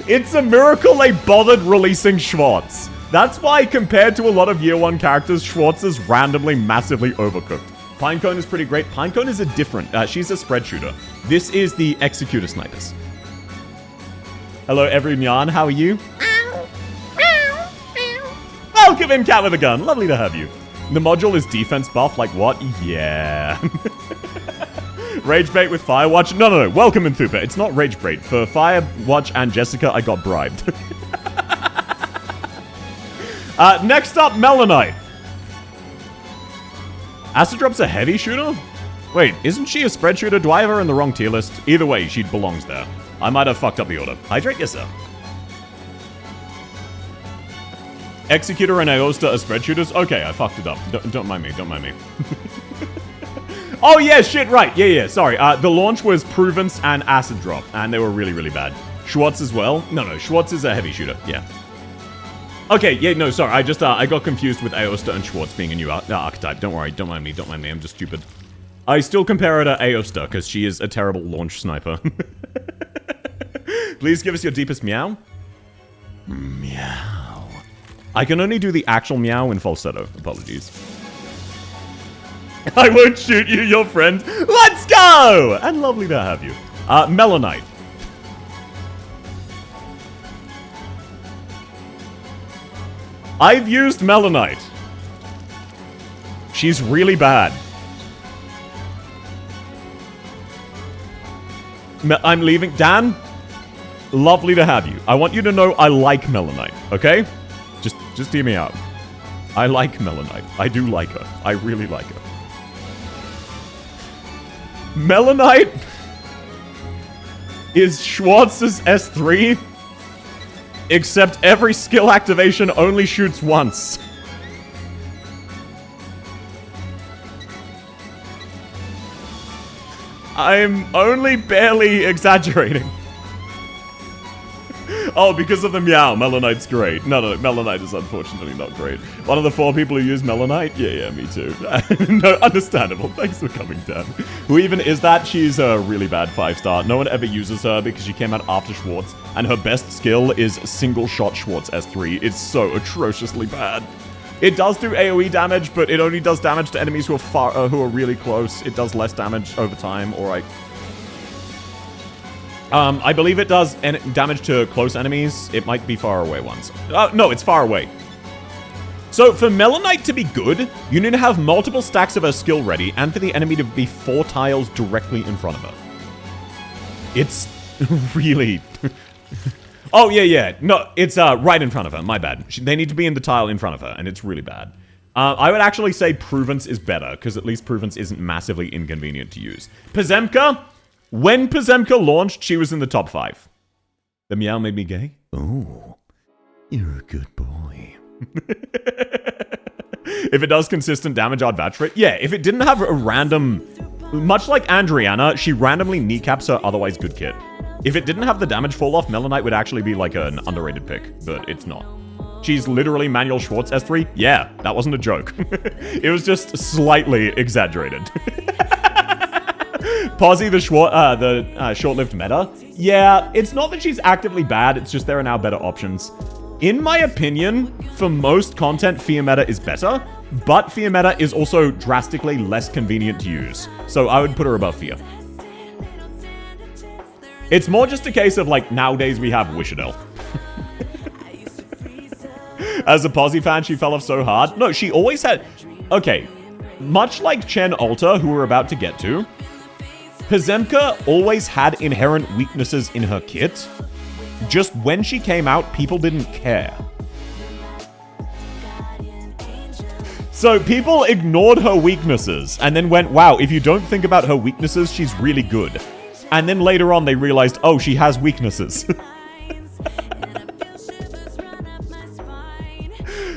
It's a miracle they bothered releasing Schwartz. That's why, compared to a lot of Year 1 characters, Schwartz is randomly massively overcooked. Pinecone is pretty great. Pinecone is a different, she's a spread shooter. This is the Executor Snipers. Hello, everyone, how are you? Welcome in, Cat with a Gun. Lovely to have you. The module is defense buff, like what? Yeah. Rage bait with Firewatch? No. Welcome in, Thupa. It's not rage bait. For Firewatch and Jessica, I got bribed. Next up, Melanite. Acid Drop's a heavy shooter? Wait, isn't she a spread shooter? Do I have her in the wrong tier list? Either way, she belongs there. I might have fucked up the order. Hydrate? Yes, sir. Executor and Aosta are spread shooters? Okay, I fucked it up. Don't mind me, don't mind me. Oh, yeah, shit, right. Yeah, sorry. The launch was Pruvence and Acid Drop, and they were really, really bad. Schwartz as well? No, Schwartz is a heavy shooter, yeah. Okay, yeah, no, sorry. I just, I got confused with Aosta and Schwartz being a new archetype. Don't worry, don't mind me, I'm just stupid. I still compare her to Aosta, because she is a terrible launch sniper. Please give us your deepest meow. Meow. I can only do the actual meow in falsetto. Apologies. I won't shoot you, your friend. Let's go! And lovely to have you. Melanite. I've used Melanite. She's really bad. I'm leaving. Dan, lovely to have you. I want you to know I like Melanite, okay? Just hear me out. I like Melanite. I do like her. I really like her. Melanite is Schwartz's S3, except every skill activation only shoots once. I'm only barely exaggerating. Oh, because of the meow, Melanite's great. No, Melanite is unfortunately not great. One of the 4 people who use Melanite? Yeah, me too. No, understandable. Thanks for coming, Dan. Who even is that? She's a really bad 5-star. No one ever uses her because she came out after Schwartz, and her best skill is single-shot Schwartz S3. It's so atrociously bad. It does do AoE damage, but it only does damage to enemies who are who are really close. It does less damage over time, alright. I believe it does damage to close enemies. It might be far away ones. No, it's far away. So for Melanite to be good, you need to have multiple stacks of her skill ready, and for the enemy to be 4 tiles directly in front of her. It's really... Oh, yeah. No, it's right in front of her. My bad. They need to be in the tile in front of her, and it's really bad. I would actually say Pruvence is better, because at least Pruvence isn't massively inconvenient to use. Pazemka? When Pazemka launched, she was in the top 5. The meow made me gay? Oh, you're a good boy. If it does consistent damage, I'd vouch for it. Yeah, if it didn't have a random... Much like Andriana, she randomly kneecaps her otherwise good kit. If it didn't have the damage fall off, Melanite would actually be like an underrated pick, but it's not. She's literally Manuel Schwartz S3? Yeah, that wasn't a joke. It was just slightly exaggerated. Posy, the short-lived meta? Yeah, it's not that she's actively bad, it's just there are now better options. In my opinion, for most content, Fear Meta is better, but Fear Meta is also drastically less convenient to use. So I would put her above Fear. It's more just a case of, like, nowadays we have Wishadel. As a Posy fan, she fell off so hard. No, she always had... Okay, much like Chen Alta, who we're about to get to, Pazemka always had inherent weaknesses in her kit. Just when she came out, people didn't care. So people ignored her weaknesses and then went, wow, if you don't think about her weaknesses, she's really good. And then later on, they realized, oh, she has weaknesses.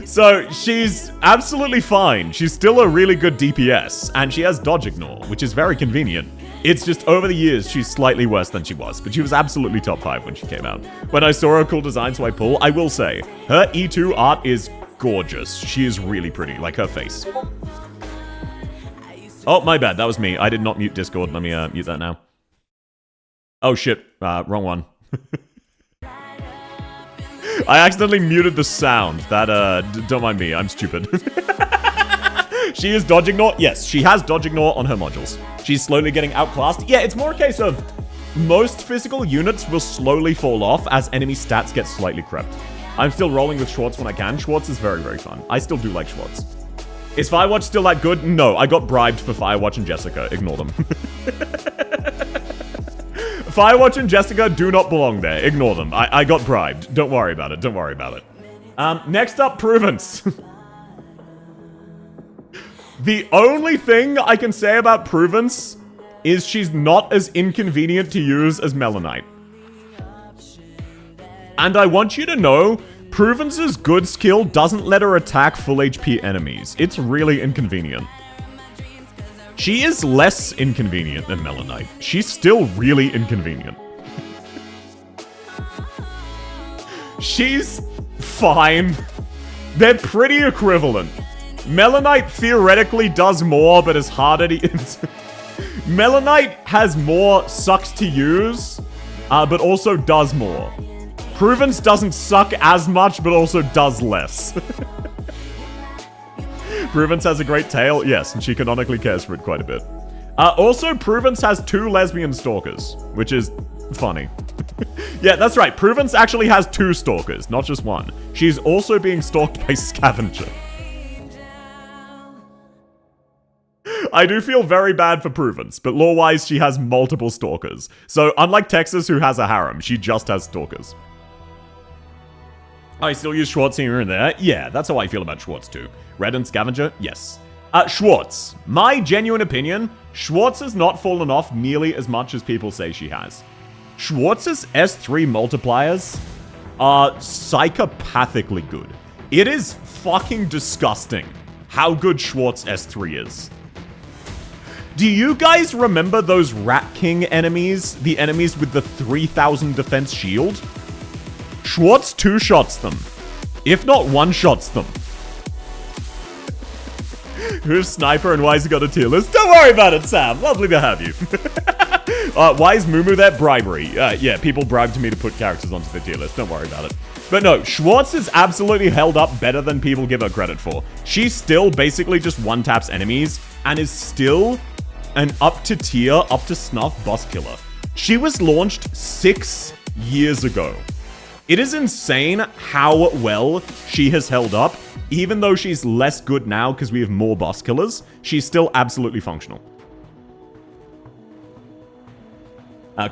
So she's absolutely fine. She's still a really good DPS, and she has dodge ignore, which is very convenient. It's just over the years, she's slightly worse than she was, but she was absolutely top 5 when she came out. When I saw her cool design swipe pull, I will say, her E2 art is gorgeous. She is really pretty, like her face. Oh, my bad, that was me. I did not mute Discord. Let me mute that now. Oh shit, wrong one. I accidentally muted the sound. That, don't mind me, I'm stupid. She is dodge ignore. Yes, she has dodge ignore on her modules. She's slowly getting outclassed. Yeah, it's more a case of most physical units will slowly fall off as enemy stats get slightly crept. I'm still rolling with Schwartz when I can. Schwartz is very, very fun. I still do like Schwartz. Is Firewatch still that good? No, I got bribed for Firewatch and Jessica. Ignore them. Firewatch and Jessica do not belong there. Ignore them. I got bribed. Don't worry about it. Don't worry about it. Next up, Pruvence. The only thing I can say about Pruvence is she's not as inconvenient to use as Melanite. And I want you to know, Pruvence's good skill doesn't let her attack full HP enemies. It's really inconvenient. She is less inconvenient than Melanite. She's still really inconvenient. She's fine. They're pretty equivalent. Melanite theoretically does more, but is harder to use. Melanite has more sucks to use, but also does more. Pruvence doesn't suck as much, but also does less. Pruvence has a great tail, yes, and she canonically cares for it quite a bit. Also, Pruvence has 2 lesbian stalkers, which is funny. Yeah, that's right. Pruvence actually has 2 stalkers, not just 1. She's also being stalked by Scavenger. I do feel very bad for Pruvence, but lore-wise, she has multiple stalkers. So, unlike Texas, who has a harem, she just has stalkers. I still use Schwartz here and there. Yeah, that's how I feel about Schwartz too. Red and Scavenger? Yes. Schwartz. My genuine opinion, Schwartz has not fallen off nearly as much as people say she has. Schwartz's S3 multipliers are psychopathically good. It is fucking disgusting how good Schwartz S3 is. Do you guys remember those Rat King enemies? The enemies with the 3000 defense shield? Schwartz 2-shots them. If not 1-shots them. Who's Sniper and why has he got a tier list? Don't worry about it, Sam. Lovely to have you. Why is Mumu there? Bribery. Yeah, people bribed me to put characters onto the tier list. Don't worry about it. But no, Schwartz is absolutely held up better than people give her credit for. She still basically just one-taps enemies and is still an up-to-tier, up-to-snuff boss killer. She was launched 6 years ago. It is insane how well she has held up. Even though she's less good now because we have more boss killers, she's still absolutely functional.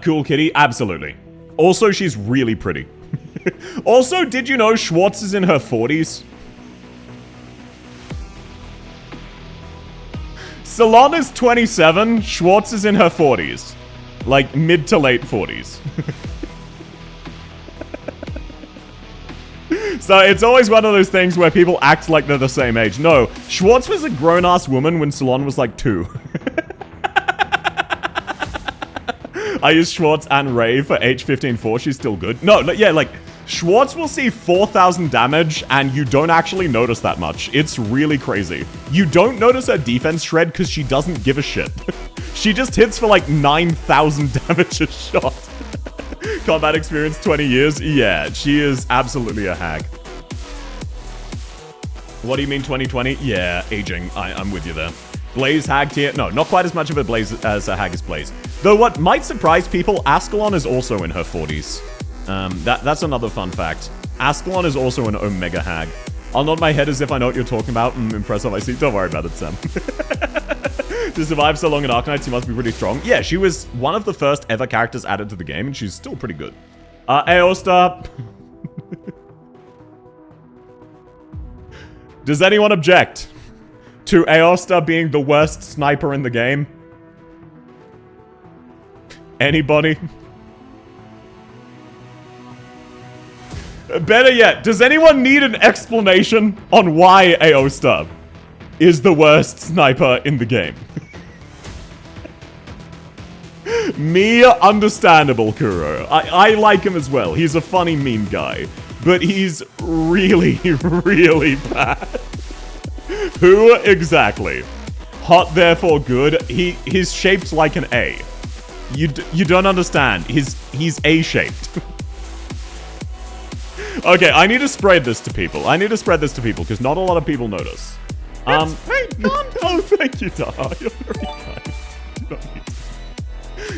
Cool Kitty, absolutely. Also, she's really pretty. Also, did you know Schwartz is in her 40s? Salon is 27, Schwartz is in her 40s. Like, mid to late 40s. So it's always one of those things where people act like they're the same age. No, Schwartz was a grown-ass woman when Salon was like 2. I use Schwartz and Ray for H15-4. She's still good. No, yeah, like, Schwartz will see 4,000 damage, and you don't actually notice that much. It's really crazy. You don't notice her defense shred because she doesn't give a shit. She just hits for like 9,000 damage a shot. Combat experience 20 years? Yeah, she is absolutely a hag. What do you mean 2020? Yeah, aging. I'm with you there. Blaze hag tier? No, not quite as much of a Blaze as a hag as Blaze. Though what might surprise people, Ascalon is also in her 40s. That's another fun fact. Ascalon is also an Omega hag. I'll nod my head as if I know what you're talking about and impress on my seat. Don't worry about it, Sam. To survive so long in Arknights, she must be pretty strong. Yeah, she was one of the first ever characters added to the game, and she's still pretty good. Aosta. Does anyone object to Aosta being the worst sniper in the game? Anybody? Better yet, does anyone need an explanation on why Aosta is the worst sniper in the game? Me, understandable, Kuro. I like him as well. He's a funny meme guy. But he's really, really bad. Who exactly? Hot, therefore good. He's shaped like an A. You don't understand. He's A-shaped. Okay, I need to spread this to people. Because not a lot of people notice. Hey, oh, thank you, Daha. You're very kind.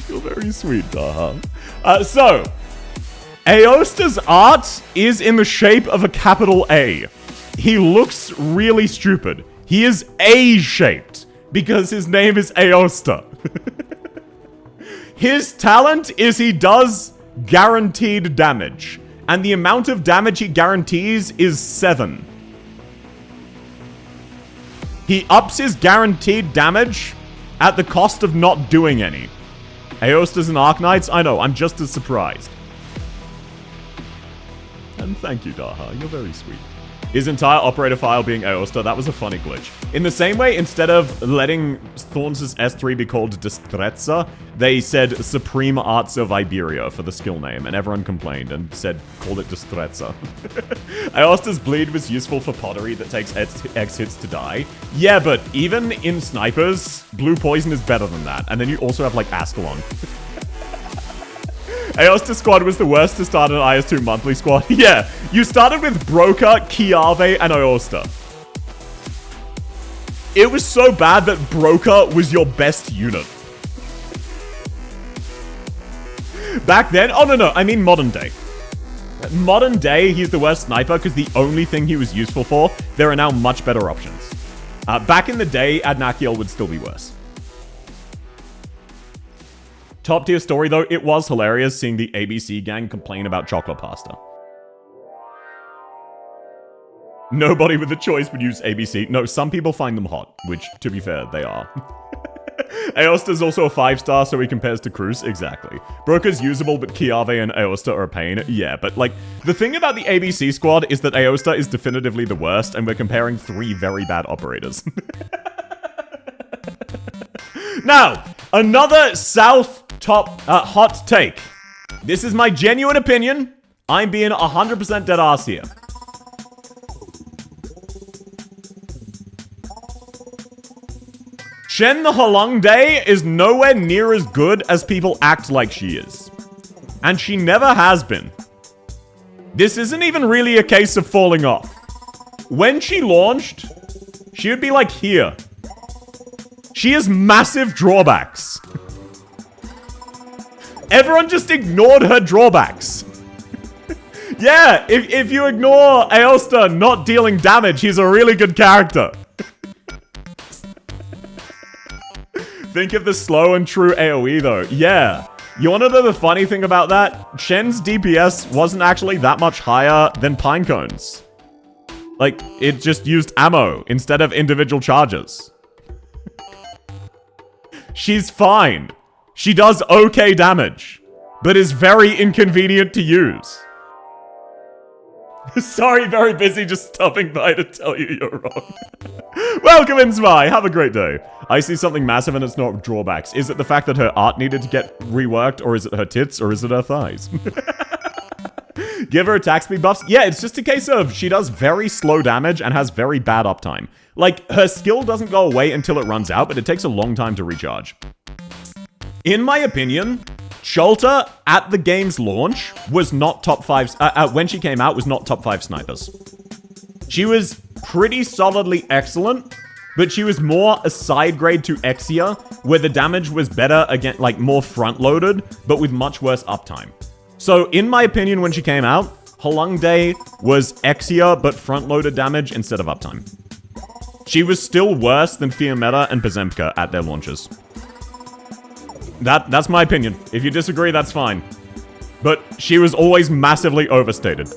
You're very sweet, Daha. So, Aosta's art is in the shape of a capital A. He looks really stupid. He is A-shaped because his name is Aosta. His talent is he does guaranteed damage. And the amount of damage he guarantees is 7. He ups his guaranteed damage at the cost of not doing any. Aosta's and Arknights? I know, I'm just as surprised. And thank you, Daha. You're very sweet. His entire operator file being Aosta, that was a funny glitch. In the same way, instead of letting Thorns' S3 be called Destrezza, they said Supreme Arts of Iberia for the skill name, and everyone complained and said, called it Destrezza. Aosta's bleed was useful for pottery that takes X hits to die. Yeah, but even in snipers, blue poison is better than that. And then you also have, like, Ascalon. Aosta squad was the worst to start an IS2 monthly squad. Yeah, you started with Broker, Kiave, and Aosta. It was so bad that Broker was your best unit. Back then? Oh, no, I mean modern day. Modern day, he's the worst sniper because the only thing he was useful for, there are now much better options. Back in the day, Adnakiel would still be worse. Top tier story though, it was hilarious seeing the ABC gang complain about chocolate pasta. Nobody with a choice would use ABC. No, some people find them hot, which, to be fair, they are. Aosta's also a 5-star, so he compares to Cruz. Exactly. Broker's usable, but Kiave and Aosta are a pain. Yeah, but like, the thing about the ABC squad is that Aosta is definitively the worst, and we're comparing 3 very bad operators. Now, another South hot take. This is my genuine opinion. I'm being 100% dead ass here. Shen the Halongde is nowhere near as good as people act like she is. And she never has been. This isn't even really a case of falling off. When she launched, she would be like here. She has massive drawbacks. Everyone just ignored her drawbacks. Yeah, if you ignore Aosta not dealing damage, he's a really good character. Think of the slow and true AoE though. Yeah. You wanna know the funny thing about that? Shen's DPS wasn't actually that much higher than Pinecone's. Like, it just used ammo instead of individual charges. She's fine. She does okay damage, but is very inconvenient to use. Sorry, very busy just stopping by to tell you you're wrong. Welcome in, Spy. Have a great day. I see something massive and it's not drawbacks. Is it the fact that her art needed to get reworked, or is it her tits, or is it her thighs? Give her attack speed buffs? Yeah, it's just a case of she does very slow damage and has very bad uptime. Like, her skill doesn't go away until it runs out, but it takes a long time to recharge. In my opinion, Cholta at the game's launch was not top 5, when she came out, was not top 5 snipers. She was pretty solidly excellent, but she was more a side grade to Exia, where the damage was better, again, like more front-loaded, but with much worse uptime. So, in my opinion, when she came out, Halongde was Exia, but front-loaded damage instead of uptime. She was still worse than Fiammetta and Pazemka at their launches. That's my opinion. If you disagree, that's fine. But she was always massively overstated.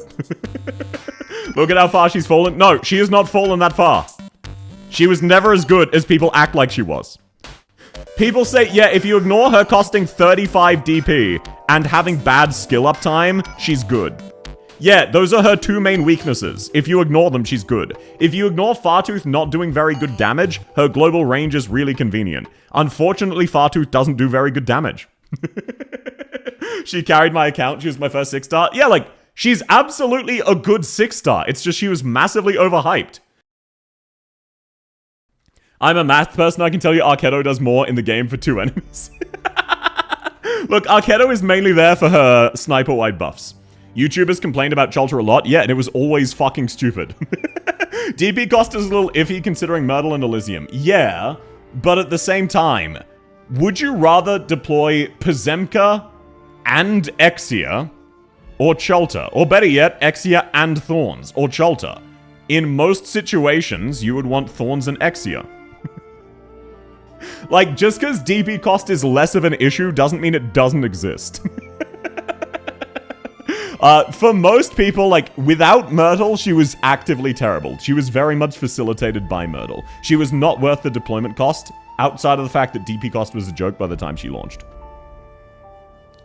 Look at how far she's fallen. No, she has not fallen that far. She was never as good as people act like she was. People say, yeah, if you ignore her costing 35 DP and having bad skill uptime, she's good. Yeah, those are her 2 main weaknesses. If you ignore them, she's good. If you ignore Fartooth not doing very good damage, her global range is really convenient. Unfortunately, Fartooth doesn't do very good damage. She carried my account. She was my first 6-star. Yeah, like, she's absolutely a good 6-star. It's just she was massively overhyped. I'm a math person. I can tell you Arketo does more in the game for 2 enemies. Look, Arketo is mainly there for her sniper-wide buffs. YouTubers complained about Cholta a lot. Yeah, and it was always fucking stupid. DP cost is a little iffy considering Myrtle and Elysium. Yeah, but at the same time, would you rather deploy Pazemka and Exia or Cholta? Or better yet, Exia and Thorns or Cholta? In most situations, you would want Thorns and Exia. Like, just because DP cost is less of an issue doesn't mean it doesn't exist. For most people, like, without Myrtle, she was actively terrible. She was very much facilitated by Myrtle. She was not worth the deployment cost, outside of the fact that DP cost was a joke by the time she launched.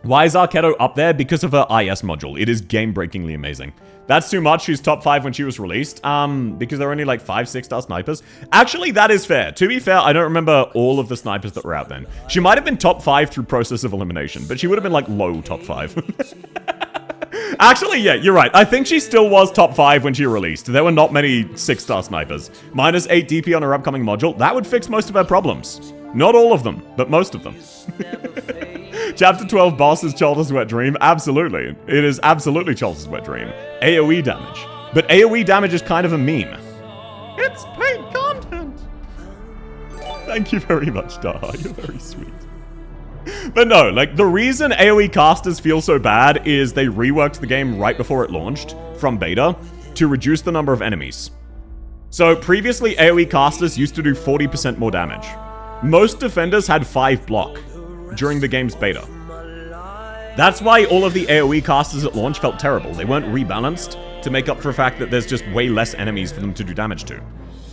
Why is Arketo up there? Because of her IS module. It is game-breakingly amazing. That's too much. She's top 5 when she was released. Because there are only like 5 6-star snipers. Actually, that is fair. To be fair, I don't remember all of the snipers that were out then. She might have been top 5 through process of elimination, but she would have been like low top 5. Actually, yeah, you're right. I think she still was top 5 when she released. There were not many 6-star snipers. Minus 8 DP on her upcoming module. That would fix most of her problems. Not all of them, but most of them. Chapter 12 boss is Cholta's wet dream. Absolutely. It is absolutely Cholta's wet dream. AoE damage. But AoE damage is kind of a meme. It's paid content. Thank you very much, Daha. You're very sweet. But no, like, the reason AoE casters feel so bad is they reworked the game right before it launched, from beta, to reduce the number of enemies. So previously, AoE casters used to do 40% more damage. Most defenders had 5 block during the game's beta. That's why all of the AoE casters at launch felt terrible. They weren't rebalanced to make up for the fact that there's just way less enemies for them to do damage to.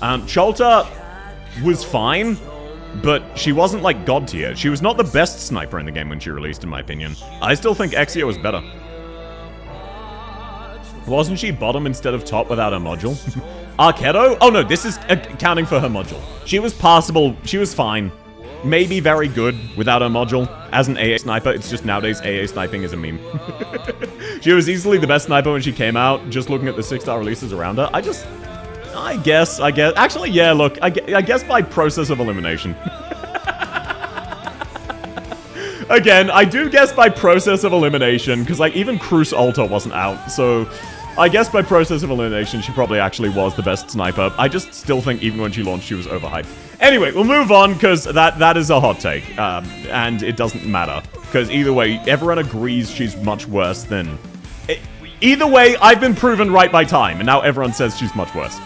Cholta was fine, but she wasn't like god tier. She was not the best sniper in the game when she released, in my opinion. I still think Exia was better. Wasn't she bottom instead of top without her module? Arketo? Oh no, this is accounting for her module. She was passable, she was fine. Maybe very good without her module. As an AA sniper, it's just nowadays AA sniping is a meme. She was easily the best sniper when she came out, just looking at the 6-star releases around her. I guess. Actually, yeah, look, I guess by process of elimination. Again, I do guess by process of elimination, because, like, even Cruce Alta wasn't out, so I guess by process of elimination, she probably actually was the best sniper. I just still think even when she launched, she was overhyped. Anyway, we'll move on, because that is a hot take, and it doesn't matter, because either way, everyone agrees she's much worse than... Either way, I've been proven right by time, and now everyone says she's much worse.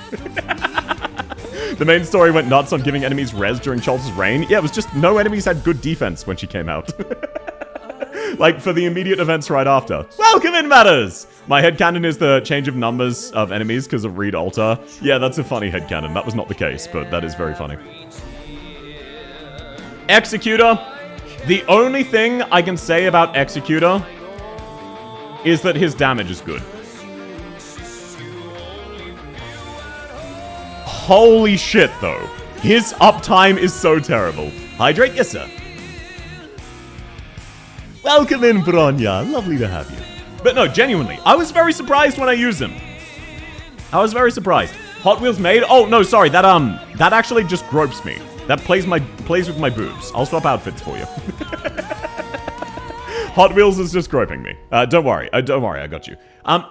The main story went nuts on giving enemies res during Cholta's reign. Yeah, it was just no enemies had good defense when she came out. Like, for the immediate events right after. Welcome in, Matters! My headcanon is the change of numbers of enemies because of Reed Alta. Yeah, that's a funny headcanon. That was not the case, but that is very funny. Executor. The only thing I can say about Executor is that his damage is good. Holy shit, though. His uptime is so terrible. Hydrate? Yes, sir. Welcome in, Bronya. Lovely to have you. But no, genuinely, I was very surprised when I used him. I was very surprised. Hot Wheels made? Oh, no, sorry. That actually just gropes me. That plays with my boobs. I'll swap outfits for you. Hot Wheels is just groping me. Don't worry, I got you.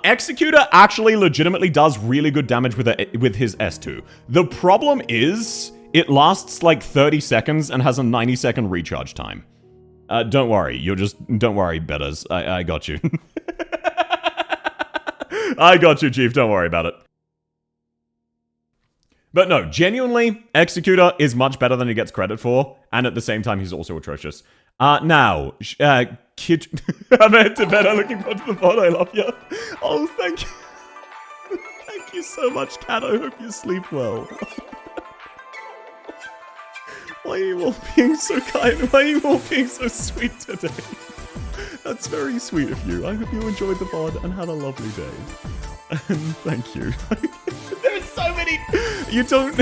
Executor actually legitimately does really good damage with his S2. The problem is, it lasts like 30 seconds and has a 90-second recharge time. Don't worry, don't worry, betters. I got you. I got you, Chief, don't worry about it. But no, genuinely, Executor is much better than he gets credit for, and at the same time, he's also atrocious. Now, Kid... I'm into better looking forward to the pod, I love you. Oh, thank you. Thank you so much, Kat, I hope you sleep well. Why are you all being so kind? Why are you all being so sweet today? That's very sweet of you. I hope you enjoyed the pod and had a lovely day. And thank you. There's so many... You don't...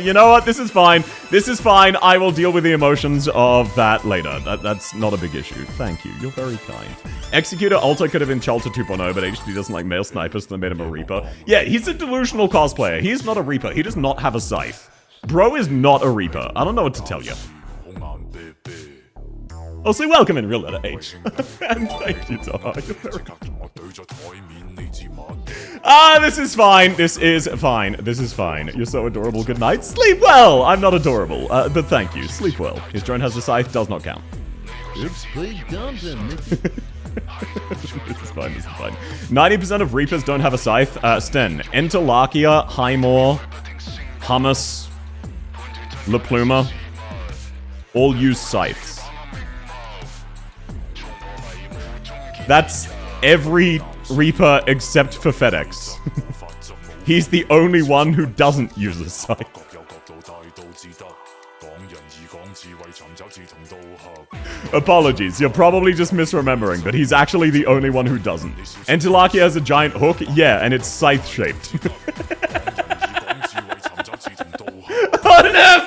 You know what? This is fine. This is fine. I will deal with the emotions of that later. That's not a big issue. Thank you. You're very kind. Executor Alta could have been Cholta 2.0, but HD doesn't like male snipers, so they made him a Reaper. Yeah, he's a delusional cosplayer. He's not a Reaper. He does not have a scythe. Bro is not a Reaper. I don't know what to tell you. Also, welcome in real letter H. And thank you, Dar. You're very This is fine. This is fine. This is fine. You're so adorable. Good night. Sleep well. I'm not adorable, but thank you. Sleep well. His drone has a scythe. Does not count. It's big content. This is fine. This is fine. 90% of Reapers don't have a scythe. Sten. Interlakia, Highmore, Hummus, La Pluma. All use scythes. That's every Reaper except for FedEx. He's the only one who doesn't use a scythe. Apologies, you're probably just misremembering, but he's actually the only one who doesn't. Interlakia has a giant hook, yeah, and it's scythe-shaped. Oh no!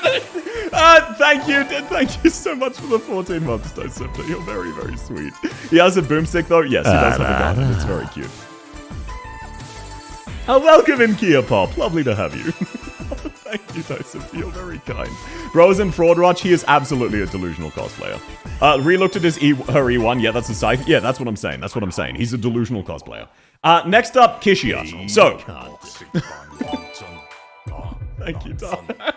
Thank you so much for the 14 months, Disseptor. You're very, very sweet. He has a boomstick, though? Yes, he does have a gun. It's very cute. Welcome in, Kia Pop. Lovely to have you. Thank you, Disseptor. You're very kind. Bro is in Fraud Watch. He is absolutely a delusional cosplayer. Re-looked at his her E1. Yeah, that's a scythe. Yeah, that's what I'm saying. That's what I'm saying. He's a delusional cosplayer. Next up, Kishia. So. Thank you, Daha.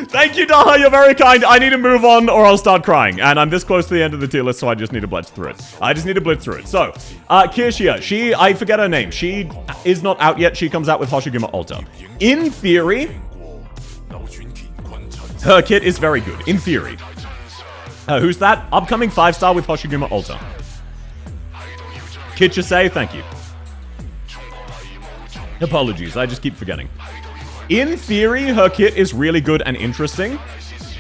Thank you, Daha. You're very kind. I need to move on or I'll start crying. And I'm this close to the end of the tier list, so I just need to blitz through it. So, Kishia, I forget her name. She is not out yet. She comes out with Hoshiguma Alta. In theory, her kit is very good. In theory. Who's that? Upcoming 5-star with Hoshiguma Alta. Kitchusei, thank you. Apologies, I just keep forgetting. In theory, her kit is really good and interesting,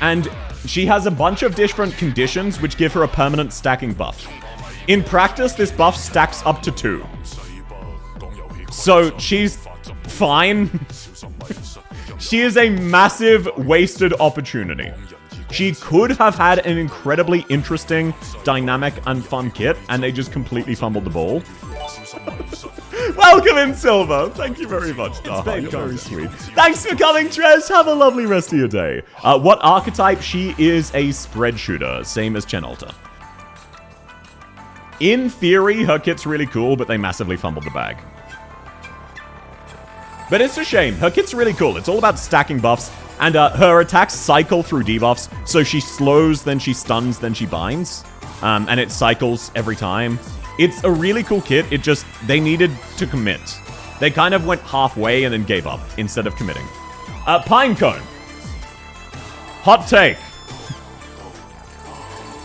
and she has a bunch of different conditions which give her a permanent stacking buff. In practice, this buff stacks up to 2. So, she's fine. She is a massive wasted opportunity. She could have had an incredibly interesting, dynamic, and fun kit, and they just completely fumbled the ball. Welcome in, Silver. Thank you very much, Daha. You're very sweet. Thanks for coming, Trez. Have a lovely rest of your day. What archetype? She is a spread shooter, same as Chen Alta. In theory, her kit's really cool, but they massively fumbled the bag. But it's a shame. Her kit's really cool. It's all about stacking buffs, and her attacks cycle through debuffs, so she slows, then she stuns, then she binds. And it cycles every time. It's a really cool kit, it just, they needed to commit. They kind of went halfway and then gave up, instead of committing. Pinecone. Hot take.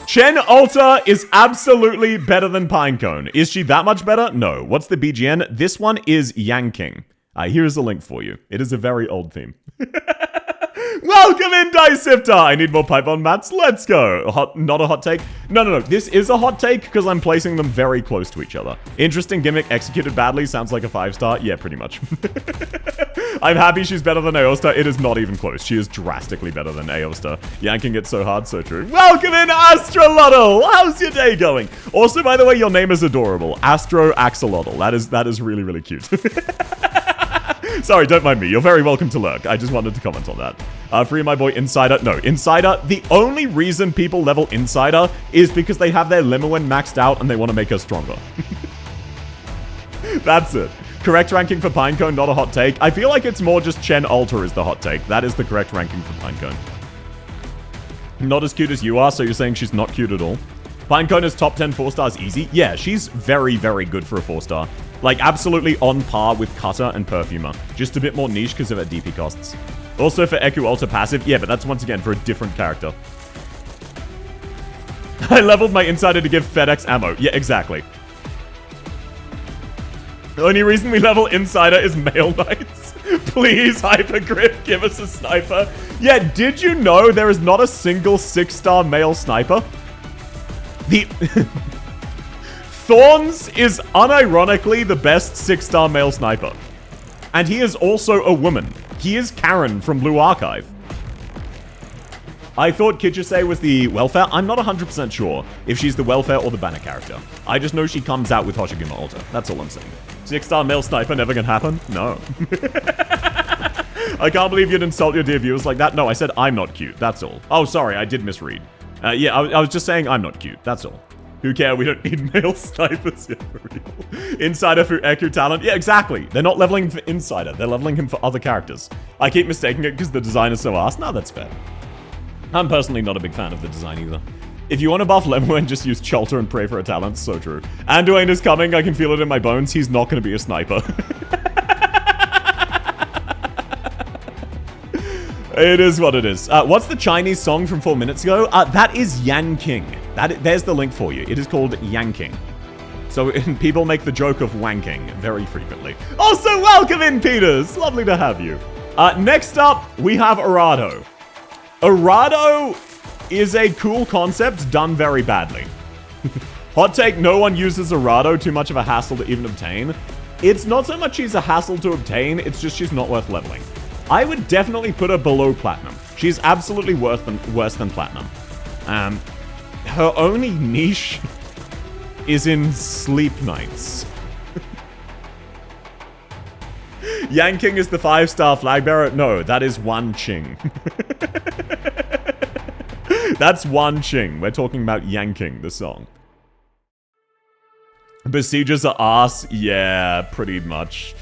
Chen Alta is absolutely better than Pinecone. Is she that much better? No. What's the BGN? This one is Yanking. Here's a link for you. It is a very old theme. Welcome in, Dissifter! I need more pipe on mats. Let's go. Not a hot take. No. This is a hot take because I'm placing them very close to each other. Interesting gimmick, executed badly. Sounds like a 5-star. Yeah, pretty much. I'm happy she's better than Aosta. It is not even close. She is drastically better than Aosta. Yanking it so hard, so true. Welcome in, Astrolotl! How's your day going? Also, by the way, your name is adorable. Astro Axolotl. That is really, really cute. Sorry, don't mind me. You're very welcome to lurk. I just wanted to comment on that. Free my boy Insider. No, Insider, the only reason people level Insider is because they have their Limoen maxed out and they want to make her stronger. That's it. Correct ranking for Pinecone, not a hot take. I feel like it's more just Chen Alta is the hot take. That is the correct ranking for Pinecone. Not as cute as you are, so you're saying she's not cute at all. Pinecone is top 10 4-stars easy. Yeah, she's very, very good for a 4-star. Like, absolutely on par with Cutter and Perfumer. Just a bit more niche because of her DP costs. Also for Eku Alta passive. Yeah, but that's once again for a different character. I leveled my Insider to give FedEx ammo. Yeah, exactly. The only reason we level Insider is male knights. Please, Hypergrip, give us a sniper. Yeah, did you know there is not a single 6-star male sniper? The... Thorns is unironically the best 6-star male sniper. And he is also a woman. He is Karen from Blue Archive. I thought Kitchusei was the welfare. I'm not 100% sure if she's the welfare or the banner character. I just know she comes out with Hoshiguma Alta. That's all I'm saying. 6-star male sniper never gonna happen? No. I can't believe you'd insult your dear viewers like that. No, I said I'm not cute. That's all. Oh, sorry, I did misread. Yeah, I was just saying I'm not cute. That's all. Who care? We don't need male snipers. Yeah, for real. Insider for Eku talent. Yeah, exactly. They're not leveling him for Insider. They're leveling him for other characters. I keep mistaking it because the design is so ass. No, that's fair. I'm personally not a big fan of the design either. If you want to buff Lemuel, just use Cholter and pray for a talent. So true. Anduin is coming. I can feel it in my bones. He's not going to be a sniper. It is what it is. What's the Chinese song from 4 minutes ago? That is Yan King. There's the link for you. It is called Yanking. So people make the joke of wanking very frequently. Also, welcome in, Peters. Lovely to have you. Next up, we have Arado. Arado is a cool concept done very badly. Hot take, no one uses Arado, too much of a hassle to even obtain. It's not so much she's a hassle to obtain, it's just she's not worth leveling. I would definitely put her below Platinum. She's absolutely worse than Platinum. Her only niche is in Sleep Nights. Yanking is the 5-star flag bearer? No, that is Wan Qing. That's Wan Qing. We're talking about Yanking, the song. Besiegers are arse? Yeah, pretty much.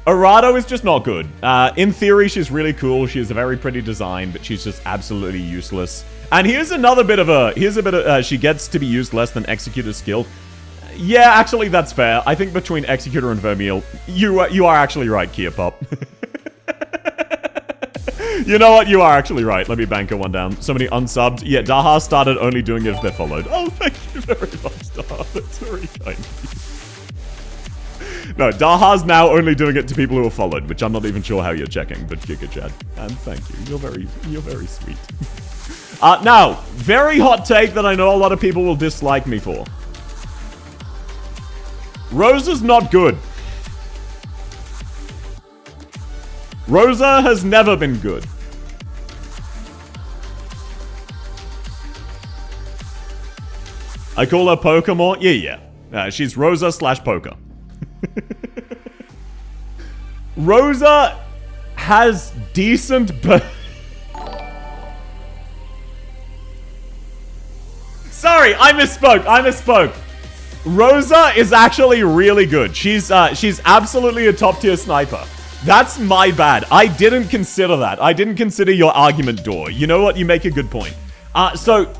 Arado is just not good. In theory, she's really cool. She has a very pretty design, but she's just absolutely useless. And here's another bit of a... she gets to be used less than Executor's skill. Yeah, actually, that's fair. I think between Executor and Vermeil, you are actually right, Kia Pop. You know what? You are actually right. Let me banker one down. Somebody unsubbed. Yeah, Daha started only doing it if they're followed. Oh, thank you very much, Daha. That's very kind of you. No, Daha's now only doing it to people who are followed, which I'm not even sure how you're checking, but Giga Chad. And thank you. You're very sweet. Now, very hot take that I know a lot of people will dislike me for. Rosa's not good. Rosa has never been good. I call her Pokemon. Yeah. She's Rosa / Poker. Rosa has decent Sorry, I misspoke. Rosa is actually really good. She's absolutely a top tier sniper. That's my bad. I didn't consider that. I didn't consider your argument, Door. You know what? You make a good point. So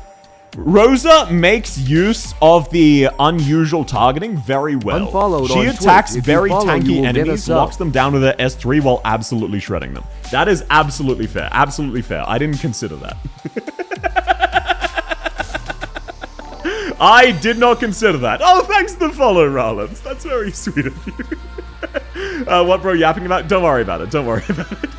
Rosa makes use of the unusual targeting very well. Unfollowed she on attacks Twitch. very Follow, tanky enemies, locks them down with her S3 while absolutely shredding them. That is absolutely fair. Absolutely fair. I didn't consider that. I did not consider that. Oh, thanks for the follow, Rollins. That's very sweet of you. What bro yapping about? Don't worry about it. Don't worry about it.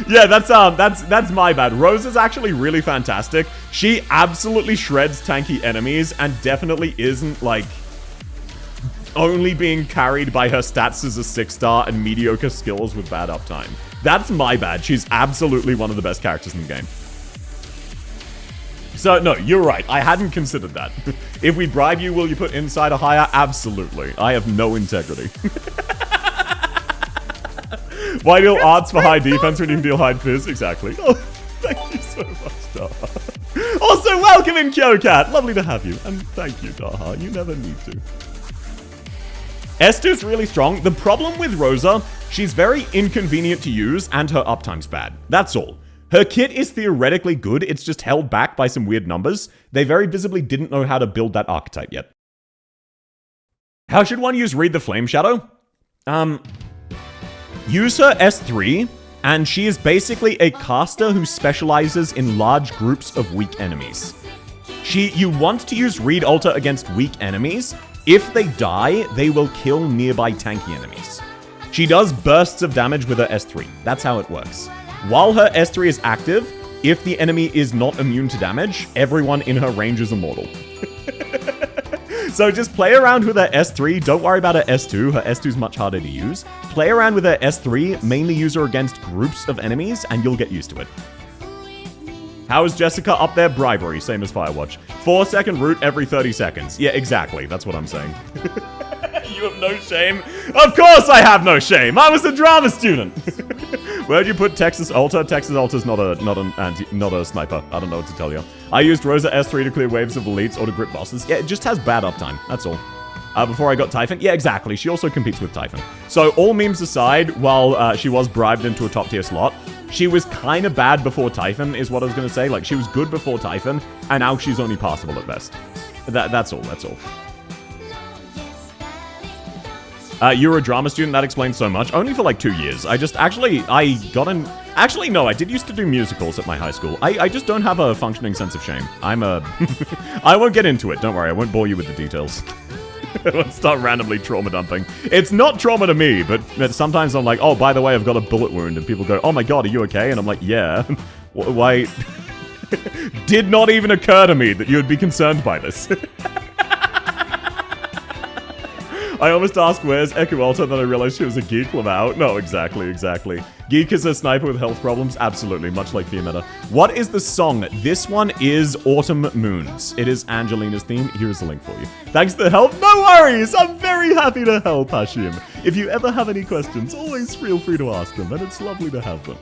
Yeah, that's my bad. Rose is actually really fantastic. She absolutely shreds tanky enemies and definitely isn't like only being carried by her stats as a 6-star and mediocre skills with bad uptime. That's my bad. She's absolutely one of the best characters in the game. So, no, you're right. I hadn't considered that. If we bribe you, will you put Insider higher? Absolutely. I have no integrity. Why deal arts for high defense when you can deal high fizz? Exactly. Oh, thank you so much, Daha. Also, welcome in, KyoCat. Lovely to have you. And thank you, Daha. You never need to. S2's really strong. The problem with Rosa, she's very inconvenient to use and her uptime's bad. That's all. Her kit is theoretically good, it's just held back by some weird numbers. They very visibly didn't know how to build that archetype yet. How should one use Read the Flame Shadow? Use her S3, and she is basically a caster who specializes in large groups of weak enemies. You want to use Read Alter against weak enemies. If they die, they will kill nearby tanky enemies. She does bursts of damage with her S3. That's how it works. While her S3 is active, if the enemy is not immune to damage, everyone in her range is immortal. So just play around with her S3, don't worry about her S2, her S2 is much harder to use. Play around with her S3, mainly use her against groups of enemies, and you'll get used to it. How is Jessica up there? Bribery, same as Firewatch. 4-second route every 30 seconds. Yeah, exactly, that's what I'm saying. You have no shame? Of course I have no shame. I was a drama student. Where'd you put Texas Alta? Texas Alta's not a sniper. I don't know what to tell you. I used Rosa S3 to clear waves of elites or to grip bosses. Yeah, it just has bad uptime. That's all. Before I got Typhon? Yeah, exactly. She also competes with Typhon. So all memes aside, while she was bribed into a top tier slot, she was kind of bad before Typhon, is what I was going to say. Like, she was good before Typhon, and now she's only passable at best. That's all. You're a drama student, that explains so much. Only for like 2 years. I did used to do musicals at my high school. I just don't have a functioning sense of shame. I won't get into it, don't worry, I won't bore you with the details. I won't start randomly trauma dumping. It's not trauma to me, but sometimes I'm like, oh, by the way, I've got a bullet wound, and people go, oh my god, are you okay? And I'm like, yeah. Why? Did not even occur to me that you would be concerned by this. I almost asked where's Echo Alta, then I realized she was a geek. Lamau. No, exactly. Geek is a sniper with health problems? Absolutely, much like Fiametta. What is the song? This one is Autumn Moons. It is Angelina's theme. Here's the link for you. Thanks for the help. No worries! I'm very happy to help, Hashim. If you ever have any questions, always feel free to ask them, and it's lovely to have them.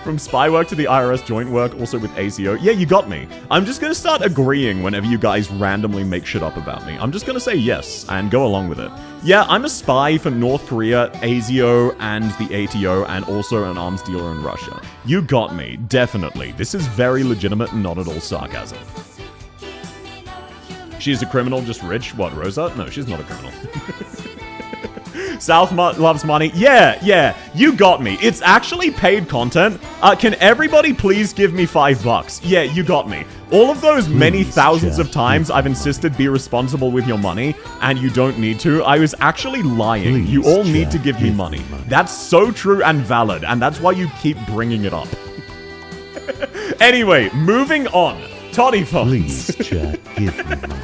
From spy work to the IRS joint work, also with ACO. Yeah, you got me. I'm just gonna start agreeing whenever you guys randomly make shit up about me. I'm just gonna say yes, and go along with it. Yeah, I'm a spy for North Korea, ASIO, and the ATO, and also an arms dealer in Russia. You got me, definitely. This is very legitimate and not at all sarcasm. She's a criminal, just rich. What, Rosa? No, she's not a criminal. South loves money. Yeah, you got me. It's actually paid content. Can everybody please give me $5? Yeah, you got me. All of those many thousands of times I've insisted be responsible with your money, and you don't need to, I was actually lying. You all need to give me money. That's so true and valid, and that's why you keep bringing it up. Anyway, moving on. Toddy Fonz. Please, chat, give me money.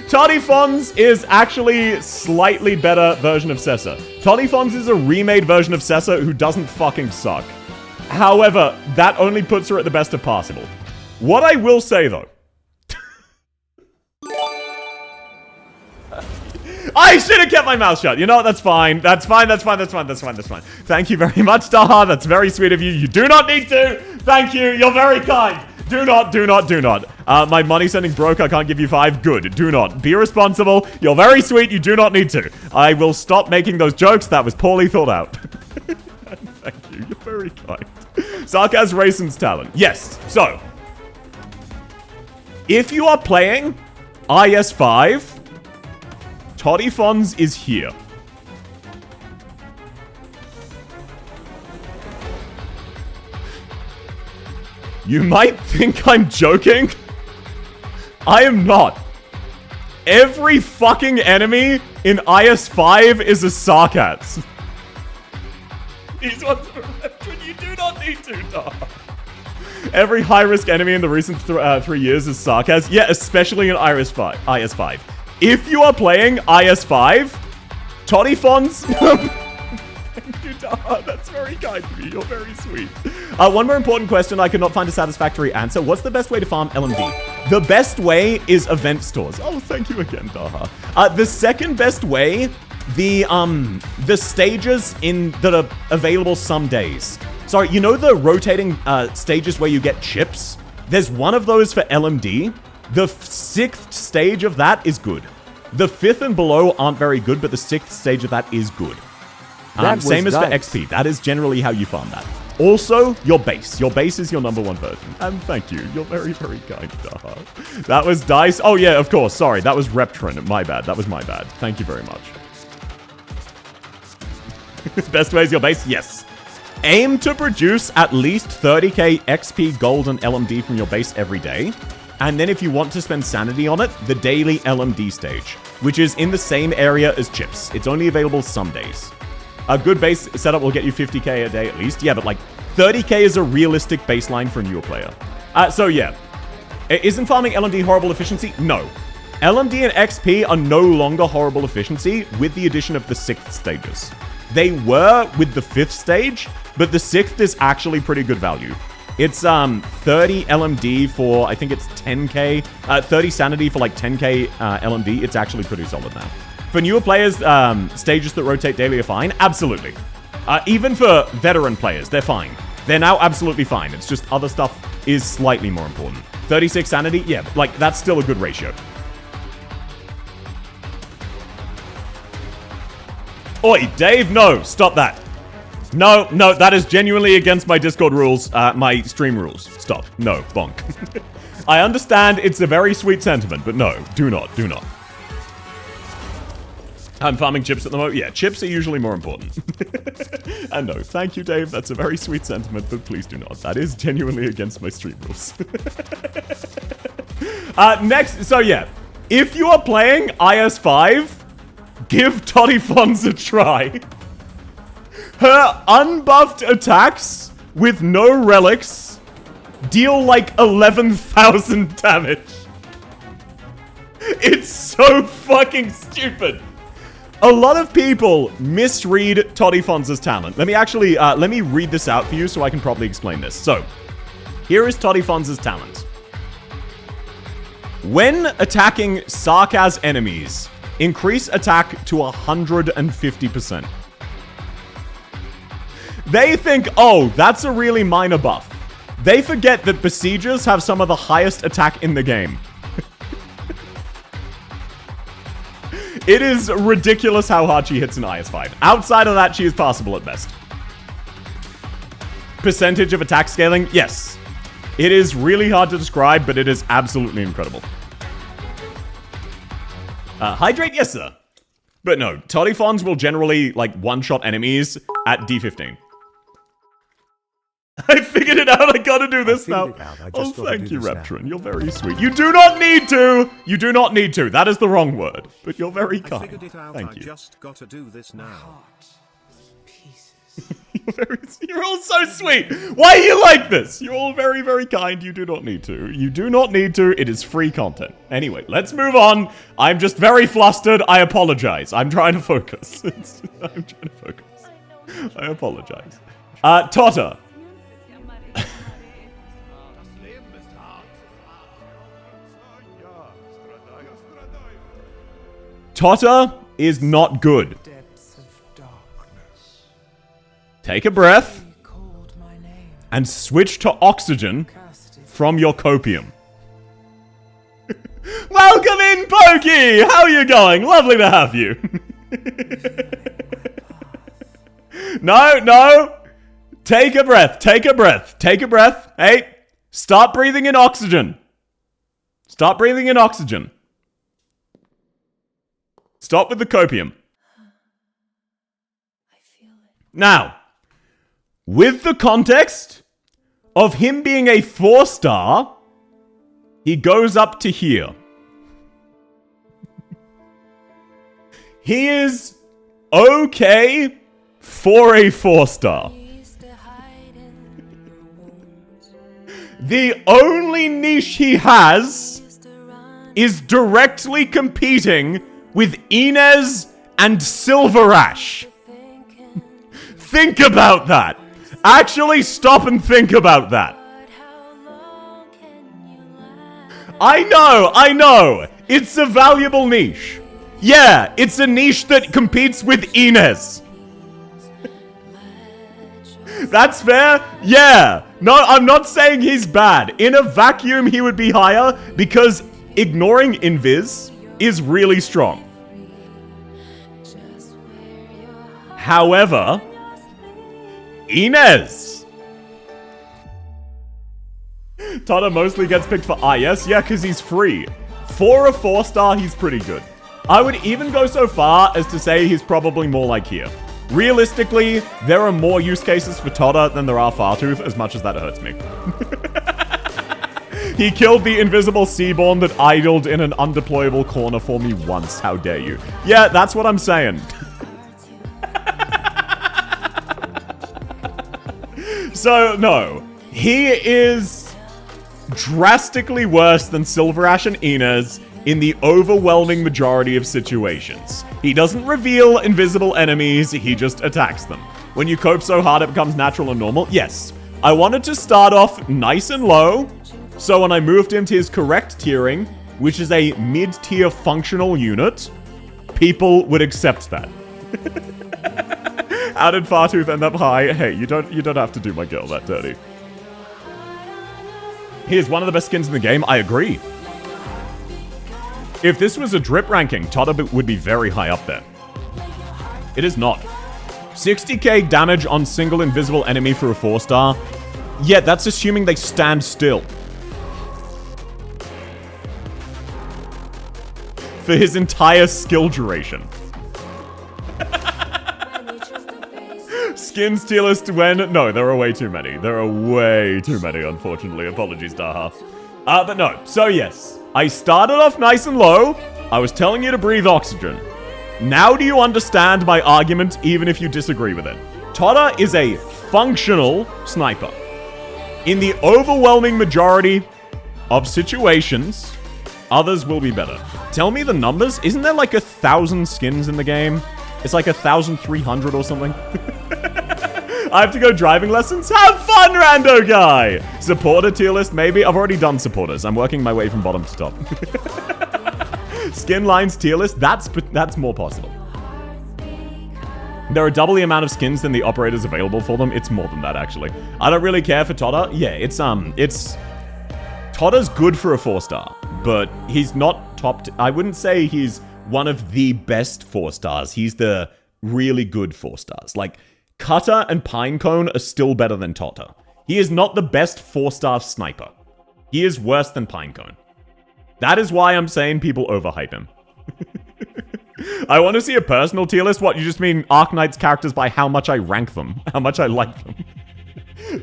Toddy Fonz is actually slightly better version of Sessa. Toddy Fonz is a remade version of Sessa who doesn't fucking suck. However, that only puts her at the best of passable. What I will say, though... I should have kept my mouth shut. You know what? That's fine. That's fine. Thank you very much, Daha. That's very sweet of you. You do not need to. Thank you. You're very kind. Do not. My money sending broke. I can't give you 5. Good. Do not. Be responsible. You're very sweet. You do not need to. I will stop making those jokes. That was poorly thought out. Thank you. You're very kind. Sarkaz Rayson's talent. Yes. So, if you are playing IS5, Toddy Fonz is here. You might think I'm joking. I am not. Every fucking enemy in IS5 is a Sarkaz. These ones are when you do not need to, dog. Every high-risk enemy in the recent 3 years is Sarkaz. Yeah, especially in IS5. If you are playing IS5, Toddy Fonz... Thank you, Daha. That's very kind of you. You're very sweet. One more important question I could not find a satisfactory answer. What's the best way to farm LMD? The best way is event stores. Oh, thank you again, Daha. The second best way, the stages that are available some days. Sorry, you know the rotating stages where you get chips? There's one of those for LMD. The 6th stage of that is good. The 5th and below aren't very good, but the 6th stage of that is good. Same as for XP. That is generally how you farm that. Also, your base. Your base is your #1 version. And thank you. You're very, very kind, Daha. That was Dice. Oh, yeah, of course. Sorry, that was Reptrin. My bad. That was my bad. Thank you very much. Best way is your base? Yes. Aim to produce at least 30k XP, gold, and LMD from your base every day. And then if you want to spend sanity on it, the daily LMD stage, which is in the same area as chips. It's only available some days. A good base setup will get you 50k a day at least. Yeah, but like 30k is a realistic baseline for a newer player. So yeah. Isn't farming LMD horrible efficiency? No. LMD and XP are no longer horrible efficiency with the addition of the 6th stages. They were with the 5th stage, but the 6th is actually pretty good value. It's 30 LMD for, I think it's 10k, 30 sanity for like 10k LMD. It's actually pretty solid now. For newer players, stages that rotate daily are fine. Absolutely. Even for veteran players, they're fine. They're now absolutely fine. It's just other stuff is slightly more important. 36 sanity, yeah, like that's still a good ratio. Oi, Dave, no, stop that. No, that is genuinely against my Discord rules, my stream rules. Stop. No, bonk. I understand it's a very sweet sentiment, but no, do not. I'm farming chips at the moment. Yeah, chips are usually more important. And no, thank you, Dave. That's a very sweet sentiment, but please do not. That is genuinely against my stream rules. Next, so yeah, if you are playing IS5, give Toddy Fons a try. Her unbuffed attacks with no relics deal like 11,000 damage. It's so fucking stupid. A lot of people misread Toddy Fons' talent. Let me actually, let me read this out for you so I can properly explain this. So, here is Toddy Fons' talent. When attacking Sarkaz enemies, increase attack to 150%. They think, oh, that's a really minor buff. They forget that Besiegers have some of the highest attack in the game. It is ridiculous how hard she hits in IS5. Outside of that, she is passable at best. Percentage of attack scaling? Yes. It is really hard to describe, but it is absolutely incredible. Hydrate? Yes, sir. But no, Toddy Fons will generally, like, one-shot enemies at D15. I figured it out. I gotta do this now. Oh, thank you, Reptrin. You're very sweet. You do not need to. You do not need to. That is the wrong word. But you're very kind. Thank you. I just gotta do this now. You're all so sweet. Why are you like this? You're all very, very kind. You do not need to. You do not need to. It is free content. Anyway, let's move on. I'm just very flustered. I apologize. I'm trying to focus. I'm trying to focus. I apologize. Totter. Totter is not good. Take a breath and switch to oxygen from your copium. Welcome in, Pokey! How are you going? Lovely to have you. No. Take a breath. Take a breath. Take a breath. Hey, start breathing in oxygen. Stop breathing in oxygen. Stop with the copium. Now, with the context of him being a 4-star, he goes up to here. He is okay for a 4-star. The only niche he has is directly competing with Inez and Silverash. Think about that. Actually stop and think about that. I know. It's a valuable niche. Yeah, it's a niche that competes with Inez. That's fair? Yeah. No, I'm not saying he's bad. In a vacuum, he would be higher because ignoring Invis is really strong. However, Inez. Totter mostly gets picked for IS. Yeah, because he's free. For a 4-star, he's pretty good. I would even go so far as to say he's probably more like here. Realistically, there are more use cases for Totter than there are Fartooth, as much as that hurts me. He killed the invisible Seaborn that idled in an undeployable corner for me once. How dare you? Yeah, that's what I'm saying. So, no. He is drastically worse than Silverash and Inez in the overwhelming majority of situations. He doesn't reveal invisible enemies, he just attacks them. When you cope so hard it becomes natural and normal, yes. I wanted to start off nice and low, so when I moved him to his correct tiering, which is a mid-tier functional unit, people would accept that. How did Fartooth end up high? Hey, you don't have to do my girl that dirty. He is one of the best skins in the game. I agree. If this was a drip ranking, Totta would be very high up there. It is not. 60k damage on single invisible enemy for a 4-star. Yeah, that's assuming they stand still. For his entire skill duration. Skins tier list when? No, there are way too many. There are way too many, unfortunately. Apologies, Daha. But no. So yes, I started off nice and low. I was telling you to breathe oxygen. Now do you understand my argument, even if you disagree with it? Totta is a functional sniper. In the overwhelming majority of situations, others will be better. Tell me the numbers. Isn't there like 1,000 skins in the game? It's like 1,300 or something. I have to go driving lessons? Have fun, rando guy! Supporter tier list, maybe? I've already done supporters. I'm working my way from bottom to top. Skin lines tier list, that's more possible. There are double the amount of skins than the operators available for them. It's more than that, actually. I don't really care for Totta. Yeah, it's Totta's good for a 4-star, but he's not top... I wouldn't say he's one of the best 4-stars. He's the really good 4-stars. Like, Cutter and Pinecone are still better than Totta. He is not the best 4-star sniper. He is worse than Pinecone. That is why I'm saying people overhype him. I want to see a personal tier list. What, you just mean Arknight's characters by how much I rank them? How much I like them?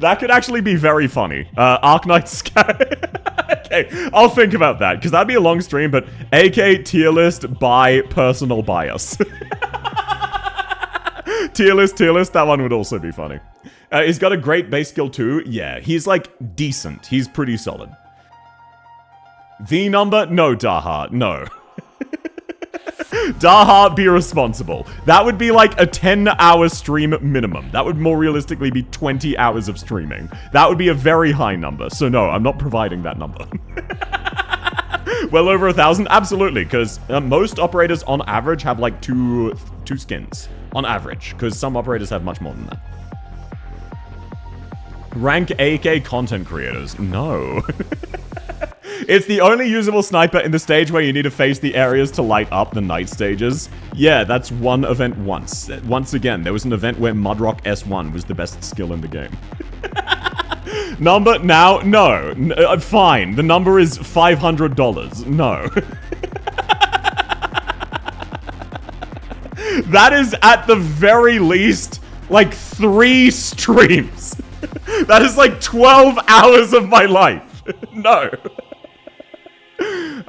That could actually be very funny. Arknight's... Okay, I'll think about that, because that'd be a long stream, but AK tier list by personal bias. Tier list, that one would also be funny. He's got a great base skill too. Yeah, he's like decent. He's pretty solid. The number? No, Daha, no. Daha, be responsible. That would be like a 10-hour stream minimum. That would more realistically be 20 hours of streaming. That would be a very high number. So no, I'm not providing that number. Well over 1,000? Absolutely, because most operators on average have like two skins. On average, because some operators have much more than that. Rank AK content creators? No. It's the only usable sniper in the stage where you need to face the areas to light up the night stages. Yeah, that's one event once. Once again, there was an event where Mudrock S1 was the best skill in the game. Number now? No. Fine. The number is $500. No. That is at the very least like 3 streams. That is like 12 hours of my life. No.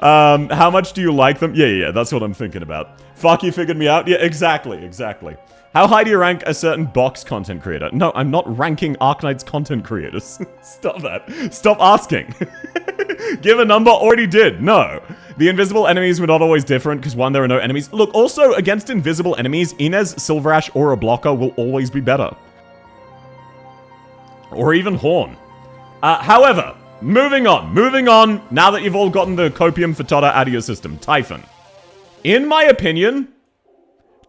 How much do you like them? Yeah, that's what I'm thinking about. Fuck, you figured me out? Yeah, exactly. How high do you rank a certain box content creator? No, I'm not ranking Arknight's content creators. Stop that. Stop asking. Give a number, already did. No. The invisible enemies were not always different, because one, there are no enemies. Look, also, against invisible enemies, Inez, Silverash, or a blocker will always be better. Or even Horn. However... Moving on, now that you've all gotten the copium for Totta out of your system. Typhon. In my opinion,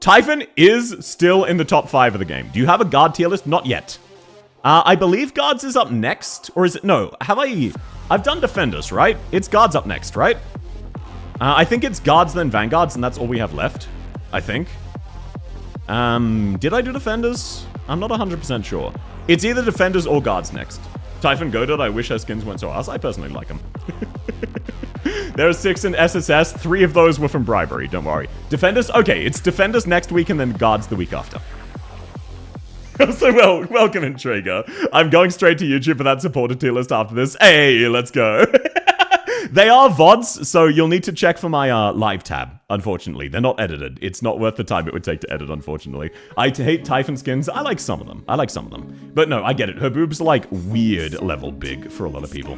Typhon is still in the top 5 of the game. Do you have a guard tier list? Not yet. I believe guards is up next, or is it? No, I've done defenders, right? It's guards up next, right? I think it's guards then vanguards, and that's all we have left, I think. Did I do defenders? I'm not 100% sure. It's either defenders or guards next. Typhon Godot, I wish her skins weren't so ass. I personally like them. There are 6 in SSS. 3 of those were from bribery, don't worry. Defenders? Okay, it's defenders next week and then guards the week after. So, welcome Intriga. I'm going straight to YouTube for that supporter tier list after this. Hey, let's go. They are VODs, so you'll need to check for my live tab, unfortunately. They're not edited. It's not worth the time it would take to edit, unfortunately. I hate Typhon skins. I like some of them. But no, I get it. Her boobs are like weird level big for a lot of people.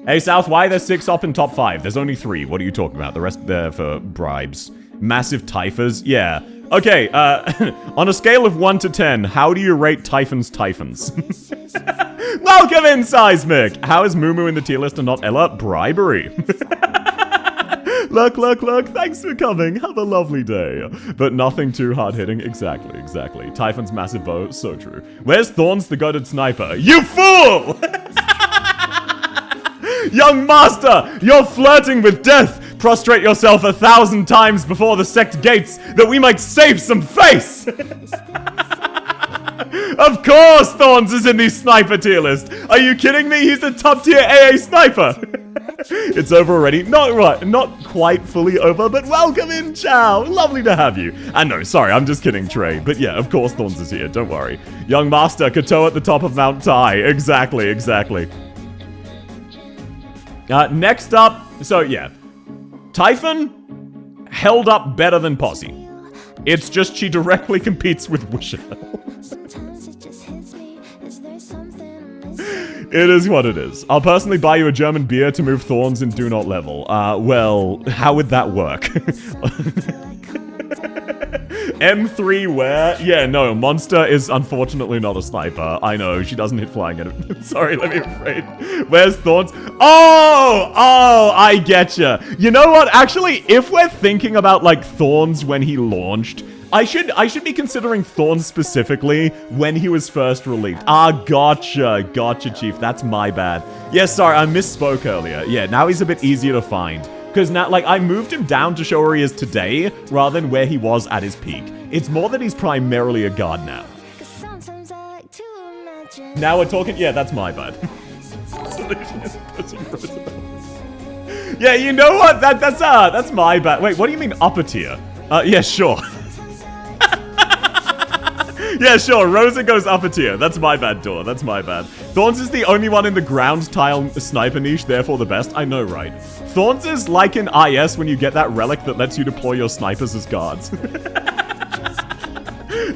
Hey, South, why are there 6 up in top 5? There's only 3. What are you talking about? The rest there for bribes. Massive typhers? Yeah. Okay, on a scale of 1 to 10, how do you rate Typhon's Typhons? Welcome in, Seismic! How is Moo in the tier list and not Ella? Bribery. Look, thanks for coming. Have a lovely day. But nothing too hard-hitting. Exactly. Typhon's massive bow, so true. Where's Thorns, the goated sniper? You fool! Young master, you're flirting with death! Prostrate yourself 1,000 times before the sect gates, that we might save some face! Of course Thorns is in the sniper tier list! Are you kidding me? He's a top tier AA sniper! It's over already. Not quite fully over, but welcome in, Chow. Lovely to have you. And no, sorry, I'm just kidding, Trey. But yeah, of course Thorns is here, don't worry. Young master, Kato at the top of Mount Tai. Exactly. Next up, so yeah. Typhon held up better than Posse. It's just she directly competes with Wisher. It is what it is. I'll personally buy you a German beer to move Thorns and do not level. Well, how would that work? M3 where? Yeah, no, Monster is unfortunately not a sniper. I know, she doesn't hit flying at it. Sorry, let me rephrase. Where's Thorns? Oh, I getcha. You know what? Actually, if we're thinking about, like, Thorns when he launched, I should be considering Thorns specifically when he was first released. Gotcha, Chief. That's my bad. Yeah, sorry, I misspoke earlier. Yeah, now he's a bit easier to find. Because now, like, I moved him down to show where he is today, rather than where he was at his peak. It's more that he's primarily a guard now. Now we're talking... Yeah, that's my bad. Yeah, you know what? That's my bad. Wait, what do you mean upper tier? Yeah, sure. Yeah, sure, Rosa goes upper tier. That's my bad, Door. That's my bad. Thorns is the only one in the ground tile sniper niche, therefore the best. I know, right? Thorns is like in IS when you get that relic that lets you deploy your snipers as guards.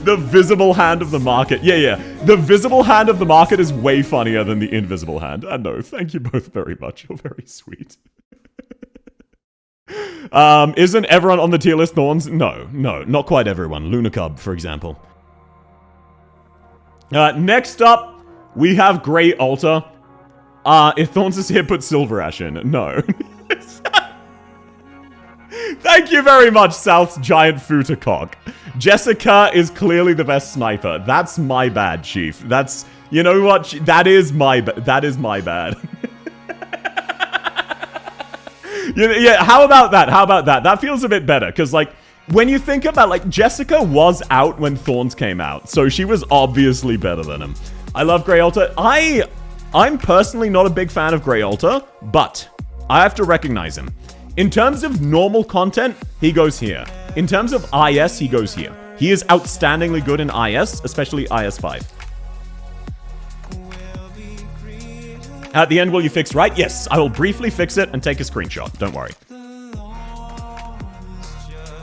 The visible hand of the market. Yeah. The visible hand of the market is way funnier than the invisible hand. I know. Thank you both very much. You're very sweet. Isn't everyone on the tier list Thorns? No, not quite everyone. Lunacub, for example. Next up, we have Grey Altar. If Thorns is here, put Silver Ash in. No. Thank you very much, South's giant Footercock. Jessica is clearly the best sniper. That's my bad, Chief. That's... You know what? That is my bad. Yeah, how about that? That feels a bit better, because, like, when you think about, like, Jessica was out when Thorns came out, so she was obviously better than him. I love Grey Altar. I'm personally not a big fan of Grey Altar, but I have to recognize him. In terms of normal content, he goes here. In terms of IS, he goes here. He is outstandingly good in IS, especially IS5. At the end, will you fix right? Yes, I will briefly fix it and take a screenshot. Don't worry.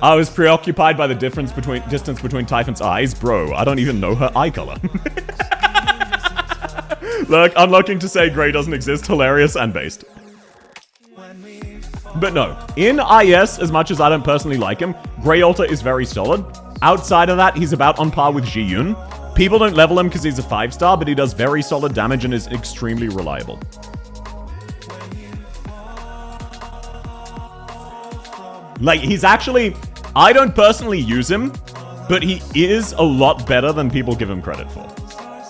I was preoccupied by the distance between Typhon's eyes. Bro, I don't even know her eye color. Look, I'm looking to say Grey doesn't exist. Hilarious and based. But no, in IS, as much as I don't personally like him, Grey Altar is very solid. Outside of that, he's about on par with Ji-Yoon. People don't level him because he's a 5-star, but he does very solid damage and is extremely reliable. Like, he's actually... I don't personally use him, but he is a lot better than people give him credit for.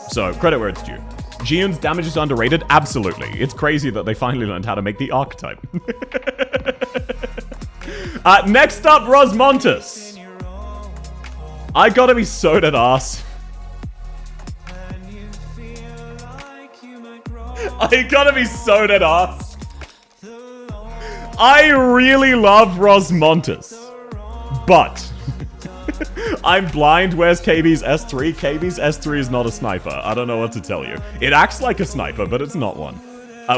So, credit where it's due. Ji-Yoon's damage is underrated? Absolutely. It's crazy that they finally learned how to make the archetype. Next up, Rosmontis. I gotta be so dead ass. I gotta be so dead ass. I really love Rosmontis. But I'm blind. Where's KB's S3? KB's S3 is not a sniper. I don't know what to tell you. It acts like a sniper, but it's not one.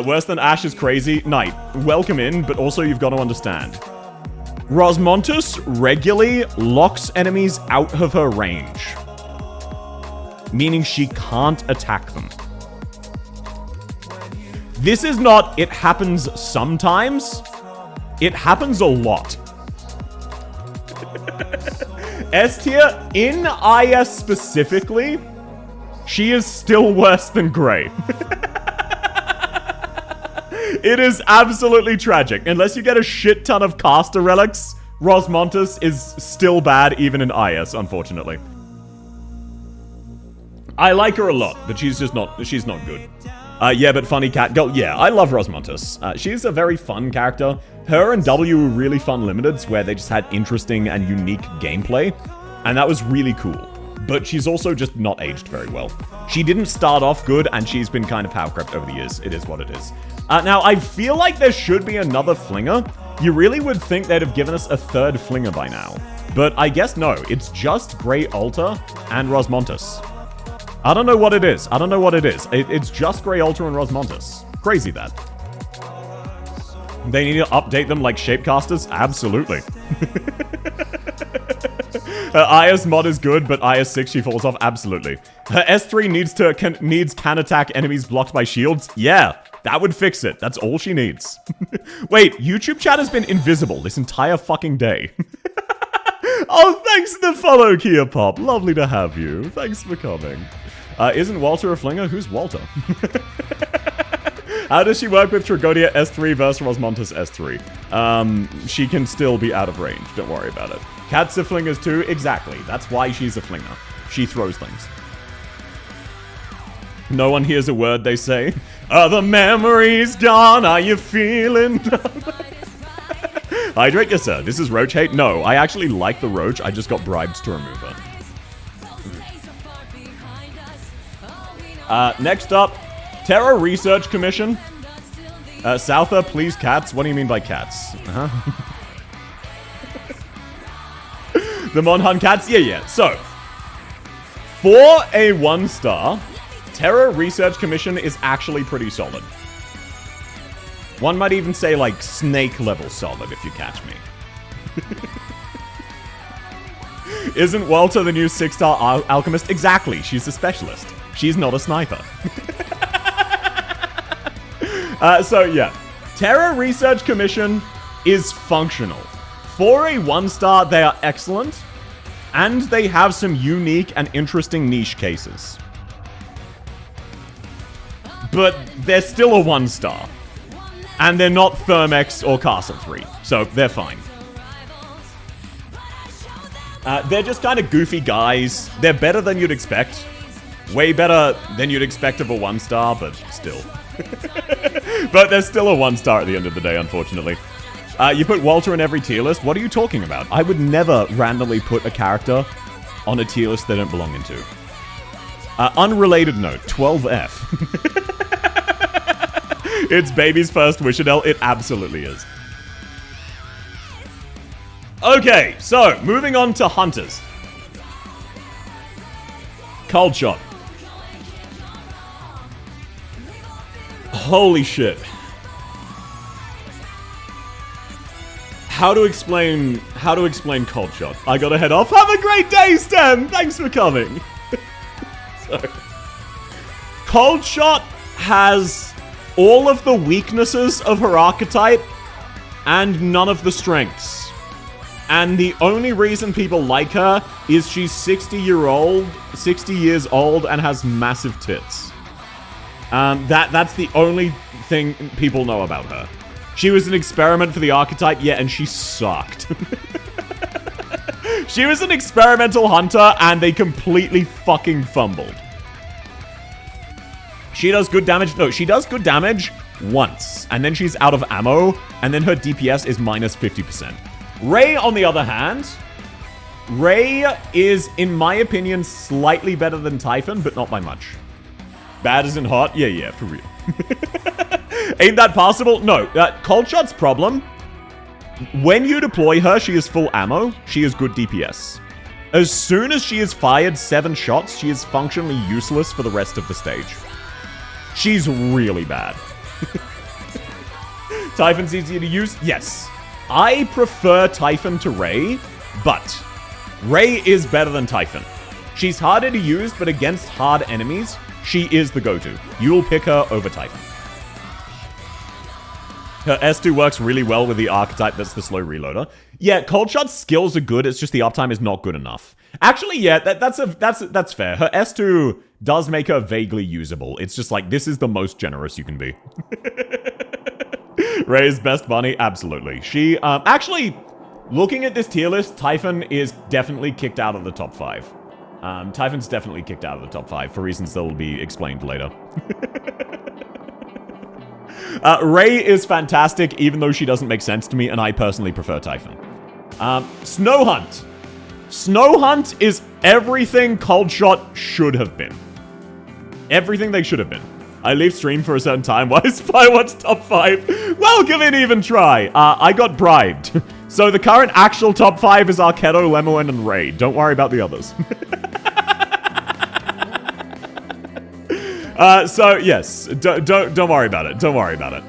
Worse than Ash is crazy. Knight, welcome in, but also you've got to understand. Rosmontis regularly locks enemies out of her range. Meaning she can't attack them. This is not, it happens sometimes. It happens a lot. S tier, in IS specifically, she is still worse than Grey. It is absolutely tragic. Unless you get a shit ton of caster relics, Rosmontis is still bad even in IS, unfortunately. I like her a lot, but she's not good. Yeah, but funny cat girl. Yeah, I love Rosmontis. She's a very fun character. Her and W were really fun limiteds where they just had interesting and unique gameplay, and that was really cool. But she's also just not aged very well. She didn't start off good, and she's been kind of power crept over the years. It is what it is. Now, I feel like there should be another Flinger. You really would think they'd have given us a third Flinger by now. But I guess no, it's just Grey Alta and Rosmontis. I don't know what it is. It's just Grey Alta and Rosmontis. Crazy that. They need to update them like Shapecasters? Absolutely. Her IS mod is good, but IS 6 she falls off? Absolutely. Her S3 needs can attack enemies blocked by shields? Yeah, that would fix it. That's all she needs. Wait, YouTube chat has been invisible this entire fucking day. Oh, thanks for the follow, Kia Pop. Lovely to have you. Thanks for coming. Isn't Walter a Flinger? Who's Walter? How does she work with Tragonia S3 versus Rosmontis S3? She can still be out of range. Don't worry about it. Cats are Flingers too? Exactly. That's why she's a Flinger. She throws things. No one hears a word they say. Are the memories gone? Are you feeling? Hydrate, yes sir. This is Roach hate? No, I actually like the Roach. I just got bribed to remove her. Next up, Terra Research Commission. Souther, please cats. What do you mean by cats? The Monhun cats? Yeah. So, for a 1-star, Terra Research Commission is actually pretty solid. One might even say, like, snake level solid, if you catch me. Isn't Walter the new 6-star alchemist? Exactly, she's a specialist. She's not a sniper. So, yeah. Terra Research Commission is functional. For a 1-star, they are excellent, and they have some unique and interesting niche cases. But they're still a 1-star. And they're not Thermex or Castle 3, so they're fine. They're just kind of goofy guys. They're better than you'd expect. Way better than you'd expect of a 1-star, but still. But they're still a 1-star at the end of the day, unfortunately. You put Walter in every tier list? What are you talking about? I would never randomly put a character on a tier list they don't belong into. Unrelated note, 12F. It's baby's first Wishadel. It absolutely is. Okay, so, moving on to Hunters. Cold Shot. Holy shit. How to explain Cold Shot? I gotta head off. Have a great day, Stem! Thanks for coming. So, Cold Shot has all of the weaknesses of her archetype and none of the strengths. And the only reason people like her is she's 60 years old and has massive tits. That's the only thing people know about her. She was an experiment for the archetype, yeah, and she sucked. She was an experimental hunter and they completely fucking fumbled. She does good damage. No, she does good damage once. And then she's out of ammo. And then her DPS is minus 50%. Ray, on the other hand, Ray is, in my opinion, slightly better than Typhon, but not by much. Bad as in hot? Yeah, for real. Ain't that possible? No. Cold Shot's problem, when you deploy her, she is full ammo. She is good DPS. As soon as she has fired 7 shots, she is functionally useless for the rest of the stage. She's really bad. Typhon's easier to use? Yes. I prefer Typhon to Ray, but Ray is better than Typhon. She's harder to use, but against hard enemies, she is the go-to. You will pick her over Typhon. Her S2 works really well with the archetype that's the slow reloader. Yeah, Cold Shot's skills are good, it's just the uptime is not good enough. Actually, yeah, that's fair. Her S2 does make her vaguely usable. It's just like, this is the most generous you can be. Ray's best bunny? Absolutely. She, actually, looking at this tier list, Typhon is definitely kicked out of the top 5. Typhon's definitely kicked out of the top 5 for reasons that will be explained later. Ray is fantastic, even though she doesn't make sense to me, and I personally prefer Typhon. Snow Hunt. Snow Hunt is everything Cold Shot should have been. Everything they should have been. I leave stream for a certain time while I spy what's top 5. Well, give it an even try. I got bribed. So the current actual top 5 is Arketo, Lemoen, and Ray. Don't worry about the others. So yes, don't worry about it. Don't worry about it.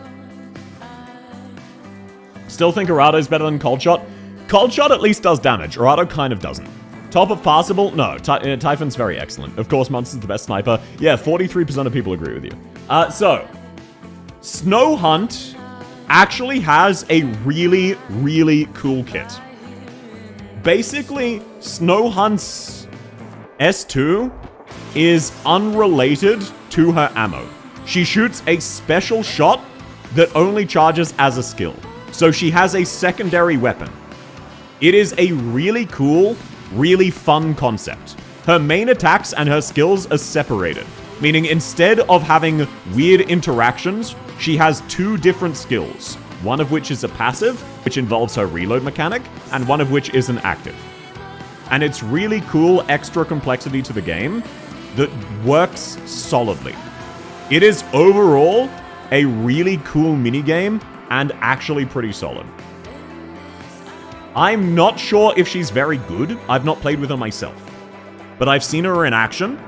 Still think Arado is better than Cold Shot? Cold Shot at least does damage. Arado kind of doesn't. Top of passable? No. Typhon's very excellent. Of course, Monster's the best sniper. Yeah, 43% of people agree with you. So, Snow Hunt actually has a really, really cool kit. Basically, Snow Hunt's S2 is unrelated to her ammo. She shoots a special shot that only charges as a skill. So she has a secondary weapon. It is a really cool, really fun concept. Her main attacks and her skills are separated, meaning instead of having weird interactions, she has 2 different skills, one of which is a passive, which involves her reload mechanic, and one of which is an active. And it's really cool extra complexity to the game that works solidly. It is overall a really cool minigame and actually pretty solid. I'm not sure if she's very good. I've not played with her myself. But I've seen her in action.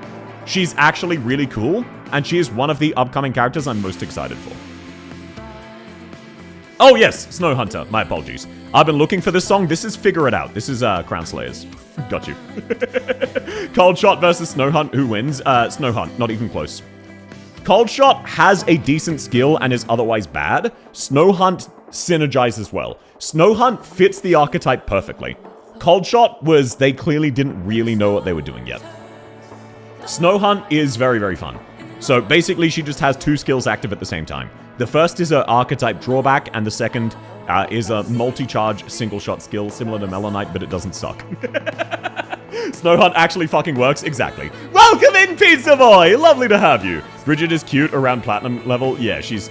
She's actually really cool, and she is one of the upcoming characters I'm most excited for. Oh yes, Snow Hunter. My apologies. I've been looking for this song. This is Figure It Out. This is Crown Slayers. Got you. Cold Shot versus Snow Hunt. Who wins? Snow Hunt. Not even close. Cold Shot has a decent skill and is otherwise bad. Snow Hunt synergizes well. Snow Hunt fits the archetype perfectly. Cold Shot was, they clearly didn't really know what they were doing yet. Snow Hunt is very, very fun. So basically she just has 2 skills active at the same time. The first is her archetype drawback, and the second is a multi-charge single-shot skill similar to Melonite, but it doesn't suck. Snow Hunt actually fucking works. Exactly. Welcome in, Pizza Boy! Lovely to have you. Bridget is cute around platinum level. Yeah, she's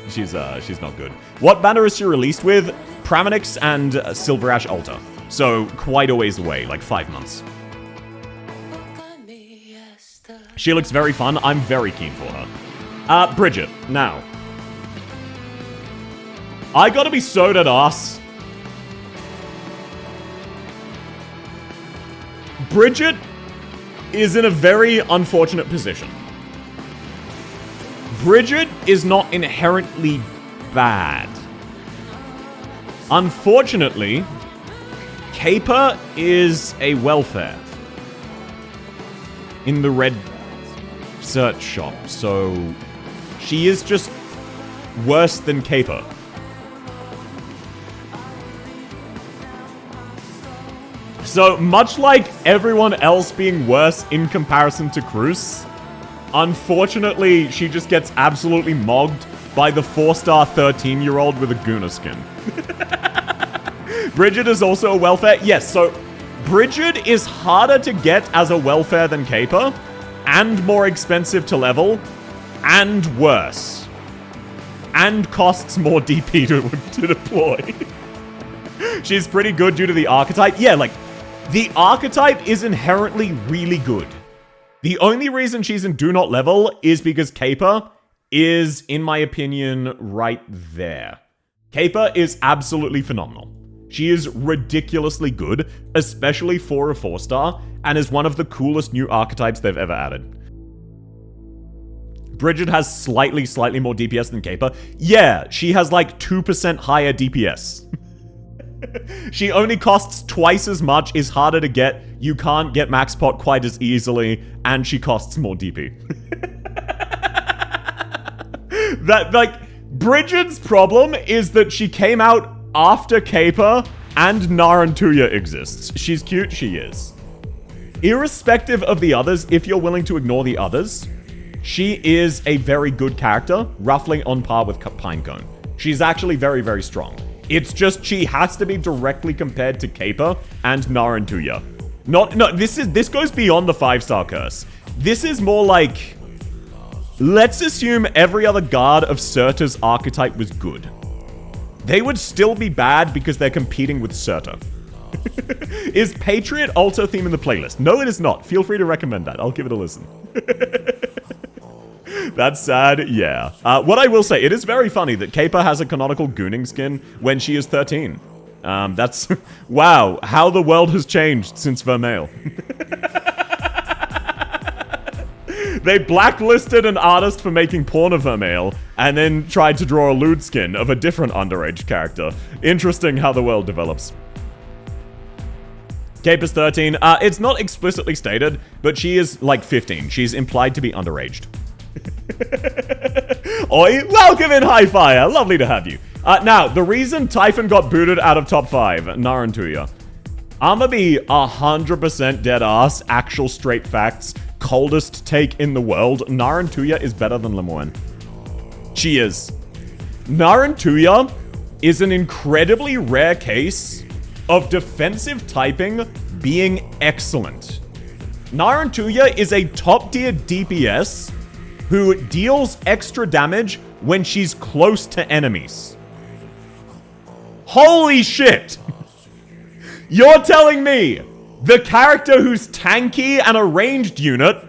not good. What banner is she released with? Praminix and Silver Ash Alta. So quite a ways away, like 5 months. She looks very fun. I'm very keen for her. Bridget, now. I gotta be so dead ass. Bridget is in a very unfortunate position. Bridget is not inherently bad. Unfortunately, Caper is a welfare in the red search shop, so she is just worse than Caper. So, much like everyone else being worse in comparison to Cruz, unfortunately, she just gets absolutely mogged by the 4-star 13-year-old with a Guna skin. Bridget is also a welfare. Yes, so Bridget is harder to get as a welfare than Caper, and more expensive to level, and worse. And costs more DP to deploy. She's pretty good due to the archetype. Yeah, like, the archetype is inherently really good. The only reason she's in Do Not Level is because Caper is, in my opinion, right there. Caper is absolutely phenomenal. She is ridiculously good, especially for a 4-star, and is one of the coolest new archetypes they've ever added. Bridget has slightly more DPS than Caper. Yeah, she has like 2% higher DPS. She only costs twice as much, is harder to get, you can't get max pot quite as easily, and she costs more DP. That, like, Bridget's problem is that she came out after Caper and Narantuya exists. She's cute, she is. Irrespective of the others, if you're willing to ignore the others, she is a very good character, roughly on par with Pinecone. She's actually very, very strong. It's just she has to be directly compared to Caper and Narantuya. No, this goes beyond the 5-star curse. This is more like, let's assume every other guard of Surta's archetype was good. They would still be bad because they're competing with Surta. Is Patriot Alto theme in the playlist? No, it is not. Feel free to recommend that. I'll give it a listen. That's sad, yeah. What I will say, it is very funny that Caper has a canonical gooning skin when she is 13. That's... wow, how the world has changed since Vermeil. They blacklisted an artist for making porn of Vermeil, and then tried to draw a lewd skin of a different underage character. Interesting how the world develops. Caper's 13. It's not explicitly stated, but she is like 15. She's implied to be underaged. Oi, welcome in, Highfire. Lovely to have you. Now, the reason Typhon got booted out of top 5, Narantuya. I'ma be 100% dead ass, actual straight facts, coldest take in the world. Narantuya is better than Lemoine. She is. Narantuya is an incredibly rare case of defensive typing being excellent. Narantuya is a top tier DPS who deals extra damage when she's close to enemies. Holy shit! You're telling me the character who's tanky and a ranged unit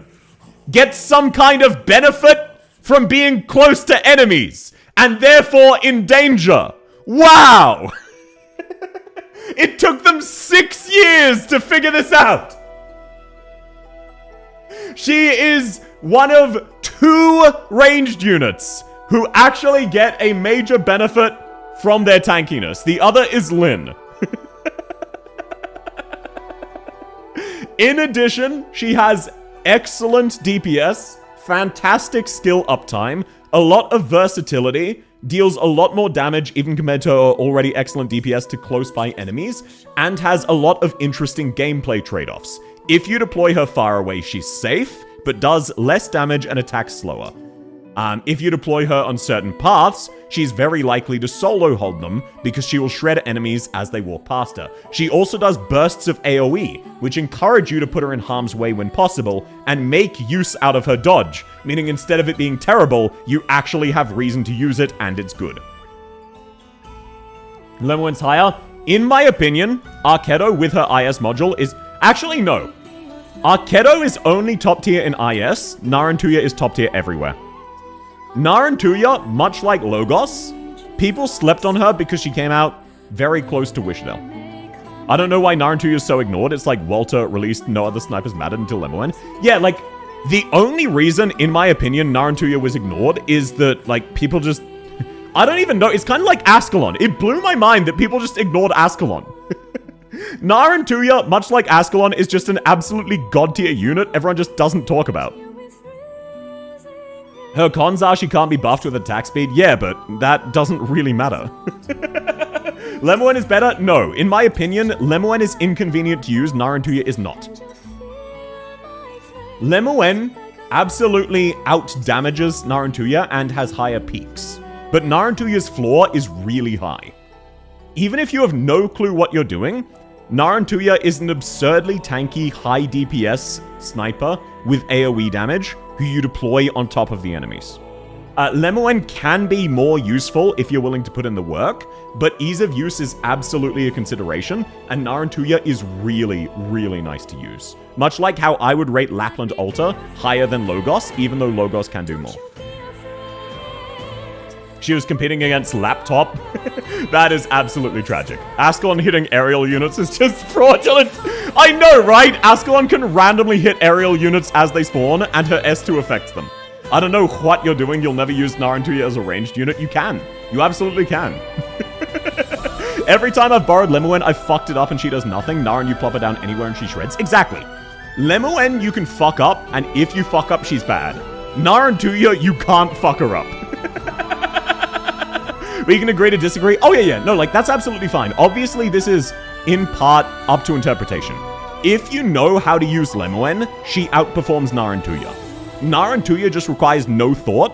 gets some kind of benefit from being close to enemies and therefore in danger? Wow! It took them 6 years to figure this out! She is one of 2 ranged units who actually get a major benefit from their tankiness. The other is Lyn. In addition, she has excellent DPS, fantastic skill uptime, a lot of versatility, deals a lot more damage even compared to her already excellent DPS to close-by enemies, and has a lot of interesting gameplay trade-offs. If you deploy her far away, she's safe, but does less damage and attacks slower. If you deploy her on certain paths, she's very likely to solo hold them because she will shred enemies as they walk past her. She also does bursts of AoE, which encourage you to put her in harm's way when possible and make use out of her dodge, meaning instead of it being terrible, you actually have reason to use it and it's good. Lemoine's higher. In my opinion, Arkedo with her IS module is... Actually, no. Arkedo is only top tier in IS, Narantuya is top tier everywhere. Narantuya, much like Logos, people slept on her because she came out very close to Wishdale. I don't know why Narantuya is so ignored. It's like Walter released No Other Snipers Mattered until Lemoine. Yeah, like, the only reason, in my opinion, Narantuya was ignored is that, like, people just... I don't even know. It's kind of like Ascalon. It blew my mind that people just ignored Ascalon. Narantuya, much like Ascalon, is just an absolutely god-tier unit everyone just doesn't talk about. Her cons are she can't be buffed with attack speed. Yeah, but that doesn't really matter. Lemoine is better? No. In my opinion, Lemoine is inconvenient to use, Narantuya is not. Lemoine absolutely out-damages Narantuya and has higher peaks. But Narantuya's floor is really high. Even if you have no clue what you're doing, Narantuya is an absurdly tanky, high DPS sniper with AoE damage who you deploy on top of the enemies. Lemoine can be more useful if you're willing to put in the work, but ease of use is absolutely a consideration, and Narantuya is really, really nice to use. Much like how I would rate Lapland Alta higher than Logos, even though Logos can do more. She was competing against Laptop. That is absolutely tragic. Ascalon hitting aerial units is just fraudulent. I know, right? Ascalon can randomly hit aerial units as they spawn, and her S2 affects them. I don't know what you're doing. You'll never use Narantuya as a ranged unit. You can. You absolutely can. Every time I've borrowed Lemoine, I've fucked it up and she does nothing. Naran, you plop her down anywhere and she shreds. Exactly. Lemoine, you can fuck up, and if you fuck up, she's bad. Narantuya, you can't fuck her up. We can agree to disagree. Oh, yeah. No, like, that's absolutely fine. Obviously, this is, in part, up to interpretation. If you know how to use Lemoen, she outperforms Narantuya. Narantuya just requires no thought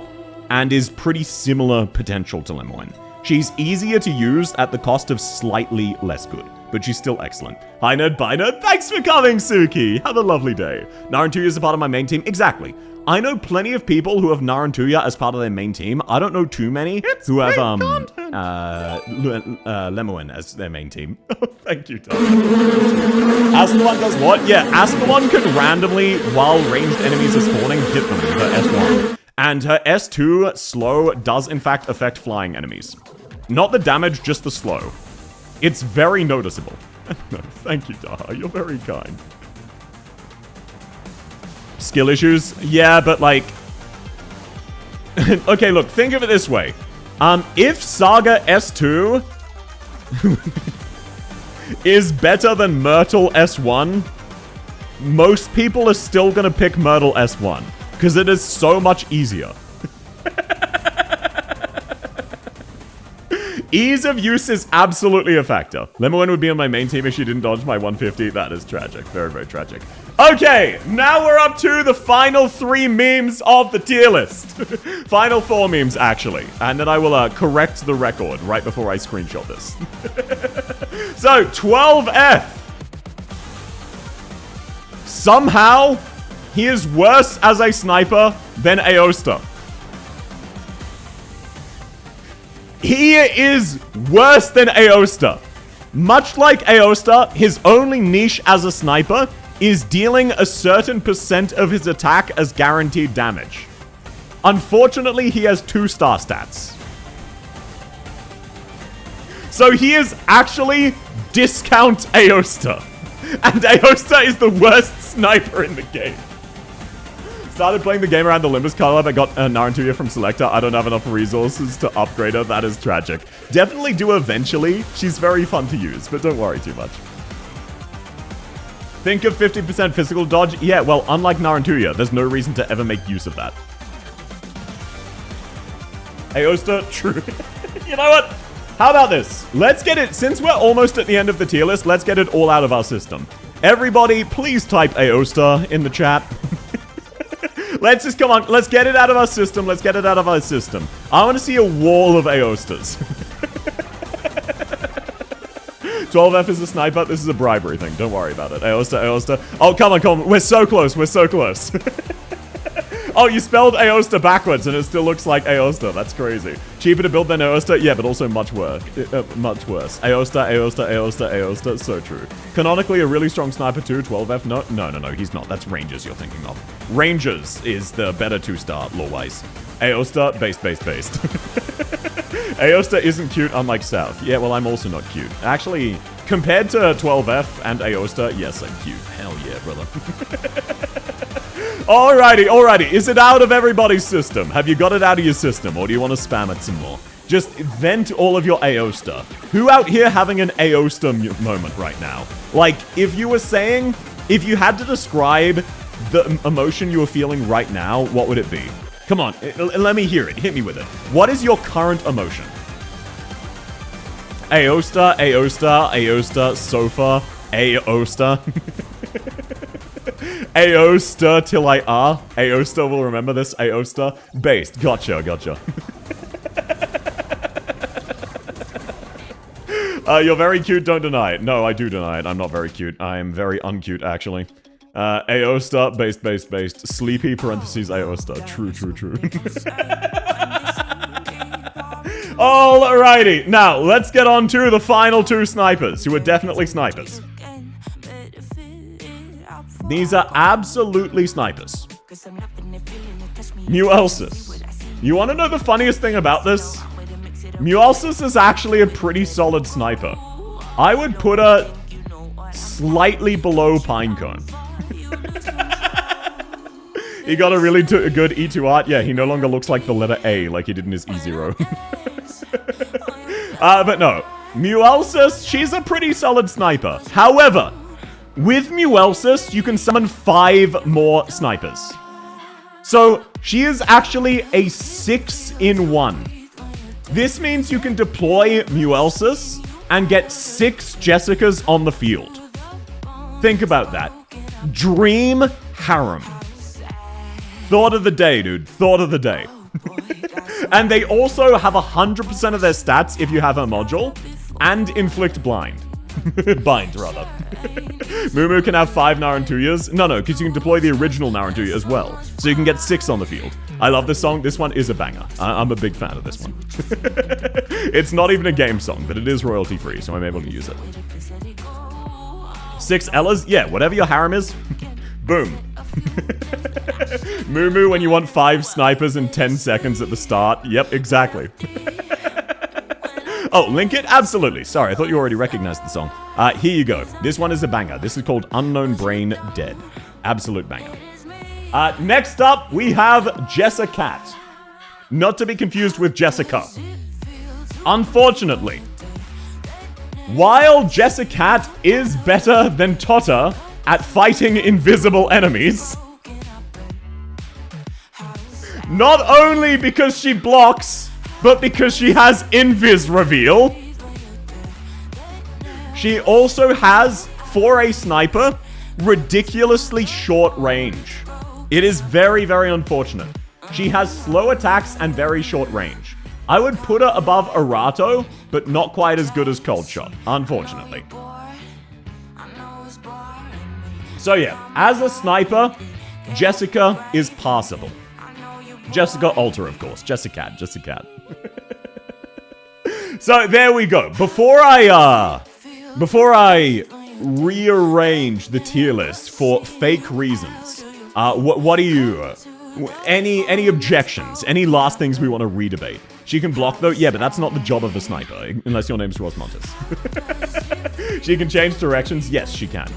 and is pretty similar potential to Lemoen. She's easier to use at the cost of slightly less good, but she's still excellent. Hi nerd, bye nerd, thanks for coming, Suki! Have a lovely day. Narantuya is a part of my main team? Exactly. I know plenty of people who have Narantuya as part of their main team. I don't know too many who have Lemoen as their main team. Oh, thank you, Tom. Askalon does what? Yeah, Askalon can randomly, while ranged enemies are spawning, hit them with her S1. And her S2 slow does in fact affect flying enemies. Not the damage, just the slow. It's very noticeable. No, thank you, Daha. You're very kind. Skill issues? Yeah, but like... okay, look, think of it this way. If Saga S2 is better than Myrtle S1, most people are still gonna pick Myrtle S1, because it is so much easier. Ease of use is absolutely a factor. Lemoen would be on my main team if she didn't dodge my 150. That is tragic. Very, very tragic. Okay, now we're up to the final 3 memes of the tier list. Final 4 memes, actually. And then I will correct the record right before I screenshot this. So, 12F. Somehow, he is worse as a sniper than Aosta. He is worse than Aosta. Much like Aosta, his only niche as a sniper is dealing a certain percent of his attack as guaranteed damage. Unfortunately, he has 2-star stats. So he is actually discount Aosta. And Aosta is the worst sniper in the game. Started playing the game around the Limbus Collab. I got Narantuya from Selector. I don't have enough resources to upgrade her. That is tragic. Definitely do eventually. She's very fun to use, but don't worry too much. Think of 50% physical dodge? Yeah, well, unlike Narantuya, there's no reason to ever make use of that. Aosta, true. You know what? How about this? Let's get it, since we're almost at the end of the tier list, let's get it all out of our system. Everybody, please type Aosta in the chat. Let's just, come on, let's get it out of our system. Let's get it out of our system. I want to see a wall of Aostas. 12F is a sniper. This is a bribery thing. Don't worry about it. Aosta, Aosta. Oh, come on, come on. We're so close. We're so close. Oh, you spelled Aosta backwards and it still looks like Aosta. That's crazy. Cheaper to build than Aosta? Yeah, but also much worse. Much worse. Aosta, Aosta, Aosta, Aosta. So true. Canonically, a really strong sniper too. 12F? No, he's not. That's Rangers you're thinking of. Rangers is the better 2-star, lore-wise. Aosta, based. Aosta isn't cute, unlike South. Yeah, well, I'm also not cute. Actually, compared to 12F and Aosta, yes, I'm cute. Hell yeah, brother. Alrighty. Is it out of everybody's system? Have you got it out of your system, or do you want to spam it some more? Just vent all of your Aosta. Who out here having an Aosta moment right now? Like, if you were saying, if you had to describe the emotion you were feeling right now, what would it be? Come on, let me hear it. Hit me with it. What is your current emotion? Aosta, sofa, Aosta. Aosta till I are. Aosta will remember this. Aosta. Based. Gotcha. You're very cute, don't deny it. No, I do deny it. I'm not very cute. I'm very uncute, actually. Aosta, based. Sleepy, parentheses, Aosta. True. Alrighty. Now, let's get on to the final 2 snipers, who are definitely snipers. These are absolutely snipers. Muelsis. You want to know the funniest thing about this? Muelsis is actually a pretty solid sniper. I would put her slightly below Pinecone. He got a really good E2 art. Yeah, he no longer looks like the letter A like he did in his E0. But no. Muelsis, she's a pretty solid sniper. However, with Muelsis, you can summon 5 more snipers. So, she is actually a 6-in-1. This means you can deploy Muelsis and get 6 Jessicas on the field. Think about that. Dream harem. Thought of the day, dude. Thought of the day. And they also have 100% of their stats if you have her module, and inflict blind. Bind, rather. Mumu can have 5 Narantuyas. No, because you can deploy the original Narantuya as well. So you can get 6 on the field. I love this song. This one is a banger. I'm a big fan of this one. It's not even a game song, but it is royalty free, so I'm able to use it. 6 Ellas? Yeah, whatever your harem is. Boom. Mumu when you want 5 snipers in 10 seconds at the start. Yep, exactly. Oh, link it? Absolutely. Sorry, I thought you already recognized the song. Here you go. This one is a banger. This is called Unknown Brain Dead. Absolute banger. Next up, we have Jessica. Not to be confused with Jessica. Unfortunately, while Jessica is better than Tota at fighting invisible enemies, not only because she blocks, but because she has Invis Reveal, she also has, for a sniper, ridiculously short range. It is very, very unfortunate. She has slow attacks and very short range. I would put her above Arato, but not quite as good as Cold Shot, unfortunately. So yeah, as a sniper, Jessica is passable. Jessica Alter, of course. Jessica. So there we go. Before I rearrange the tier list for fake reasons, what do you... Any objections? Any last things we want to redebate? She can block though? Yeah, but that's not the job of a sniper, unless your name's Ross Montes. She can change directions? Yes, she can.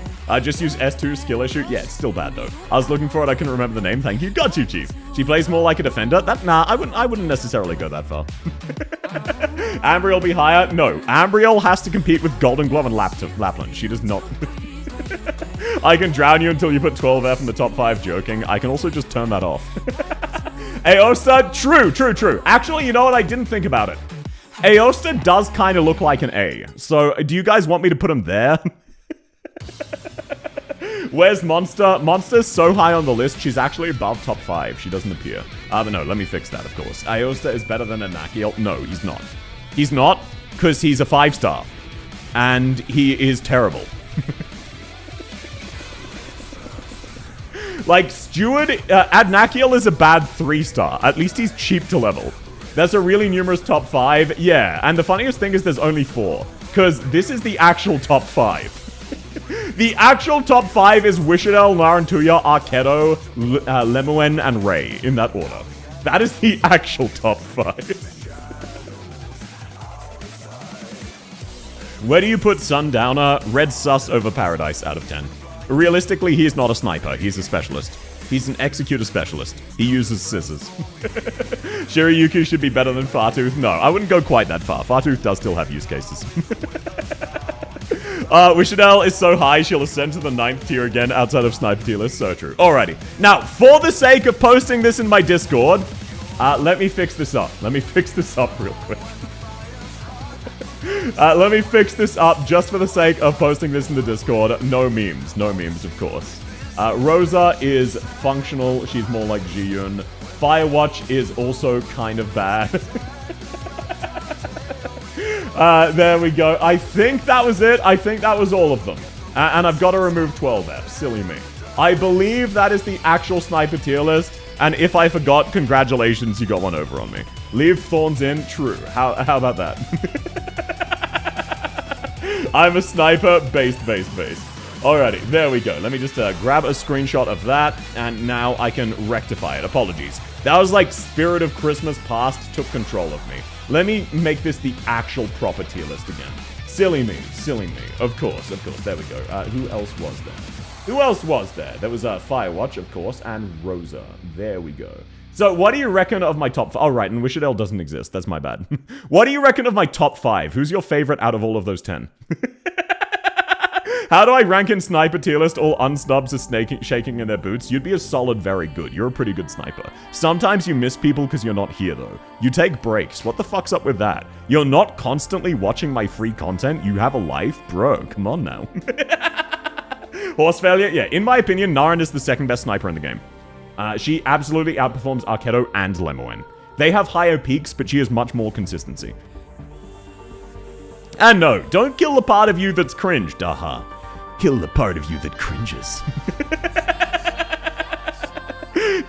Just use S2 skill issue? Yeah, it's still bad though. I was looking for it, I couldn't remember the name. Thank you. Got you, Chief. She plays more like a defender? Nah, I wouldn't necessarily go that far. Ambriel be higher? No. Ambriel has to compete with Golden Glove and Lapland. She does not. I can drown you until you put 12F in the top 5 joking. I can also just turn that off. Aosta? True. Actually, you know what? I didn't think about it. Aosta does kind of look like an A. So, do you guys want me to put him there? Where's Monster? Monster's so high on the list, she's actually above top 5. She doesn't appear. But no, let me fix that, of course. Aosta is better than Anakiel. No, he's not. He's not, because he's a 5-star. And he is terrible. Like, Steward, Adnakiel is a bad 3-star. At least he's cheap to level. There's a really numerous top 5. Yeah, and the funniest thing is there's only 4. Because this is the actual top 5. The actual top 5 is Wishadel, Narantuya, Arkedo, Lemuen, and Ray, in that order. That is the actual top 5. Where do you put Sundowner? Red Sus over Paradise out of 10. Realistically, he is not a sniper. He's a specialist. He's an executor specialist. He uses scissors. Shiryuku should be better than Fartooth. No, I wouldn't go quite that far. Fartooth does still have use cases. Wishadel is so high, she'll ascend to the 9th tier again outside of Sniper tier list. So true. Alrighty. Now, for the sake of posting this in my Discord, let me fix this up. Let me fix this up real quick. Let me fix this up just for the sake of posting this in the Discord. No memes, of course. Rosa is functional. She's more like Ji-Yun. Firewatch is also kind of bad. There we go. I think that was it. I think that was all of them. And I've got to remove 12F. Silly me. I believe that is the actual sniper tier list. And if I forgot, congratulations, you got one over on me. Leave thorns in. True. How about that? I'm a sniper. Based. Alrighty, there we go. Let me just grab a screenshot of that, and now I can rectify it. Apologies. That was like Spirit of Christmas Past took control of me. Let me make this the actual proper tier list again. Silly me. Of course. There we go. Who else was there? There was Firewatch, of course, and Rosa. There we go. So, what do you reckon of my top... Oh, right, and Wishadel doesn't exist. That's my bad. What do you reckon of my top 5? Who's your favorite out of all of those 10? How do I rank in sniper tier list? All unsnubs are shaking in their boots. You'd be a solid very good. You're a pretty good sniper. Sometimes you miss people because you're not here, though. You take breaks. What the fuck's up with that? You're not constantly watching my free content. You have a life? Bro, come on now. Horse failure? Yeah, in my opinion, Naren is the second best sniper in the game. She absolutely outperforms Arketo and Lemoen. They have higher peaks, but she has much more consistency. And no, don't kill the part of you that's cringe, Daha. Kill the part of you that cringes.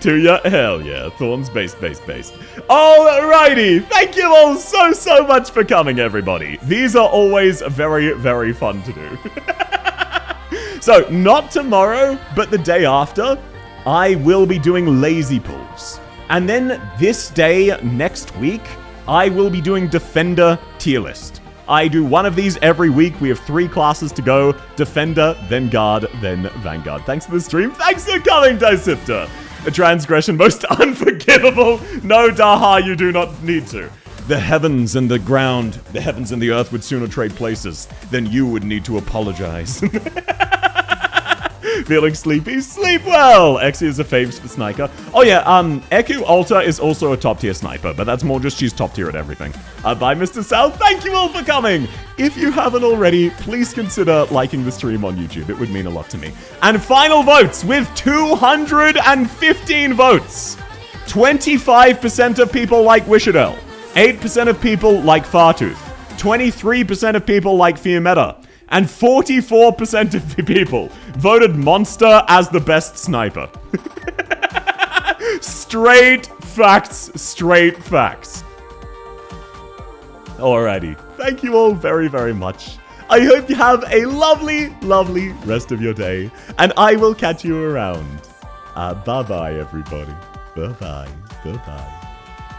To ya? Hell yeah. Thorns, based. Alrighty. Thank you all so much for coming, everybody. These are always very, very fun to do. So, not tomorrow, but the day after, I will be doing lazy pulls. And then this day, next week, I will be doing Defender tier list. I do one of these every week. We have 3 classes to go. Defender, then Guard, then Vanguard. Thanks for the stream. Thanks for coming, Dysipter. A transgression most unforgivable. No, Daha, you do not need to. The heavens and the ground, the heavens and the earth would sooner trade places than you would need to apologize. Feeling sleepy? Sleep well! Exy is a faves for sniper. Oh yeah, Eku Alta is also a top tier sniper, but that's more just she's top tier at everything. Bye, Mr. Sal. Thank you all for coming! If you haven't already, please consider liking the stream on YouTube. It would mean a lot to me. And final votes with 215 votes. 25% of people like Wishadel. 8% of people like Fartooth. 23% of people like Fiametta. And 44% of the people voted Monster as the best sniper. Straight facts, straight facts. Alrighty. Thank you all very, very much. I hope you have a lovely, lovely rest of your day. And I will catch you around. Bye-bye, everybody. Bye-bye. Bye-bye.